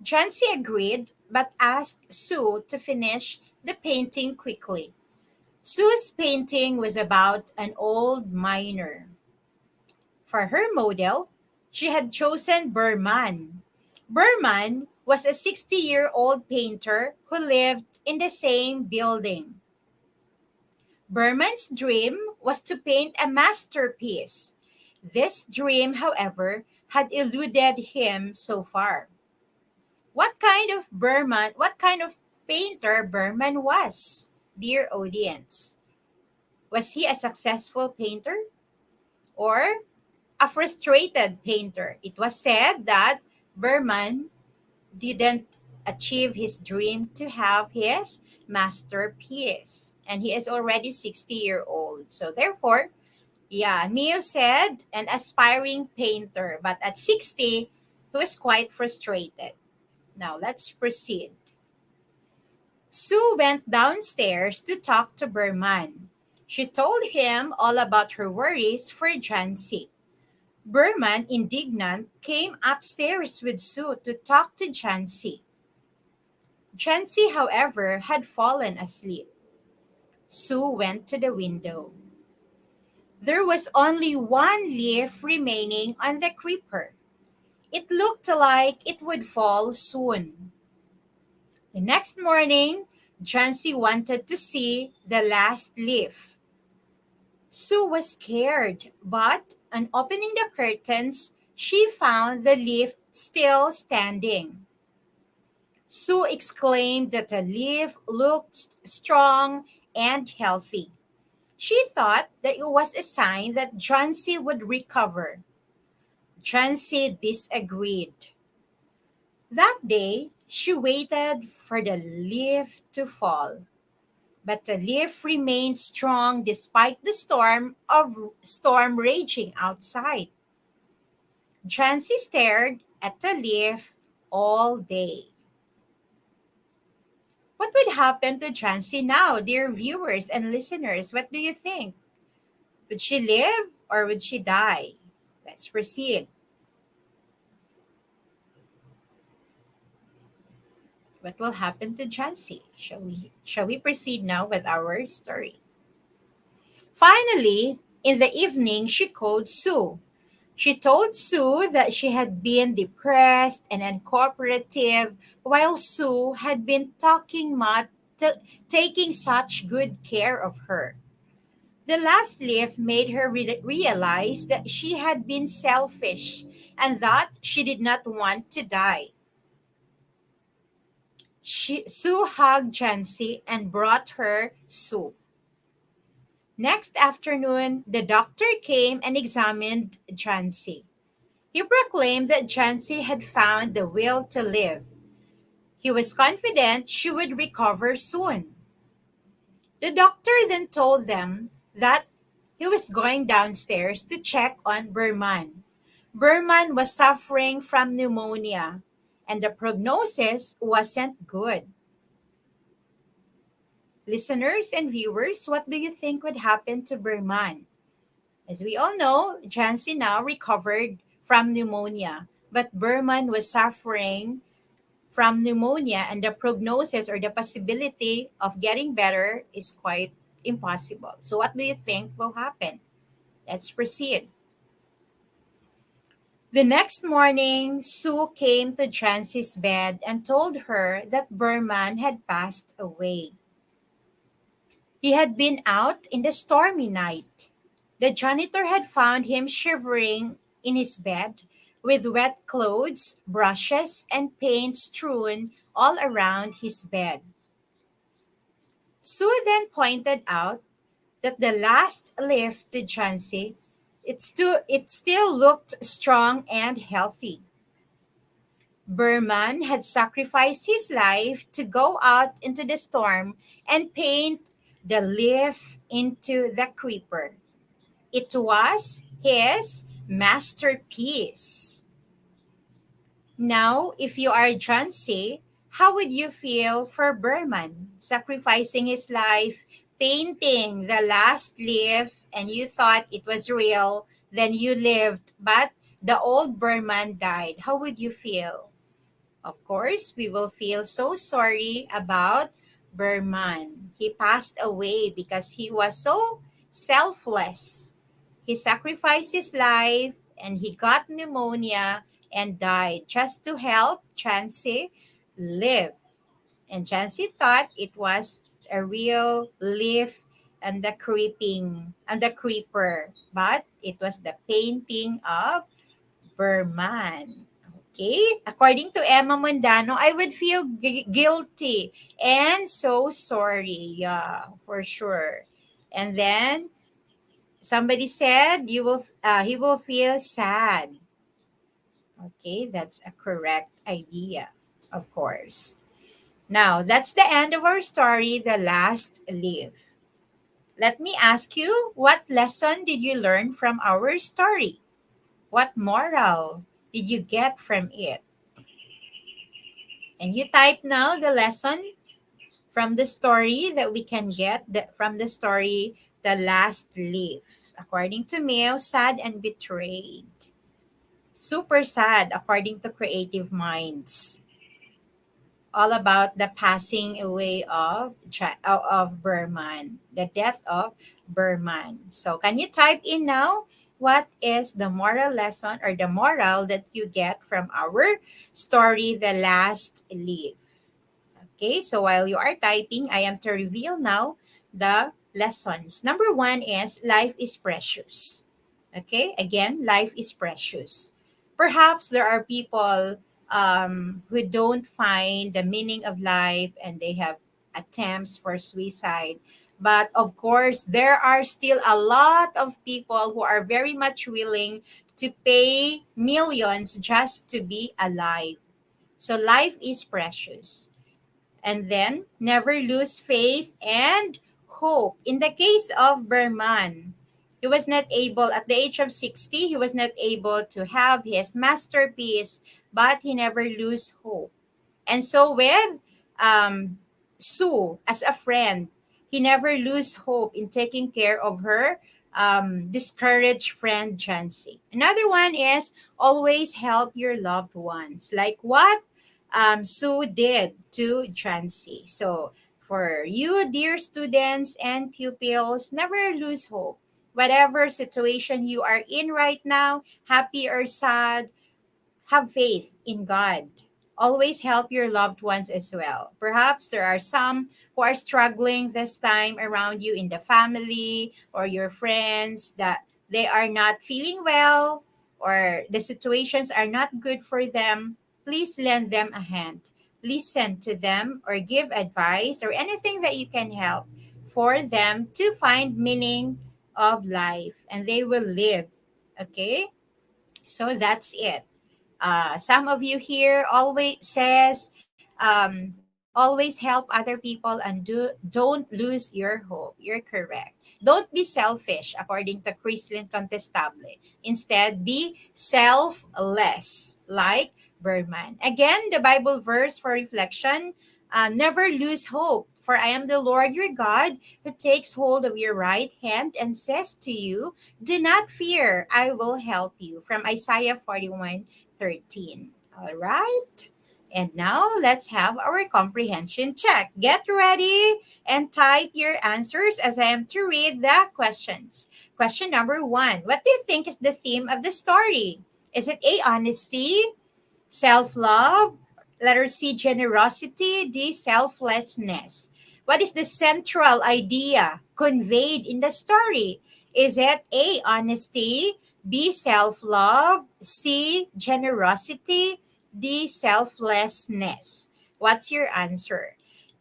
Jancy agreed but asked Sue to finish the painting quickly. Sue's painting was about an old miner. For her model, she had chosen Berman. Berman was a 60-year-old painter who lived in the same building. Berman's dream was to paint a masterpiece. This dream, however, had eluded him so far. What kind of painter Berman was, dear audience? Was he a successful painter or a frustrated painter? It was said that Berman didn't achieve his dream to have his masterpiece, and he is already 60-year old. So therefore, yeah, Neo said an aspiring painter, but at 60, he was quite frustrated. Now let's proceed. Sue went downstairs to talk to Berman. She told him all about her worries for Jancy. Berman, indignant, came upstairs with Sue to talk to Jancy. Jancy, however, had fallen asleep. Sue went to the window. There was only one leaf remaining on the creeper. It looked like it would fall soon. The next morning, Jancy wanted to see the last leaf. Sue was scared, but on opening the curtains, she found the leaf still standing. Sue exclaimed that the leaf looked strong and healthy. She thought that it was a sign that Jancy would recover. Jancy disagreed. That day, she waited for the leaf to fall. But the leaf remained strong despite the storm raging outside. Jancy stared at the leaf all day. What would happen to Jancy now, dear viewers and listeners? What do you think? Would she live or would she die? Let's proceed. What will happen to Jancy? Shall we proceed now with our story? Finally, in the evening, she called Sue. She told Sue that she had been depressed and uncooperative while Sue had been taking such good care of her. The last leaf made her realize that she had been selfish and that she did not want to die. Sue hugged Jancy and brought her soup. Next afternoon, the doctor came and examined Jancy. He proclaimed that Jancy had found the will to live. He was confident she would recover soon. The doctor then told them that he was going downstairs to check on Berman. Berman was suffering from pneumonia, and the prognosis wasn't good. Listeners and viewers, what do you think would happen to Berman? As we all know, Jancy now recovered from pneumonia, but Berman was suffering from pneumonia, and the prognosis or the possibility of getting better is quite impossible. So, what do you think will happen? Let's proceed. The next morning, Sue came to Jancy's bed and told her that Berman had passed away. He had been out in the stormy night. The janitor had found him shivering in his bed with wet clothes, brushes, and paint strewn all around his bed. Sue then pointed out that the last leaf to Jancy, it still looked strong and healthy. Berman had sacrificed his life to go out into the storm and paint the leaf into the creeper. It was his masterpiece. Now, if you are Jancy, how would you feel for Berman sacrificing his life, painting the last leaf, and you thought it was real, then you lived, but the old Berman died? How would you feel? Of course, we will feel so sorry about Berman. He passed away because he was so selfless. He sacrificed his life and he got pneumonia and died just to help Jancy live. And Jancy thought it was a real leaf and the creeper, but it was the painting of Berman. Okay? According to Emma Mondano, I would feel guilty and so sorry. Yeah, for sure. And then somebody said he will feel sad. Okay, that's a correct idea, of course. Now, that's the end of our story, The Last Leaf. Let me ask you, what lesson did you learn from our story? What moral did you get from it? And you type now the lesson from the story that we can get from the story The Last Leaf. According to Mayo, sad and betrayed. Super sad according to Creative Minds. All about the passing away of Berman, the death of Berman. So can you type in now what is the moral lesson or the moral that you get from our story, The Last Leaf? Okay, so while you are typing, I am to reveal now the lessons. Number one is life is precious. Okay, again, life is precious. Perhaps there are people who don't find the meaning of life and they have attempts for suicide. But of course, there are still a lot of people who are very much willing to pay millions just to be alive. So life is precious. And then never lose faith and hope. In the case of Berman, he was not able, at the age of 60, he was not able to have his masterpiece, but he never lose hope. And so with um, Sue as a friend, he never lose hope in taking care of her discouraged friend Jancy. Another one is always help your loved ones. Like what Sue did to Jancy. So for you, dear students and pupils, never lose hope. Whatever situation you are in right now, happy or sad, have faith in God. Always help your loved ones as well. Perhaps there are some who are struggling this time around you in the family or your friends that they are not feeling well or the situations are not good for them. Please lend them a hand. Listen to them or give advice or anything that you can help for them to find meaning of life and they will live. Okay? So that's it. Some of you here always says always help other people and don't lose your hope. You're correct. Don't be selfish according to Christian Contestable. Instead, be selfless like Berman. Again, the Bible verse for reflection, never lose hope. For I am the Lord your God who takes hold of your right hand and says to you, do not fear, I will help you. From Isaiah 41:13. All right. And now let's have our comprehension check. Get ready and type your answers as I am to read the questions. Question number one. What do you think is the theme of the story? Is it A, honesty, self-love, letter C, generosity, D, selflessness? What is the central idea conveyed in the story? Is it A, honesty, B, self-love, C, generosity, D, selflessness? What's your answer?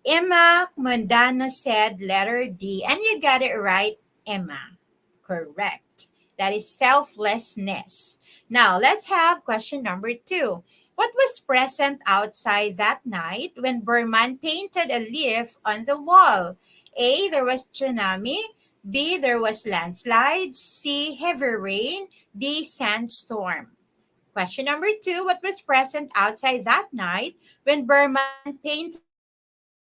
Emma Mondano said letter D, and you got it right, Emma. Correct. That is selflessness. Now, let's have question number two. What was present outside that night when Berman painted a leaf on the wall? A, there was tsunami. B, there was landslide. C, heavy rain. D, sandstorm. Question number two, what was present outside that night when Berman painted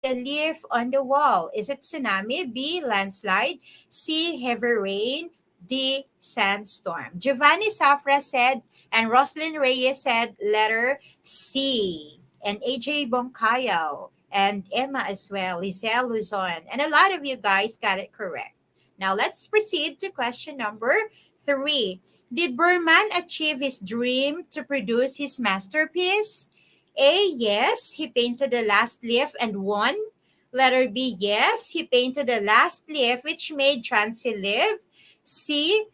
a leaf on the wall? Is it tsunami? B, landslide. C, heavy rain. D, sandstorm. Giovanni Safra said, and Roslyn Reyes said letter C. And AJ Boncayo and Emma as well, Lizelle Luzon. And a lot of you guys got it correct. Now let's proceed to question number three. Did Berman achieve his dream to produce his masterpiece? A, yes, he painted the last leaf and won. Letter B, yes, he painted the last leaf which made Chansey live. C,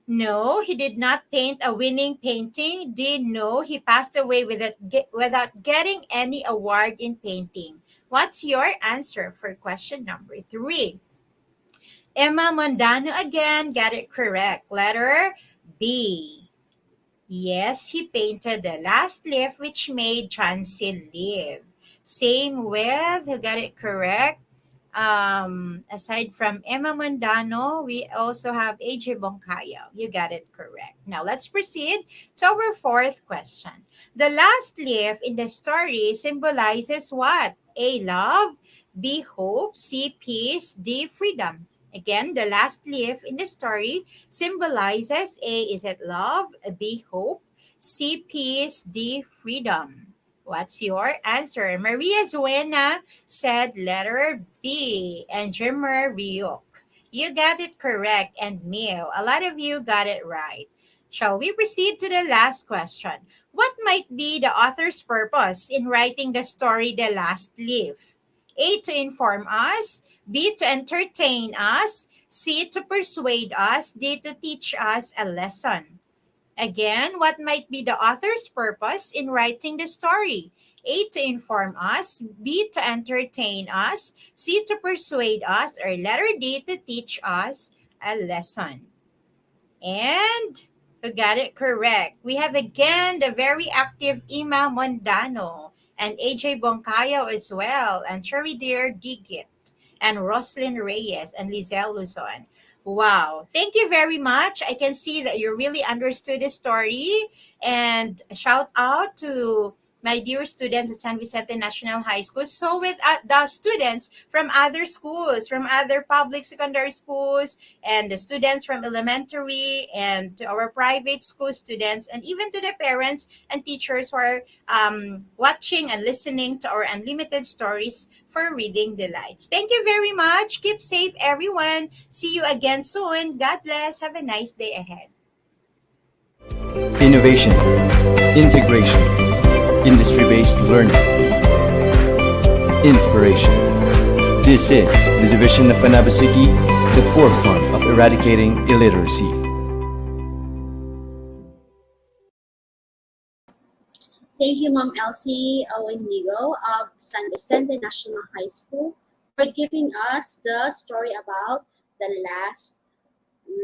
No, he did not paint a winning painting. D, no, he passed away without getting any award in painting. What's your answer for question number 3? Emma Mondano again got it correct. Letter B. Yes, he painted the last leaf which made Chancey live. Same with, who got it correct? Aside from Emma Mondano, we also have AJ Boncayo. You got it correct. Now let's proceed to our fourth question. The last leaf in the story symbolizes what? A, love, B, hope, C, peace, D, freedom. Again, the last leaf in the story symbolizes A, is it love, B, hope, C, peace, D, freedom. What's your answer? Maria Zuena said letter B, and Jimmer Ryuk. You got it correct, and Mio, a lot of you got it right. Shall we proceed to the last question? What might be the author's purpose in writing the story The Last Leaf? A, to inform us, B, to entertain us, C, to persuade us, D, to teach us a lesson. Again, what might be the author's purpose in writing the story? A, to inform us, B, to entertain us, C, to persuade us, or letter D, to teach us a lesson. And who got it correct? We have again the very active Ima Mondano and AJ Boncayo as well, and Cherry Dear Digit, and Roslyn Reyes and Lizelle Luzon. Wow. Thank you very much. I can see that you really understood the story. And shout out to my dear students at San Vicente National High School. So with the students from other schools, from other public secondary schools, and the students from elementary, and to our private school students, and even to the parents and teachers who are watching and listening to our unlimited stories for Reading Delights. Thank you very much. Keep safe, everyone. See you again soon. God bless. Have a nice day ahead. Innovation, integration, industry-based learning, inspiration. This is the division of Panabo City, the forefront of eradicating illiteracy. Thank you, Ma'am Elsie Owenigo of San Vicente National High School for giving us the story about the last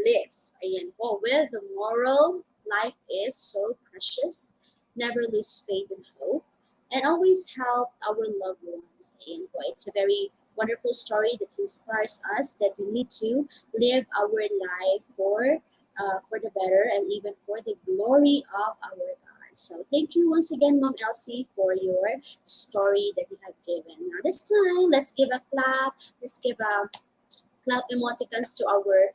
leaf. Ayan po, with the moral, life is so precious, never lose faith and hope, and always help our loved ones. Ayan po, it's a very wonderful story that inspires us that we need to live our life for the better and even for the glory of our God. So thank you once again, Mom Elsie, for your story that you have given. Now this time, let's give a clap. Let's give a clap emoticons to our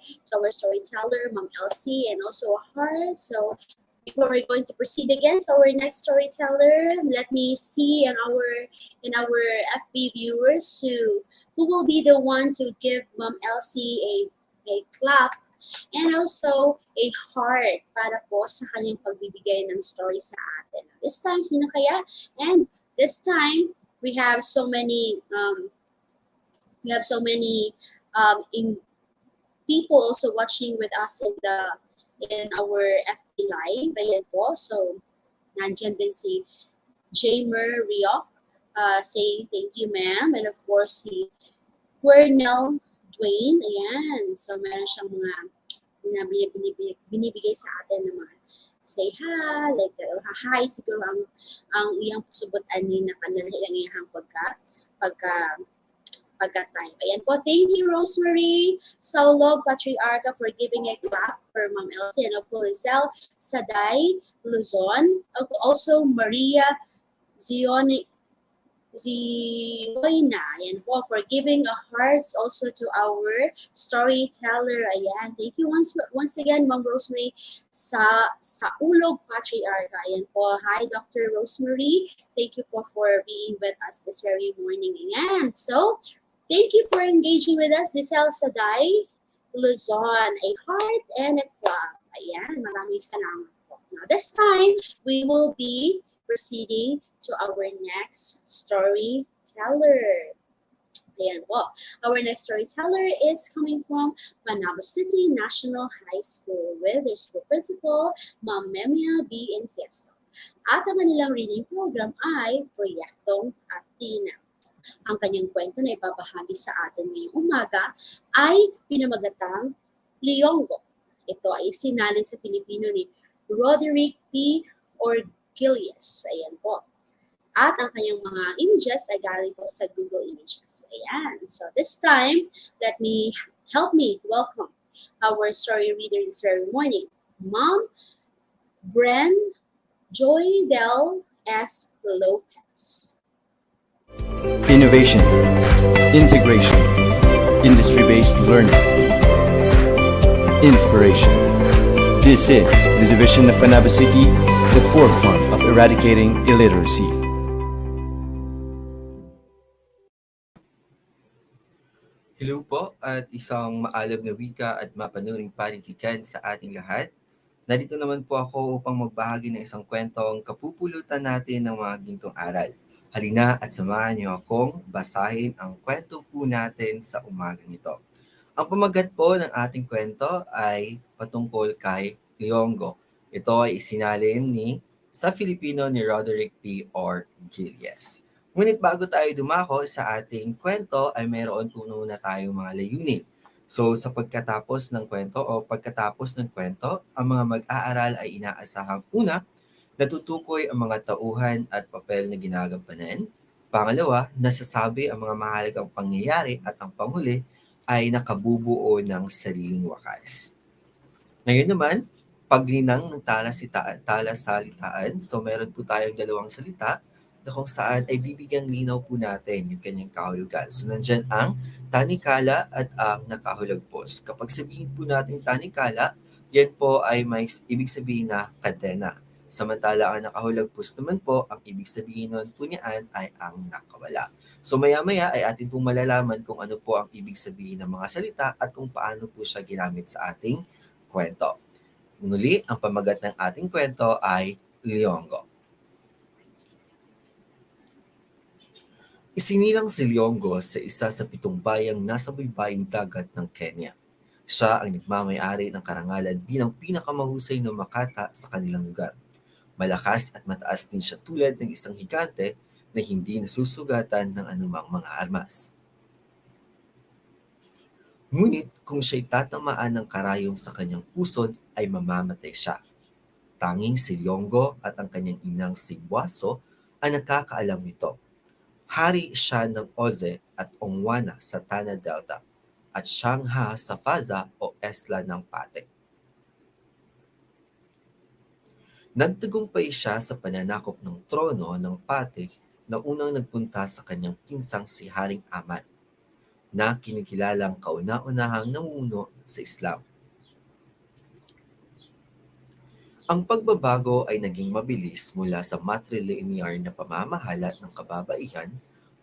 storyteller, Mom Elsie, and also a heart. So before we're going to proceed again to our next storyteller, let me see in our FB viewers who will be the one to give Mom Elsie a clap and also a heart para po sa kanyang pagbibigay ng story sa atin. This time, sino kaya? And this time, we have so many in people also watching with us in our FB live. Ayan po. So, nandyan din si Jamer Riok saying thank you, ma'am. And of course, si Wernell Dwayne. Ayan. So, meron siyang mga binibigay sa atin ng mga say hi, like that, or hi, siguro ang iyang subutan ni na kanila ilang iyang pagka-time. Ayan po, thank you, Rosemary Saulo Patriarca, for giving a clap for Ma'am Elsie, and of course, Lizelle Saday Luzon, also Maria Zioina, ayan po, for giving a hearts also to our storyteller. Ayan, thank you once again, Ma'am Rosemary sa Ulog Patriarca. Ayan po, hi Dr. Rosemary. Thank you po for being with us this very morning. Ayan, so thank you for engaging with us, Lizelle Saday Luzon. A heart and a clap. Ayan, maraming salamat po. Now this time, we will be proceeding to our next storyteller. Ayan po. Our next storyteller is coming from Panabo City National High School with their school principal, Ma'am Memia B. Infiesto. At ang kanilang reading program ay Proyektong Atina. Ang kanyang kwento na ipapahagi sa atin ngayong umaga ay pinamagatang Liyonggo. Ito ay sinalin sa Pilipino ni Roderick P. Orgilius. Ayan po. At ang kanyang mga images ay galing po sa Google Images. Ayan. So this time, help me welcome our story reader this very morning, Mom Bren Joy Del S. Lopez. Innovation, integration, industry-based learning, inspiration. This is the division of Panabo City, the forefront of eradicating illiteracy. Hello po at isang maalab na wika at mapanuring panitikan sa ating lahat. Narito naman po ako upang magbahagi ng isang kwentong kapupulutan natin ng mga gintong aral. Halina at samahan niyo akong basahin ang kwento po natin sa umagang ito. Ang pamagat po ng ating kwento ay patungkol kay Liyonggo. Ito ay isinalin sa Filipino ni Roderick P. Orgilius. Ngunit bago tayo dumako sa ating kwento ay mayroon po muna tayong mga layunin. So sa pagkatapos ng kwento ang mga mag-aaral ay inaasahang una, natutukoy ang mga tauhan at papel na ginagampanan. Pangalawa, nasasabi ang mga mahalagang pangyayari at ang panghuli ay nakabubuo ng sariling wakas. Ngayon naman, paglinang ng talasalitaan. So meron po tayong dalawang salita na kung saan ay bibigyang linaw po natin yung kanyang kahulugan. So nandyan ang tanikala at ang nakahulagpos. Kapag sabihin po natin tanikala, yan po ay may ibig sabihin na kadena. Samantala ang nakahulagpos naman po, ang ibig sabihin nun po niyan ay ang nakawala. So maya-maya ay atin pong malalaman kung ano po ang ibig sabihin ng mga salita at kung paano po siya ginamit sa ating kwento. Muli, ang pamagat ng ating kwento ay Liyonggo. Isinilang si Liyonggo sa isa sa 7 bayang nasa baybaying dagat ng Kenya. Siya ang nagmamay-ari ng karangalan bilang pinakamahusay na makata sa kanilang lugar. Malakas at mataas din siya tulad ng isang higante na hindi nasusugatan ng anumang mga armas. Ngunit kung siya'y tatamaan ng karayom sa kanyang pusod ay mamamatay siya. Tanging si Liyonggo at ang kanyang inang si Buaso ang nakakaalam nito. Hari siya ng Oze at Ongwana sa Tana Delta at Sangha sa Faza o Esla ng Pate. Nagtagumpay siya sa pananakop ng trono ng Pate na unang nagpunta sa kanyang pinsang si Haring Ahmad, na kinikilalang kauna-unahang namumuno sa Islam. Ang pagbabago ay naging mabilis mula sa matrilinear na pamamahala ng kababaihan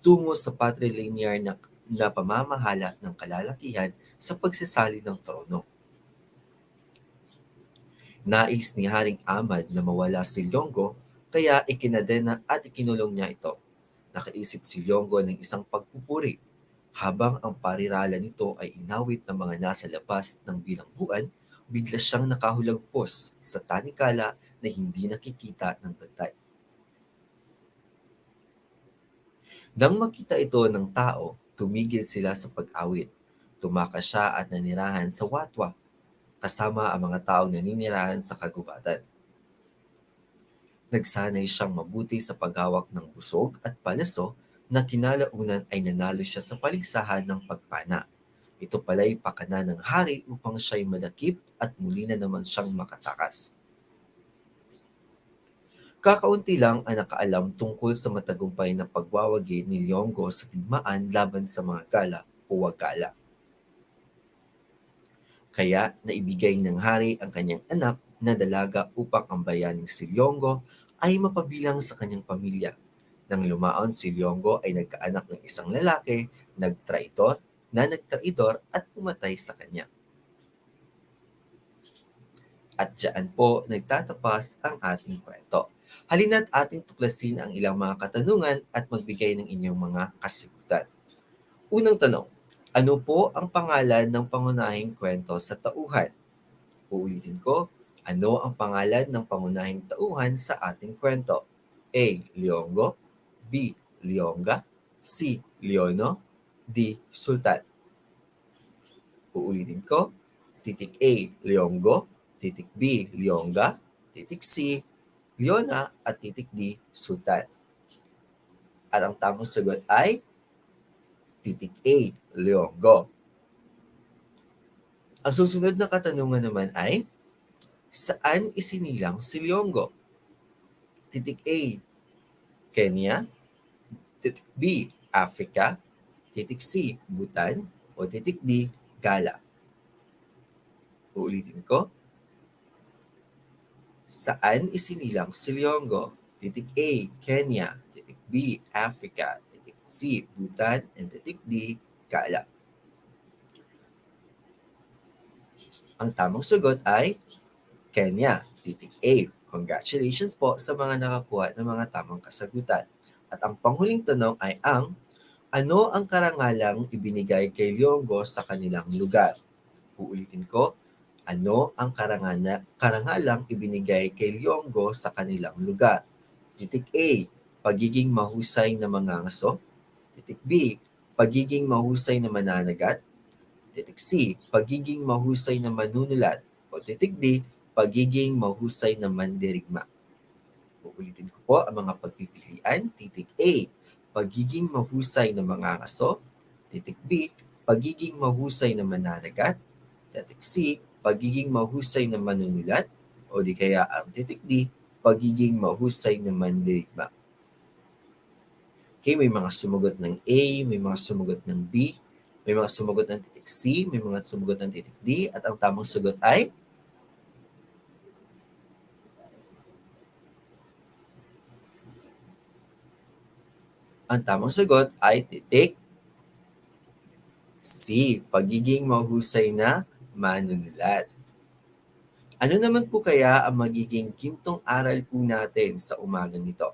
tungo sa patrilinear na pamamahala ng kalalakihan sa pagsasali ng trono. Nais ni Haring Ahmad na mawala si Liyonggo, kaya ikinadena at ikinulong niya ito. Nakaisip si Liyonggo ng isang pagpupuri, habang ang parirala nito ay inawit ng mga nasa labas ng bilangguan, bigla siyang nakahulagpos sa tanikala na hindi nakikita ng bantay. Nang makita ito ng tao, tumigil sila sa pag-awit. Tumakas siya at nanirahan sa watwa, kasama ang mga taong naninirahan sa kagubatan. Nagsanay siyang mabuti sa paghawak ng busog at palaso na kinalaunan ay nanalo siya sa paligsahan ng pagpana. Ito pala'y pakana ng hari upang siya'y madakip at muli na naman siyang makatakas. Kakaunti lang ang nakaalam tungkol sa matagumpay na pagwawagi ni Liyonggo sa digmaan laban sa mga gala o wagala. Kaya naibigay ng hari ang kanyang anak na dalaga upang ang bayaning si Liyonggo ay mapabilang sa kanyang pamilya. Nang lumaon si Liyonggo ay nagkaanak ng isang lalaki, nagtraidor at pumatay sa kanya. At diyan po nagtatapas ang ating kwento. Halina't ating tuklasin ang ilang mga katanungan at magbigay ng inyong mga kasagutan. Unang tanong, ano po ang pangalan ng pangunahing kwento sa tauhan? Uulitin ko, ano ang pangalan ng pangunahing tauhan sa ating kwento? A. Liongo, B. Lionga, C. Leono, D. Sultan. Uulitin ko, titik A. Liongo, titik B. Lionga, titik C. Leona, at titik D. Sultan. At ang tamang sagot ay titik A. Liongo. Ang susunod na katanungan naman ay, saan isinilang si Liongo? Titik A. Kenya, titik B. Africa, titik C. Bhutan, o titik D. Gala. Uulitin ko, saan isinilang si Liongo? Titik A. Kenya, titik B. Africa, titik C. Bhutan, and titik D. Gala. Ang tamang sagot ay Kenya, titik A. Congratulations po sa mga nakakuha ng mga tamang kasagutan. At ang panghuling tanong ay ano ang karangalang ibinigay kay Liongo sa kanilang lugar? Uulitin ko, ano ang karangalang ibinigay kay Liongo sa kanilang lugar? Titik A. Pagiging mahusay na mangangaso. Titik B. Pagiging mahusay na mananagat. Titik C. Pagiging mahusay na manunulat. O titik D. Pagiging mahusay na mandirigma. Uulitin ko po ang mga pagpipilian. Titik A. Pagiging mahusay na mangangaso. Titik B. Pagiging mahusay na mananagat. Titik C. Pagiging mahusay na manunulat. O di kaya ang titik D. Pagiging mahusay na mandirigma. Okay, may mga sumagot ng A, may mga sumagot ng B, may mga sumagot ng titik C, may mga sumagot ng titik D, at ang tamang sagot ay titik C, pagiging mahusay na manunulat. Ano naman po kaya ang magiging gintong aral po natin sa umagang ito?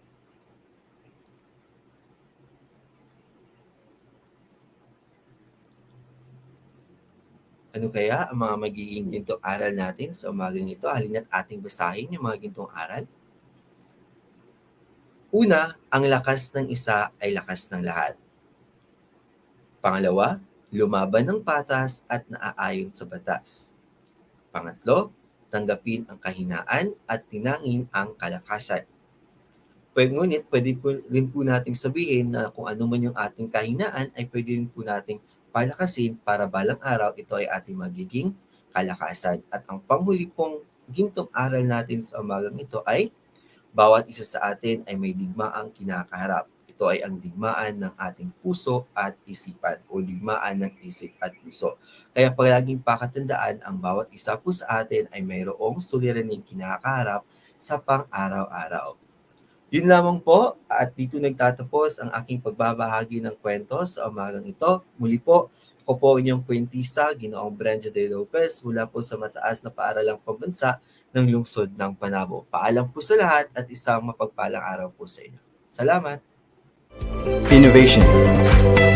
Ano kaya ang mga magiging gintong aral natin sa umagang ito? Halina't ating basahin yung mga gintong aral. Una, ang lakas ng isa ay lakas ng lahat. Pangalawa, lumaban ng patas at naaayon sa batas. Pangatlo, tanggapin ang kahinaan at tinangin ang kalakasan. Ngunit pwede po rin po nating sabihin na kung ano man yung ating kahinaan ay pwede rin po nating palakasin para balang araw ito ay ating magiging kalakasan. At ang panghuli pong gintong aral natin sa umagang ito ay bawat isa sa atin ay may digmaang kinakaharap. Ito ay ang digmaan ng ating puso at isipan o digmaan ng isip at puso. Kaya palaging pakatandaan ang bawat isa po sa atin ay mayroong suliraning kinakaharap sa pang-araw-araw. Yun lamang po at dito nagtatapos ang aking pagbabahagi ng kwento sa umagang ito. Muli po, ako po inyong kwentista, Ginoong Brenja de Lopez mula po sa mataas na paaralang pambansa ng lungsod ng Panabo. Paalam po sa lahat at isang mapagpalang araw po sa inyo. Salamat! Innovation,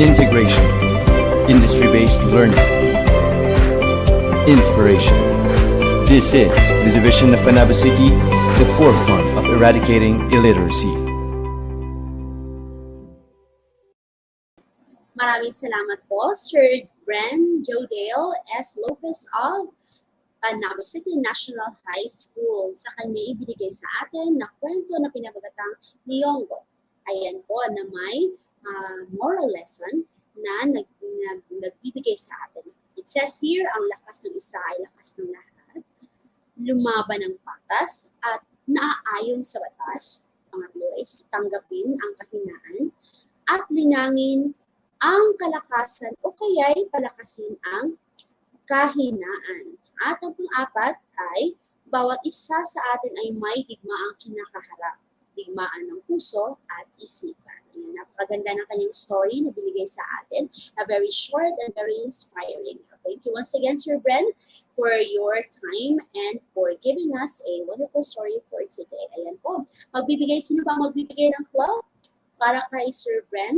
integration, industry-based learning, inspiration. This is the division of Panabo City, the forefront of eradicating illiteracy. Maraming salamat po, Sir Bren Jodale S. Lopez of Panabo City National High School sa kanya ibinigay sa atin na kwento na pinabagatang Liongo. Ayan po na may moral lesson na nagbibigay sa atin. It says here, ang lakas ng isa ay lakas ng lahat, lumaban ng patas at naaayon sa batas. Pangatlo is tanggapin ang kahinaan at linangin ang kalakasan o kaya'y palakasin ang kahinaan. At ang pang-apat ay bawat isa sa atin ay may digmaang kinakaharap. Digmaan ng puso at isipan. Ayan, napakaganda ng kanyang story na binigay sa atin. A very short and very inspiring. Thank you once again, Sir Bren, for your time and for giving us a wonderful story for today. Ayan po. Sino ba magbibigay ng clue? para kay Sir Bren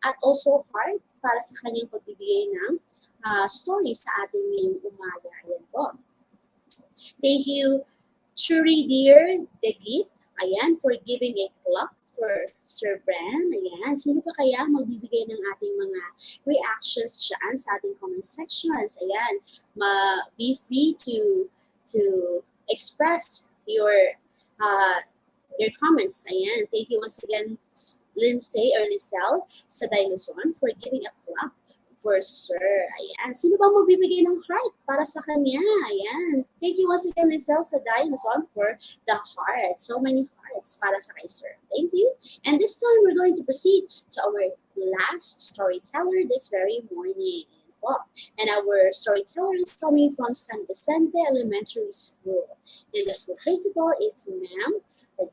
at also heart para sa kanyang pagbibigay ng story sa ating ngayong umaga. Ayan po. Thank you, Shuri dear, Degit, ayan, for giving a clap for Sir Bren. Ayan, sino pa kaya magbibigay ng ating mga reactions dyan sa ating comment sections? Ayan, be free to express your comments. Ayan, thank you once again, Lindsay or Lizelle sa Luzon for giving a clap for Sir. Ayan. Sino bang magbibigay ng heart para sa kanya? Ayan. Thank you once again, Lizelle sa Luzon for the heart. So many hearts para sa kay Sir. Thank you. And this time, we're going to proceed to our last storyteller this very morning. And our storyteller is coming from San Vicente Elementary School. And the school principal is Ma'am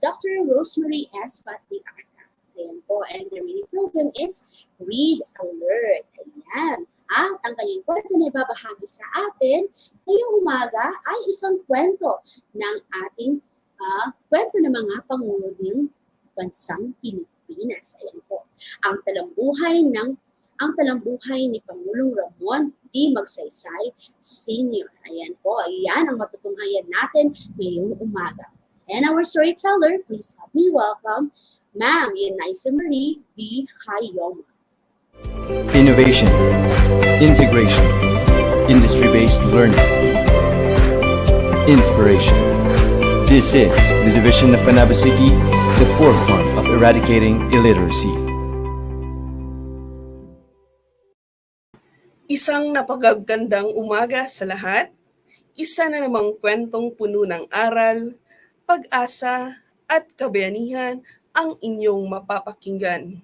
Dr. Rosemary S. Patiarca. Ayan po. And the reading program is Read Alert. Ayan. At ang kanyang kwento na ibabahagi sa atin ngayong umaga ay isang kwento ng ating kwento ng mga pangulo ng bansang Pilipinas. Ayan po. Ang talambuhay ni Pangulong Ramon D. Magsaysay Sr. Ayan po. Ayan ang matutunghayan natin ngayong umaga. And our storyteller, please help me welcome Ma'am Yenaisa Marie V. Hayoma. Innovation, integration, industry-based learning, inspiration. This is the division of Panabo City, the forefront of eradicating illiteracy. Isang napagagandang umaga sa lahat. Isa na namang kwentong puno ng aral, pag-asa at kabayanihan ang inyong mapapakinggan.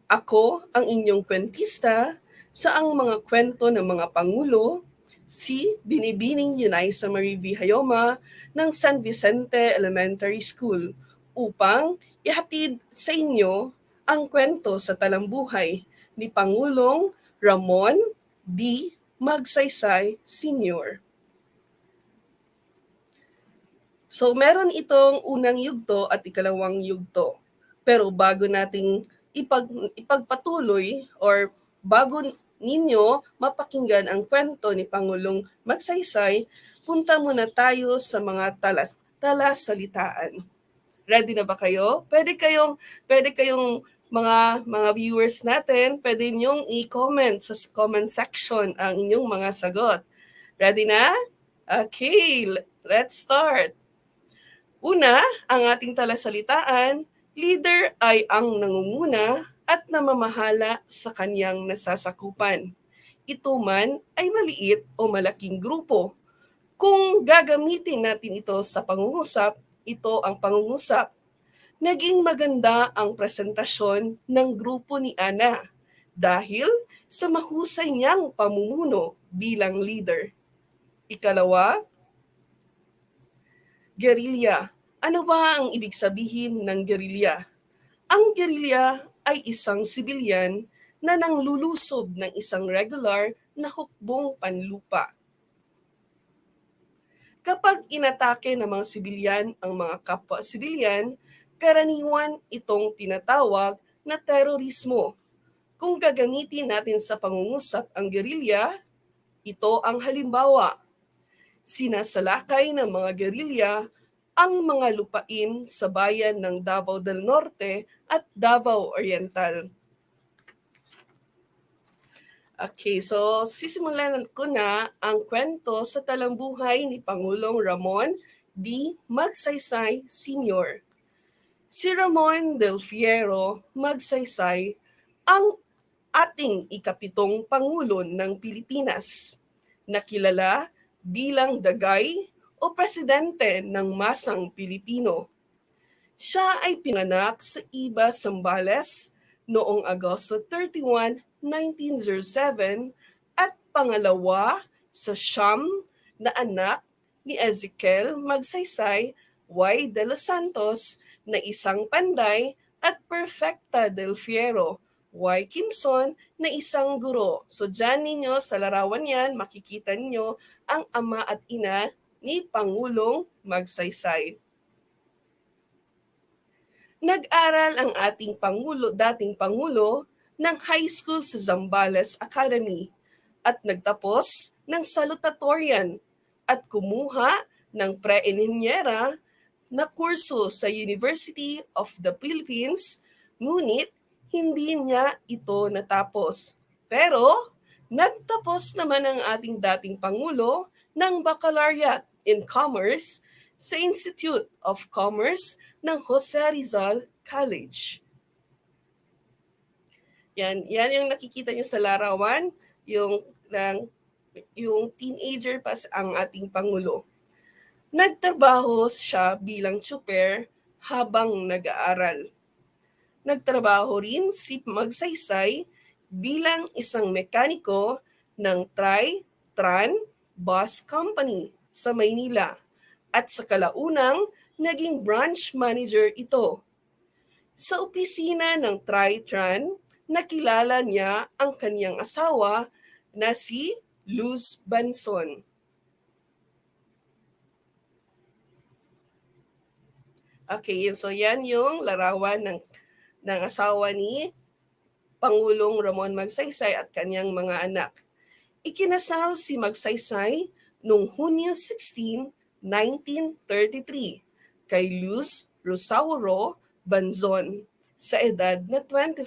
Ako ang inyong kwentista sa ang mga kwento ng mga pangulo, si Binibining Yenaisa Marie V. Hayoma ng San Vicente Elementary School upang ihatid sa inyo ang kwento sa talambuhay ni Pangulong Ramon D. Magsaysay Sr. So meron itong unang yugto at ikalawang yugto. Pero bago nating ipagpatuloy or bago ninyo mapakinggan ang kwento ni Pangulong Magsaysay, punta muna tayo sa mga talasalitaan. Ready na ba kayo? Pwede kayong mga viewers natin, pwede niyong i-comment sa comment section ang inyong mga sagot. Ready na? Okay, let's start. Una, ang ating talasalitaan, leader ay ang nangunguna at namamahala sa kanyang nasasakupan. Ito man ay maliit o malaking grupo. Kung gagamitin natin ito sa pangungusap, ito ang pangungusap. Naging maganda ang presentasyon ng grupo ni Ana dahil sa mahusay niyang pamumuno bilang leader. Ikalawa, gerilya. Ano ba ang ibig sabihin ng gerilya? Ang gerilya ay isang sibilyan na nanglulusob ng isang regular na hukbong panlupa. Kapag inatake ng mga sibilyan ang mga kapwa sibilyan, karaniwan itong tinatawag na terorismo. Kung gagamitin natin sa pangungusap ang gerilya, ito ang halimbawa. Sinasalakay ng mga gerilya ang mga lupain sa bayan ng Davao del Norte at Davao Oriental. Okay, so sisimulan ko na ang kwento sa talambuhay ni Pangulong Ramon D. Magsaysay Sr. Si Ramon del Fierro Magsaysay ang ating ikapitong Pangulo ng Pilipinas, na kilala bilang Dagay o Presidente ng Masang Pilipino. Siya ay pinganak sa Iba, Zambales noong Agosto 31, 1907 at pangalawa sa siyam na anak ni Ezekiel Magsaysay Y. de los Santos na isang panday at Perfecta del Fierro Y. Kimson na isang guro. So dyan ninyo sa larawan yan, makikita ninyo ang ama at ina ni Pangulong Magsaysay. Nag-aral ang dating Pangulo, ng high school sa Zambales Academy at nagtapos ng salutatorian at kumuha ng pre-enhinyera na kurso sa University of the Philippines, ngunit hindi niya ito natapos. Pero nagtapos naman ang ating dating Pangulo ng Baccalaureate in Commerce sa Institute of Commerce ng Jose Rizal College. Yan yung nakikita niyo sa larawan, yung teenager pa ang ating Pangulo. Nagtrabaho siya bilang tsuper habang nag-aaral. Nagtrabaho rin si Magsaysay bilang isang mekaniko ng Tran Bus Company sa Maynila at sa kalaunang naging branch manager ito. Sa opisina ng Tran, nakilala niya ang kanyang asawa na si Luz Banson. Okay, so yan yung larawan ng asawa ni Pangulong Ramon Magsaysay at kanyang mga anak. Ikinasal si Magsaysay noong Hunyo 16, 1933 kay Luz Rosauro Banzon sa edad na 25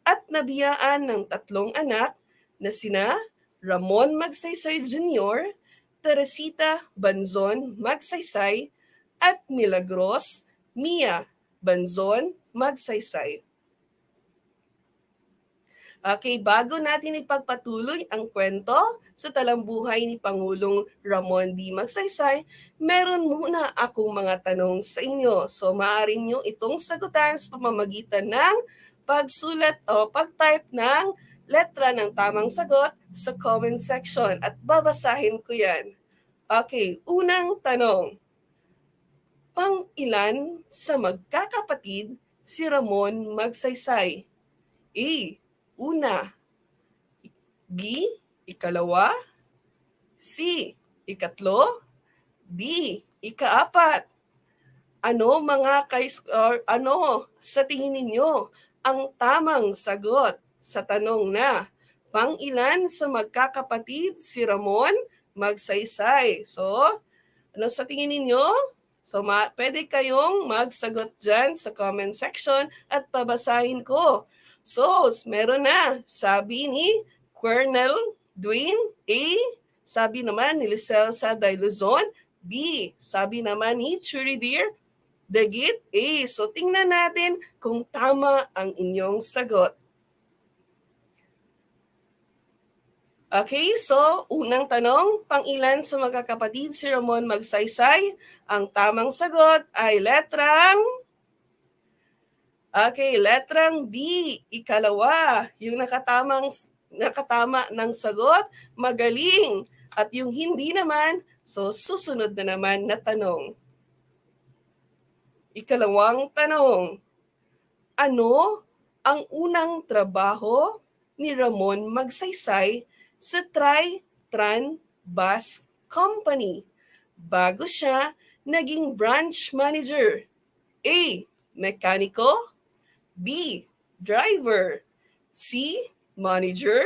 at nabiyaan ng 3 anak na sina Ramon Magsaysay Jr., Teresita Banzon Magsaysay at Milagros Mia Banzon Magsaysay. Okay, bago natin ipagpatuloy ang kwento sa talambuhay ni Pangulong Ramon D. Magsaysay, meron muna akong mga tanong sa inyo. So maaari nyo itong sagutan sa pamamagitan ng pagsulat o pag-type ng letra ng tamang sagot sa comment section at babasahin ko yan. Okay, unang tanong. Pang-ilan sa magkakapatid si Ramon Magsaysay? A. Una. B. Ikalawa. C. Ikatlo. D. Ikaapat. Ano sa tingin ninyo ang tamang sagot sa tanong na pang-ilan sa magkakapatid si Ramon Magsaysay? So, ano sa tingin ninyo? So, pwede kayong magsagot dyan sa comment section at babasahin ko. So, meron na. Sabi ni Colonel Dwayne A. Sabi naman ni Lisel Saday Luzon B. Sabi naman ni Churidir Dagit A. So, tingnan natin kung tama ang inyong sagot. Okay, so unang tanong, pang-ilan sa magkakapatid si Ramon Magsaysay? Ang tamang sagot ay letrang B, ikalawa. Yung nakatama ng sagot, magaling. At yung hindi naman, so susunod na naman na tanong. Ikalawang tanong, ano ang unang trabaho ni Ramon Magsaysay sa Tran Bus Company bago siya naging branch manager? A. Mekaniko. B. Driver. C. Manager.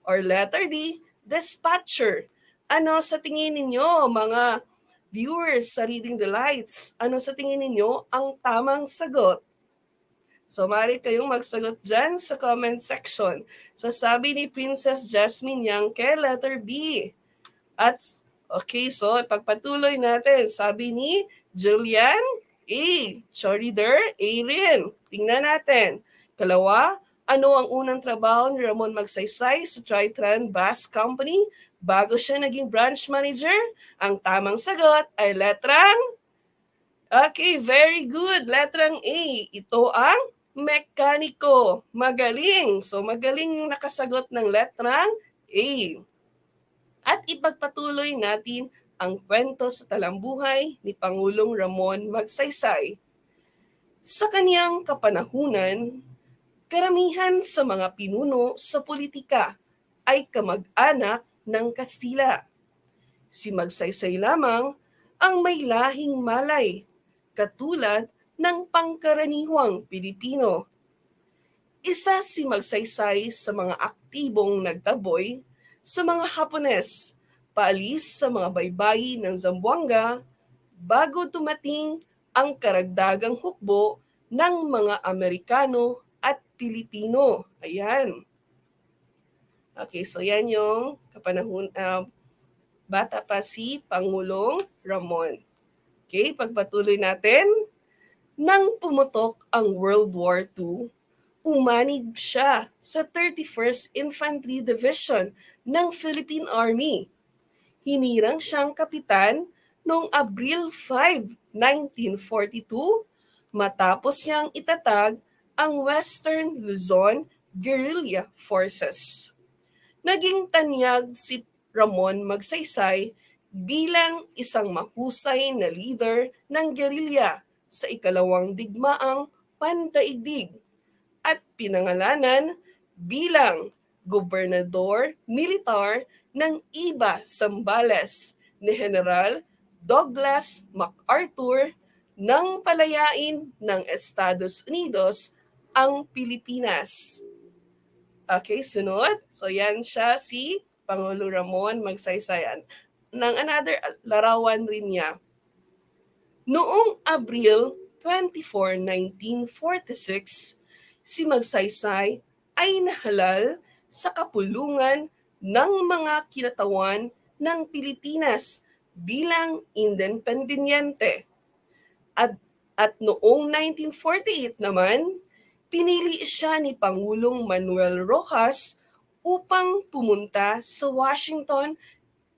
Or letter D. Dispatcher. Ano sa tingin ninyo mga viewers sa Reading the Lights? Ano sa tingin ninyo ang tamang sagot? So, maaari kayong magsagot dyan sa comment section. So, sabi ni Princess Jasmine Yangke, letter B. At, okay, so, pagpatuloy natin. Sabi ni Julian A. Chorider A rin. Tingnan natin. Kalawa, ano ang unang trabaho ni Ramon Magsaysay sa Tran Bus Company bago siya naging branch manager? Ang tamang sagot ay letrang okay, very good. Letrang A. Ito ang mekaniko. Magaling. So, magaling yung nakasagot ng letrang A. At ipagpatuloy natin ang kwento sa talambuhay ni Pangulong Ramon Magsaysay. Sa kaniyang kapanahunan, karamihan sa mga pinuno sa politika ay kamag-anak ng Kastila. Si Magsaysay lamang ang may lahing Malay, katulad ng pangkaraniwang Pilipino. Isa si Magsaysay sa mga aktibong nagtaboy sa mga Hapones, paalis sa mga baybayin ng Zamboanga bago dumating ang karagdagang hukbo ng mga Amerikano at Pilipino. Ayan. Okay, so yan yung bata pa si Pangulong Ramon. Okay, pagpatuloy natin. Nang pumutok ang World War II, umanib siya sa 31st Infantry Division ng Philippine Army. Hinirang siyang kapitan noong Abril 5, 1942 matapos niyang itatag ang Western Luzon Guerrilla Forces. Naging tanyag si Ramon Magsaysay bilang isang mahusay na leader ng guerrilla sa ikalawang digmaang pandaigdig at pinangalanan bilang gobernador militar ng Iba Zambales ni General Douglas MacArthur nang palayain ng Estados Unidos ang Pilipinas. Okay, sunod. So yan siya si Pangulo Ramon Magsaysayan. Nang another larawan rin niya. Noong Abril 24, 1946, si Magsaysay ay nahalal sa kapulungan ng mga kinatawan ng Pilipinas bilang independyente. At noong 1948 naman, pinili siya ni Pangulong Manuel Rojas upang pumunta sa Washington,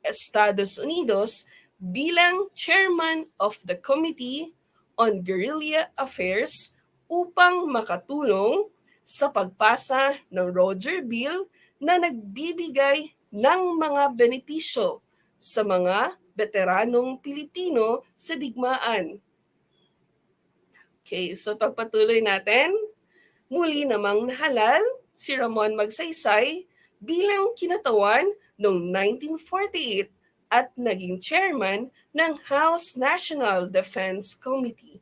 Estados Unidos bilang chairman of the Committee on Guerrilla Affairs upang makatulong sa pagpasa ng Roger Bill na nagbibigay ng mga benepisyo sa mga veteranong Pilipino sa digmaan. Okay, so pagpatuloy natin, muli namang nahalal si Ramon Magsaysay bilang kinatawan noong 1948 at naging chairman ng House National Defense Committee.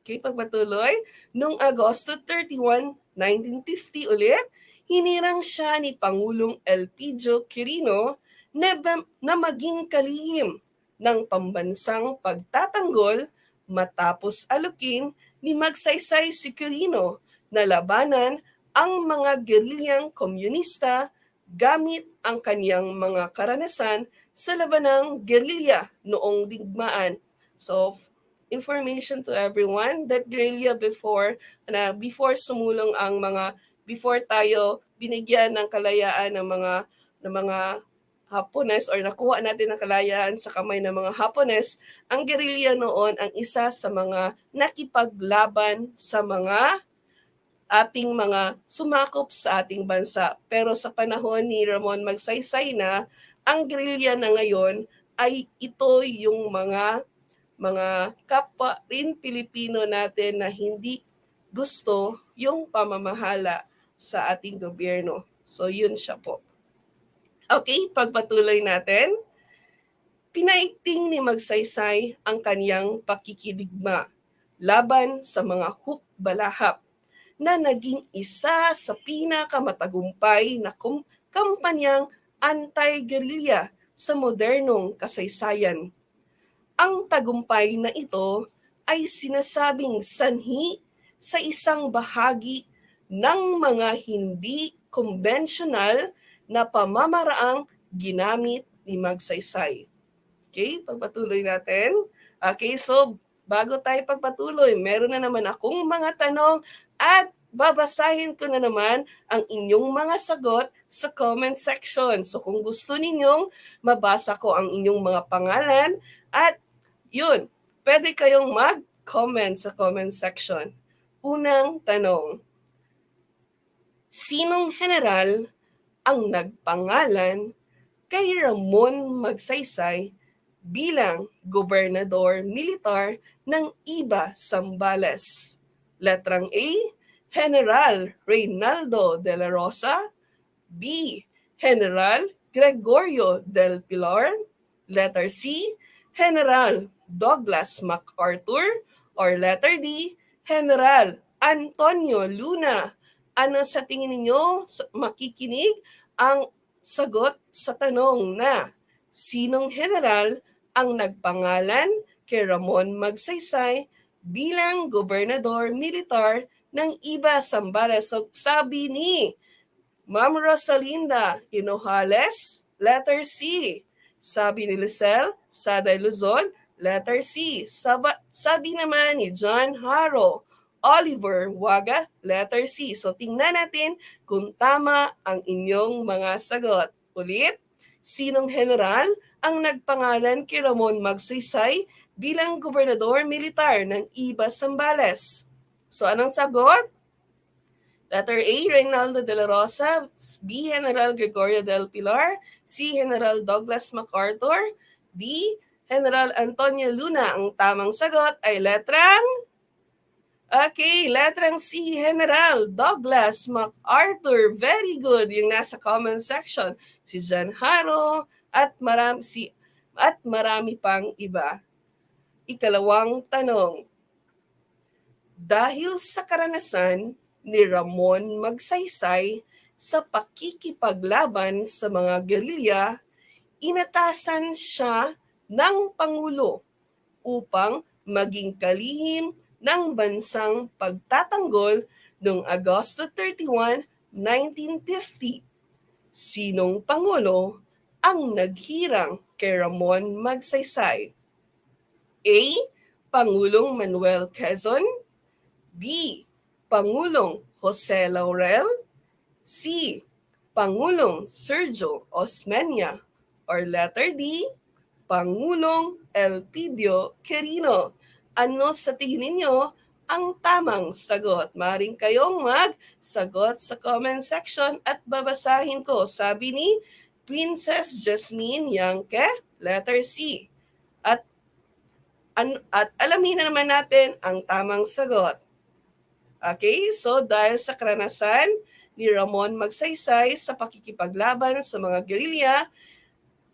Okay, pagpatuloy, noong Agosto 31, 1950 ulit, hinirang siya ni Pangulong Elpidio Quirino na maging kalihim ng pambansang pagtatanggol matapos alukin ni Magsaysay si Quirino na labanan ang mga gerilyang komunista gamit ang kaniyang mga karanasan sa labanang gerilya noong digmaan. So, information to everyone that guerrilla before tayo binigyan ng kalayaan ng mga Hapones or nakuha natin ang kalayaan sa kamay ng mga Hapones, ang gerilya noon ang isa sa mga nakipaglaban sa mga ating mga sumakop sa ating bansa. Pero sa panahon ni Ramon Magsaysay na, ang gerilya na ngayon ay ito yung mga kapwa rin Pilipino natin na hindi gusto yung pamamahala sa ating gobyerno. So yun siya po. Okay, pagpatuloy natin. Pinaigting ni Magsaysay ang kaniyang pakikidigma laban sa mga hukbalahap na naging isa sa pinakamatagumpay na kampanyang anti-guerrilla sa modernong kasaysayan. Ang tagumpay na ito ay sinasabing sanhi sa isang bahagi ng mga hindi konbensyonal na pamamaraang ginamit ni Magsaysay. Okay, pagpatuloy natin. Okay, so bago tayo pagpatuloy, meron na naman akong mga tanong at babasahin ko na naman ang inyong mga sagot sa comment section. So kung gusto ninyong mabasa ko ang inyong mga pangalan at yun, pwede kayong mag-comment sa comment section. Unang tanong, sinong general ang nagpangalan kay Ramon Magsaysay bilang gobernador militar ng Iba Zambales? Letrang A, General Reynaldo de la Rosa. B, General Gregorio del Pilar. Letter C, General Douglas MacArthur. Or letter D, General Antonio Luna. Ano sa tingin ninyo makikinig ang sagot sa tanong na sinong general ang nagpangalan kay Ramon Magsaysay bilang gobernador militar ng Iba Zambales? So sabi ni Ma'am Rosalinda Hinojales, letter C. Sabi ni Lucel Saday Luzon, letter C. Sabi naman ni John Haro Oliver Waga, letter C. So tingnan natin kung tama ang inyong mga sagot. Ulit, sinong general ang nagpangalan kay Ramon Magsaysay bilang gobernador militar ng Iba Zambales? So anong sagot? Letter A, Reynaldo de la Rosa. B, General Gregorio del Pilar. C, General Douglas MacArthur. D, General Antonio Luna. Ang tamang sagot ay letrang C, General Douglas MacArthur. Very good. Yung nasa comment section. Si John Haro at marami pang iba. Ikalawang tanong. Dahil sa karanasan ni Ramon Magsaysay sa pakikipaglaban sa mga gerilya, inatasan siya ng Pangulo upang maging kalihim ng bansang pagtatanggol noong Agosto 31, 1950. Sinong Pangulo ang naghirang kay Ramon Magsaysay? A. Pangulong Manuel Quezon. B. Pangulong Jose Laurel. C. Pangulong Sergio Osmeña. Or letter D. Pangulong Elpidio Quirino. Ano sa tingin ninyo ang tamang sagot? Maring kayong magsagot sa comment section at babasahin ko. Sabi ni Princess Jasmine Yangke, letter C. At alamin na naman natin ang tamang sagot. Okay, so dahil sa karanasan ni Ramon Magsaysay sa pakikipaglaban sa mga gerilya,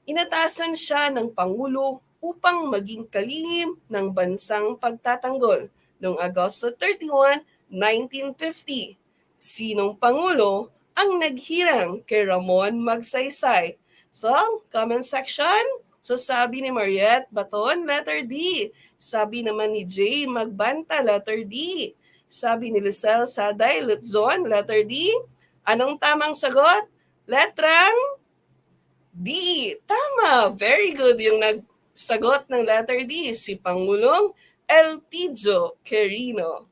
inatasan siya ng Pangulo upang maging kalihim ng bansang pagtatanggol noong Agosto 31, 1950. Sinong Pangulo ang naghirang kay Ramon Magsaysay? So, comment section. So, sabi ni Mariette Baton, letter D. Sabi naman ni Jay Magbanta, letter D. Sabi ni Lucel Saday Luzon, letter D. Anong tamang sagot? Letrang D. Tama. Very good. Yung nagsagot ng letter D, si Pangulong Elpidio Quirino.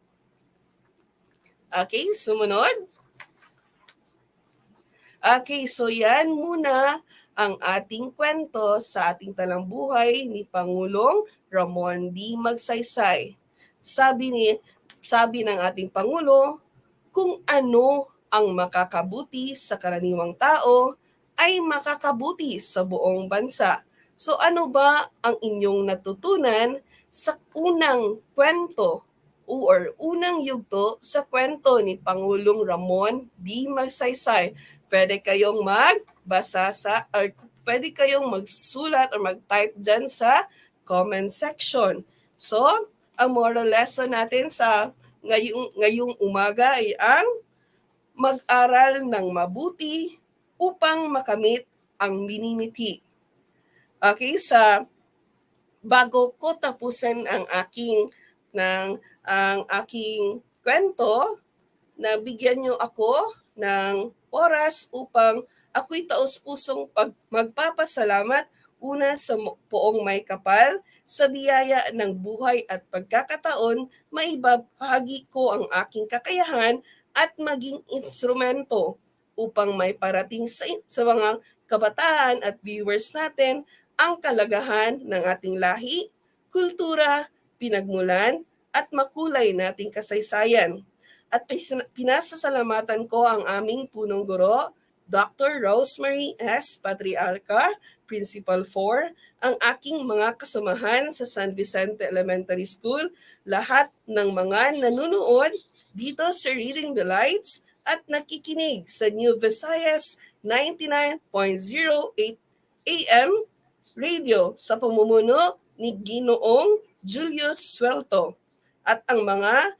Okay, sumunod. Okay, so yan muna ang ating kwento sa ating talambuhay ni Pangulong Ramon D. Magsaysay. Sabi ng ating Pangulo, kung ano ang makakabuti sa karaniwang tao ay makakabuti sa buong bansa. So ano ba ang inyong natutunan sa unang kwento or unang yugto sa kwento ni Pangulong Ramon D. Magsaysay? Pwede kayong magbasa pwede kayong magsulat or mag-type dyan sa comment section. So, ang moral lesson natin sa ngayong umaga ay ang mag-aral ng mabuti upang makamit ang minimiti. Okay, bago ko tapusin ang aking kwento, nabigyan niyo ako ng oras upang ako'y taos-pusong magpapasalamat una sa poong may kapal sa biyaya ng buhay at pagkakataon maibahagi ko ang aking kakayahan at maging instrumento upang may parating sa mga kabataan at viewers natin ang kalagahan ng ating lahi, kultura, pinagmulan at makulay nating kasaysayan. At pinasasalamatan ko ang aming punong guro, Dr. Rosemary S. Patriarca, Principal 4, ang aking mga kasamahan sa San Vicente Elementary School, lahat ng mga nanonood dito sa Reading the Lights at nakikinig sa New Visayas 99.08 AM Radio sa pamumuno ni Ginoong Julius Suelto. at ang mga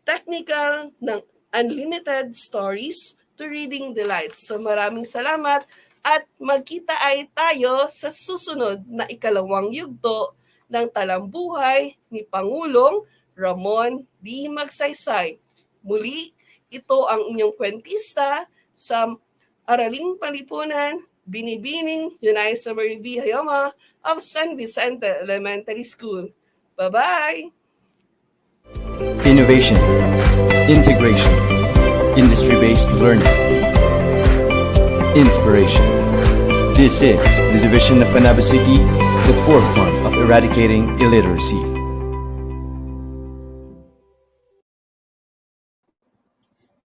technical ng Unlimited Stories to Reading Delights. So maraming salamat at magkita ay tayo sa susunod na ikalawang yugto ng talambuhay ni Pangulong Ramon D. Magsaysay. Muli, ito ang inyong kwentista sa Araling Palipunan, Binibining Yunisa Marie V. Hayoma of San Vicente Elementary School. Bye-bye! Innovation, integration, industry-based learning, inspiration. This is the Division of Panabo City, the forefront of eradicating illiteracy.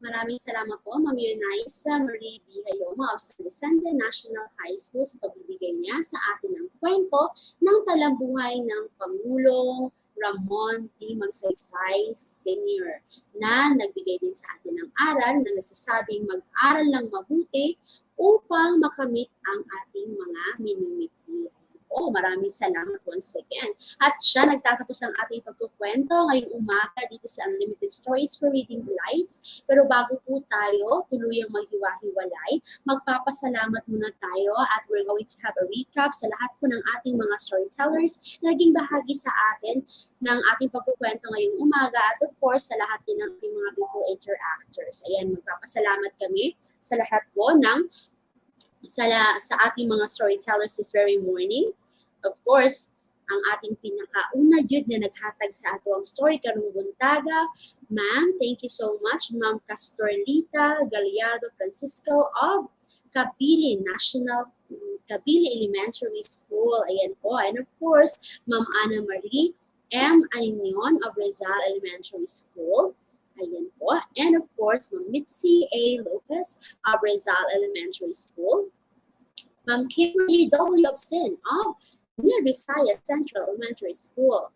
Maraming salamat po, Ma'am Eunice Marie B. Hayoma of San Vicente National High School sa pagbibigay niya sa atin ng kwento ng talambuhay ng Pangulong Ramon D. Magsaysay Sr. na nagbigay din sa atin ng aral na nasasabing mag-aral lang mabuti upang makamit ang ating mga minimithi. Maraming salamat once again. At siya nagtatapos ang ating pagkukwento ngayong umaga dito sa Unlimited Stories for Reading Delights. Pero bago po tayo tuluyang maghiwa-hiwalay, magpapasalamat muna tayo at we're going to have a recap sa lahat po ng ating mga storytellers na naging bahagi sa atin ng ating pagkukwento ngayong umaga at of course sa lahat din ng ating mga people interactors. Ayan, magpapasalamat kami sa lahat po ng sa ating mga storytellers this very morning. Of course, ang ating pinakauna jud na naghatag sa ato ang story karong buntaga. Ma'am, thank you so much. Ma'am Castorlita Gallardo Francisco of Kabili Elementary School. Ayan po. And of course, Ma'am Ana Marie M. Aninion of Rizal Elementary School. Ayan po. And of course, Ma'am Mitzi A. Lopez of Rizal Elementary School. Ma'am Kimberly W. Obsin of Near Visayas Central Elementary School.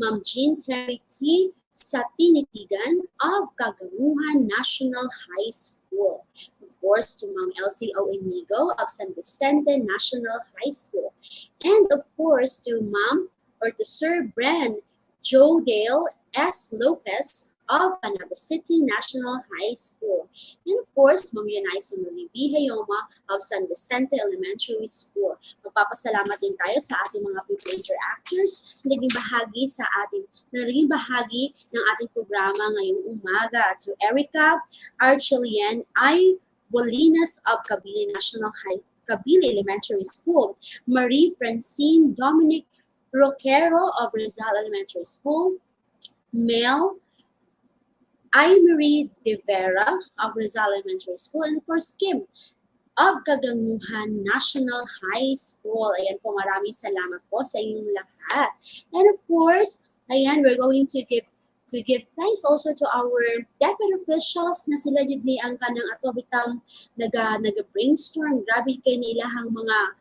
Ma'am Jean Terry T. Satinitigan of Kagamuhan National High School. Of course, to Ma'am Elsie O. Inigo of San Vicente National High School. And of course, to Sir Bren Jodale S. Lopez of Panabo City National High School. And of course, Ma'am Eunice Marie B. Hayoma of San Vicente Elementary School. Magpapasalamat din tayo sa ating mga people interactors na naging bahagi ng ating programa ngayong umaga. To Erica Archelian I. Bolinas of Kabili Elementary School. Marie Francine Dominic Roquero of Rizal Elementary School. Mel Marie De Vera of Rizal Elementary School, and of course, Kim of Kaganguhan National High School. Ayan po, maraming salamat po sa inyong lahat. And of course, ayan, we're going to give thanks also to our DepEd officials na sila jud ni ang kanang ato bitang naga-brainstorm. Grabe kay na ilahang mga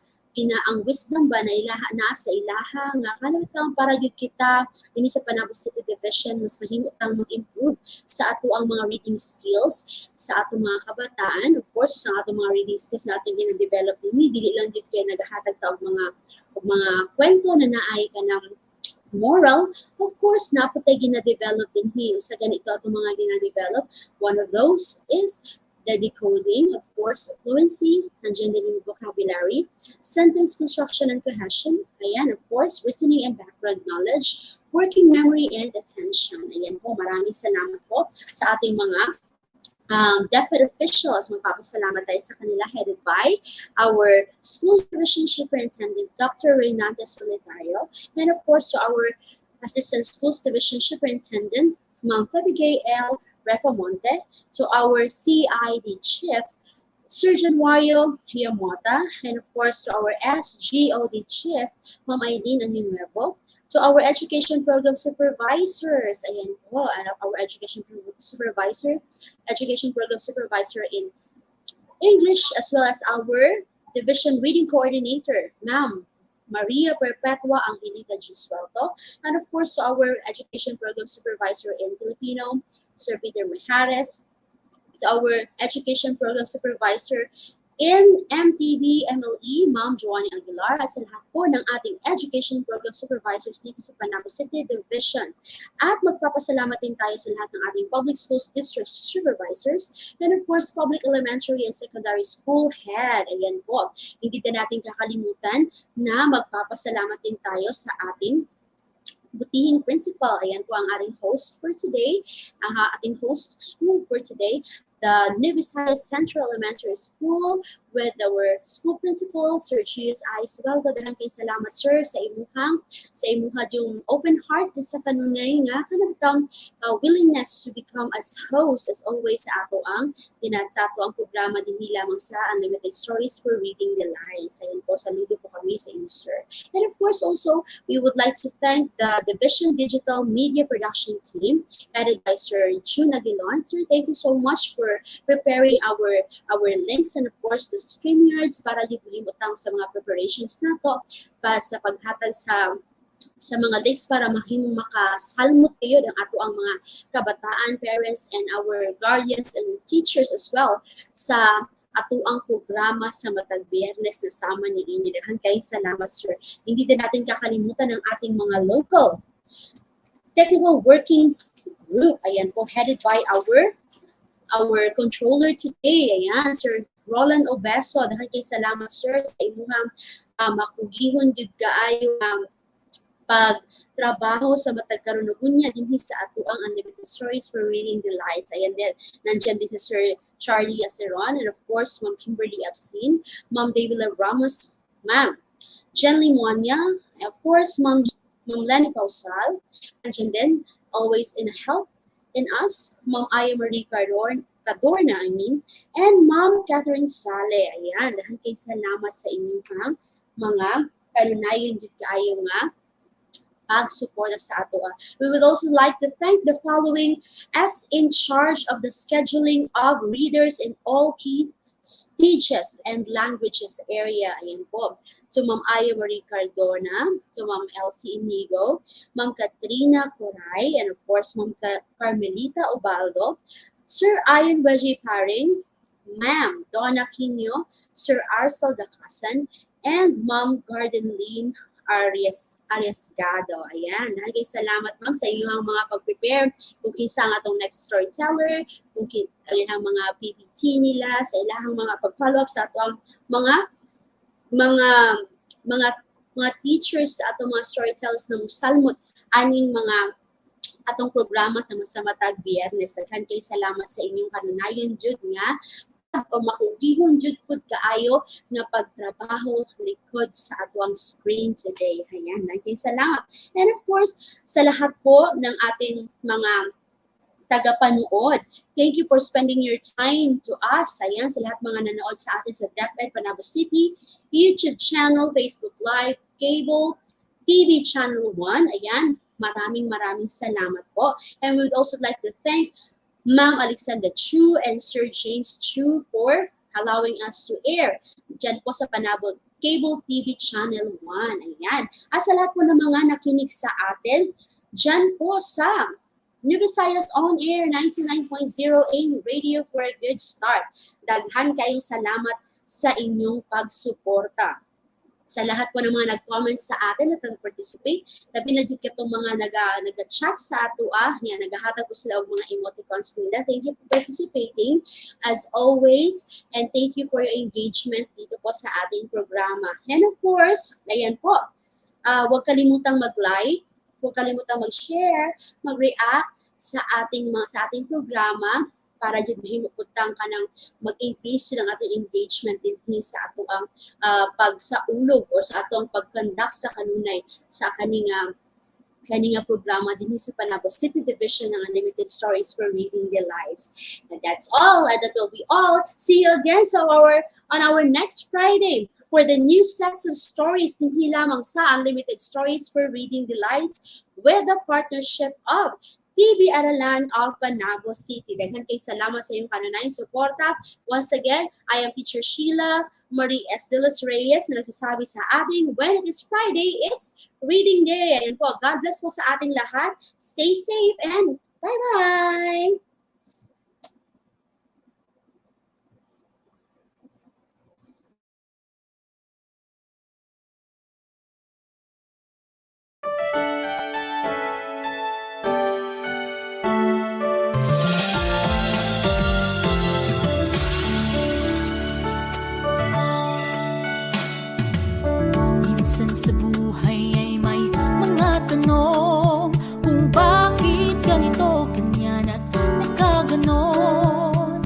ang wisdom ba na nasa ilaha nga kanang para gyud kita dinhi sa Panabo City Division mas mahimo tang mag-improve sa ato ang mga reading skills sa ato mga kabataan. Of course, sa ato mga reading skills na ating gina-develop dinhi dili lang gyud kay nagahatag ta og mga kwento na naay kanang moral. Of course, napatay gina-develop dinhi sa ganito ato mga gina-develop. One of those is the decoding, of course, fluency, nandiyan din yung vocabulary, sentence construction and cohesion, ayan, of course, listening and background knowledge, working memory and attention. Ayan po, maraming salamat po sa ating mga DepEd officials. Magpapasalamat tayo sa kanila, headed by our School Division Superintendent, Dr. Reynante Solitario, and of course, to our Assistant Schools Division Superintendent, Ma'am Fabigay L. Refamonte, to our CID Chief, Sir Januario Yamota, and of course to our SGOD Chief, Ma'am Eileen Aninuevo, to our Education Program Supervisors, ayan po, our Education Program Supervisor in English, as well as our Division Reading Coordinator, Ma'am Maria Perpetua Angelita G. Suelto, and of course to our Education Program Supervisor in Filipino, Sir Peter Mahares, to our Education Program Supervisor in MTV MLE, Ma'am Joanny Aguilar, at sa lahat po ng ating Education Program Supervisors dito sa Panabo City Division. At magpapasalamat din tayo sa lahat ng ating Public Schools District Supervisors and of course, Public Elementary and Secondary School Head. Ayan po, hindi din natin kakalimutan na magpapasalamat din tayo sa ating butihing principal. Ayan po ang ating host for today, ang ating host school for today, the New Visayas Central Elementary School with our school principal, Sir Gius I. Sugaldo. Daghang kay salamat, sir, sa imuha yung open heart sa kanunay nga kanagtang willingness to become as host as always sa ato ang tinatato ang programa din lamang sa Unlimited Stories for Reading the Lines. Ayan po, saludo po kami sa inyo, sir. And of course, also, we would like to thank the Division Digital Media Production Team headed by Sir June Aguilon. Sir, thank you so much for preparing our links and of course the StreamYards para himutang sa mga preparations nato pa sa paghatag sa mga links para makasalmot kayo ng ato ang mga kabataan, parents, and our guardians and teachers as well sa ato ang programa sa matag Biyernes na sama ni inyo. Daghan kay salamat, sir. Hindi din natin kakalimutan ang ating mga local technical working group. Ayan po, headed by our controller today. Ayan, Sir Roland Obeso. Dahil kay salamat, sir, sa imuhang makugihon jud kaayo ang pagtrabaho sa matag karunugunya dinhi sa ato ang Unlimited Stories for Reading the Lights. Ayan din, nandiyan din si Sir Charlie Aceron, and of course, Ma'am Kimberly Absin, Ma'am Davila Ramos, Ma'am Jen Limonia, and of course, Ma'am Lenny Pausal, nandiyan din, always in help in us, Ma'am Aya Marie Cadorna, and Ma'am Catherine Sale. Ayan, dahil kay salamat sa inyong mga kanunayon dito kaayo nga pag-suporta sa ato. We would also like to thank the following as in charge of the scheduling of readers in all key stages and languages area. Ayan po. To Ma'am Aya Marie Cardona, to Ma'am Elsie Inigo, Ma'am Katrina Coray, and of course Ma'am Carmelita Obaldo, Sir Ian Reggie Paring, Ma'am Donna Quino, Sir Arcel Dacasan, and Ma'am Gardenline Ariasgado. Ayan. Nagay salamat, ma'am, sa inyong mga pag-prepare kung kinsa ang atong next storyteller, kung ilang mga PPT nila, sa ilang mga pag-follow up sa atong mga teachers sa atong mga storytellers na musalmot aning mga atong programa na sa matag Biyernes. Daghan kay salamat sa inyong kanunayon jud nga o makugihon jud pud kaayo nga pagtrabaho likod sa atong screen today. Ayan, naging salamat. And of course, sa lahat po ng ating mga tagapanood, thank you for spending your time to us. Ayan, sa lahat mga nanood sa atin sa DepEd Panabo City, YouTube channel, Facebook Live, Cable, TV Channel 1. Ayan, maraming salamat po. And we would also like to thank Ma'am Alexandra Chu and Sir James Chu for allowing us to air dyan po sa Panabo Cable TV Channel 1. Ayan. At sa lahat po ng mga nakinig sa atin, dyan po sa New Visayas On Air 99.0 AM Radio for a Good Start. Daghan kayong salamat sa inyong pagsuporta. Sa lahat po ng mga nag-comment sa atin at nag-participate, tabi na dito itong mga nag-chat sa ato, nagahatag po sila og mga emoticons nila. Thank you for participating as always, and thank you for your engagement dito po sa ating programa. And of course, ayan po, huwag kalimutang mag-like, huwag kalimutang mag-share, mag-react sa ating programa para jud mahimutang ka ng mag-increase ng ating engagement din sa ato ang pagsaulog o sa atong pag-conduct sa kanunay sa kaninga programa din sa Panabo City Division ng Unlimited Stories for Reading the Lives. And that's all, and that will be all. See you again on our next Friday for the new sets of stories din lamang sa Unlimited Stories for Reading the Lives with the partnership of TV ARALAN of Panabo City. Daghan kay salamat sa iyong kanunayang suporta. Once again, I am Teacher Sheila Marie S. De Los Reyes na nagsasabi sa ating, when it is Friday, it's Reading Day. Ayan po, God bless po sa ating lahat. Stay safe and bye-bye! tanong kung bakit ganito, ganyan at nagkaganon.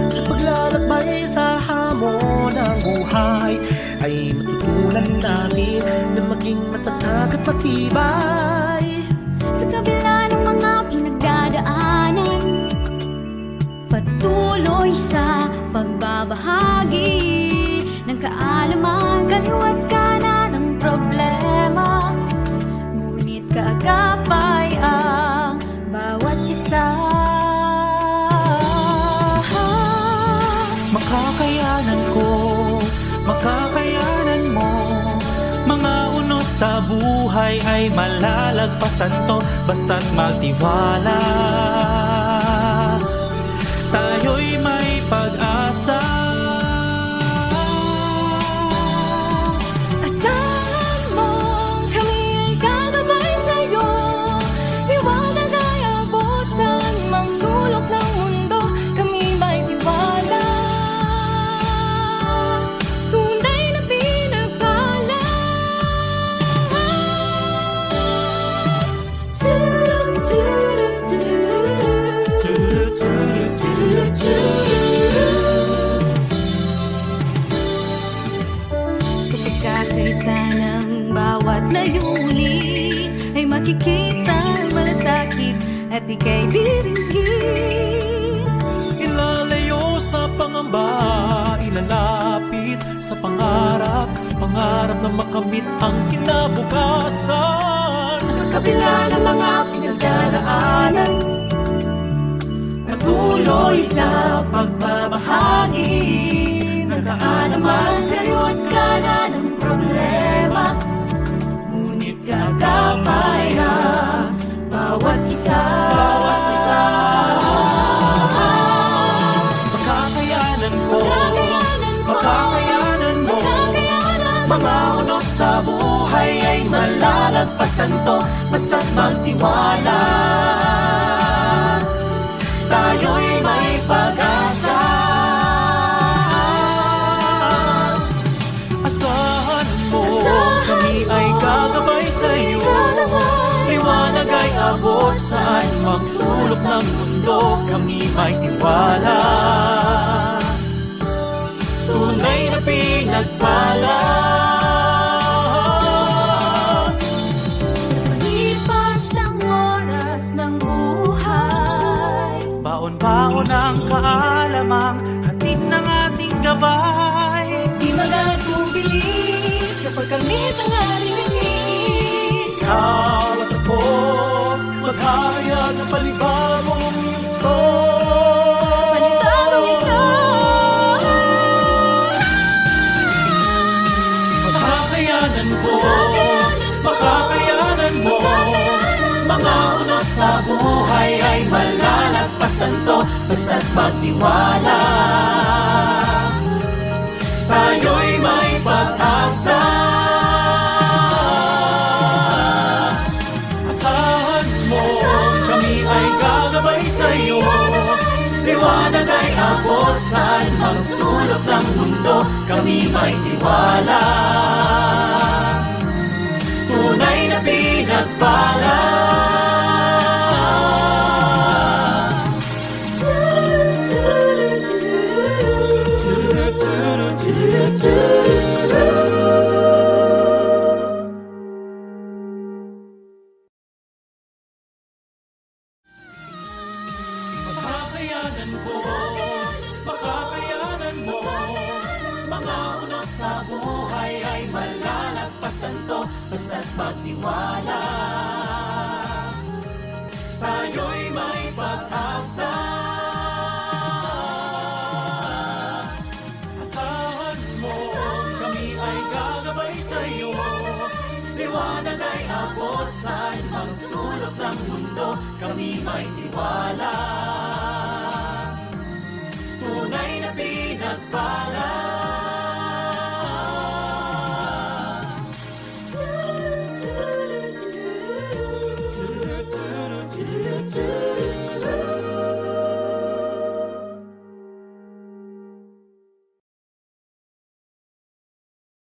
Sa paglalakbay sa hamon ng buhay ay matutunan natin na maging matatag at matibay. Sa kabila ng mga pinagdadaanan, patuloy sa pagbabahagi ng kaalaman, kaliwat kanan ng problema, ngunit kaagapay ang bawat isa. Makakayanan ko, makakayanan mo. Mga unos sa buhay ay malalagpasan to, basta't magtiwala. Tayo'y may pag-asa. Asahan mong kami ay gagabay sa'yo, liwanag ay abot sa anumang sulok ng mundo, kami may tiwala. Tunay na pinagpala. Kapag kakaisa ng bawat layunin ay makikita malasakit at ika'y diringgin. Ilalayo sa pangamba, ilalapit sa pangarap, pangarap na makamit ang kinabukasan. Sa kabila ng mga pinagdaraanan, patuloy sa pagbabahagi ng kaalaman, kaliwat kanan ng problema, ngunit kaagapay ang bawat isa. Makakayanan ko, makakayanan mo. Mga unos sa buhay ay malalagpasan to, basta't magtiwala. Tayo'y may pag-asa. Asahan mo, kami ay gagabay sa'yo. Liwanag ay abot saan magsulok ng mundo, kami may tiwala. Tunay na pinagpala. Sa paglipas ng oras ng buhay, Baon-baon ang kaalamang hatid ng ating gabay. di magatubili sa pagkamit ng ating hingin. Ikaw at ako, maghahayag ng panibagong mundo. Panibagong ito. Makakayanan ko, makakayanan mo. Mga unos sa buhay ay malalagpasan to, basta't magtiwala. Tayo'y may pag-asa. Asahan mo, kami ay gagabay sa'yo. Liwanag ay abot saan ang sulok ng mundo, kami may tiwala. Tunay na pinagpala. Makakayanan ko, makakayanan mo. Mga unos sa buhay ay malalagpasan to, basta't magtiwala. Tayo'y may pag-asa. Asahan mo, kami ay gagabay sa'yo. Liwanag ay abot saan magsulok ng mundo, kami may tiwala.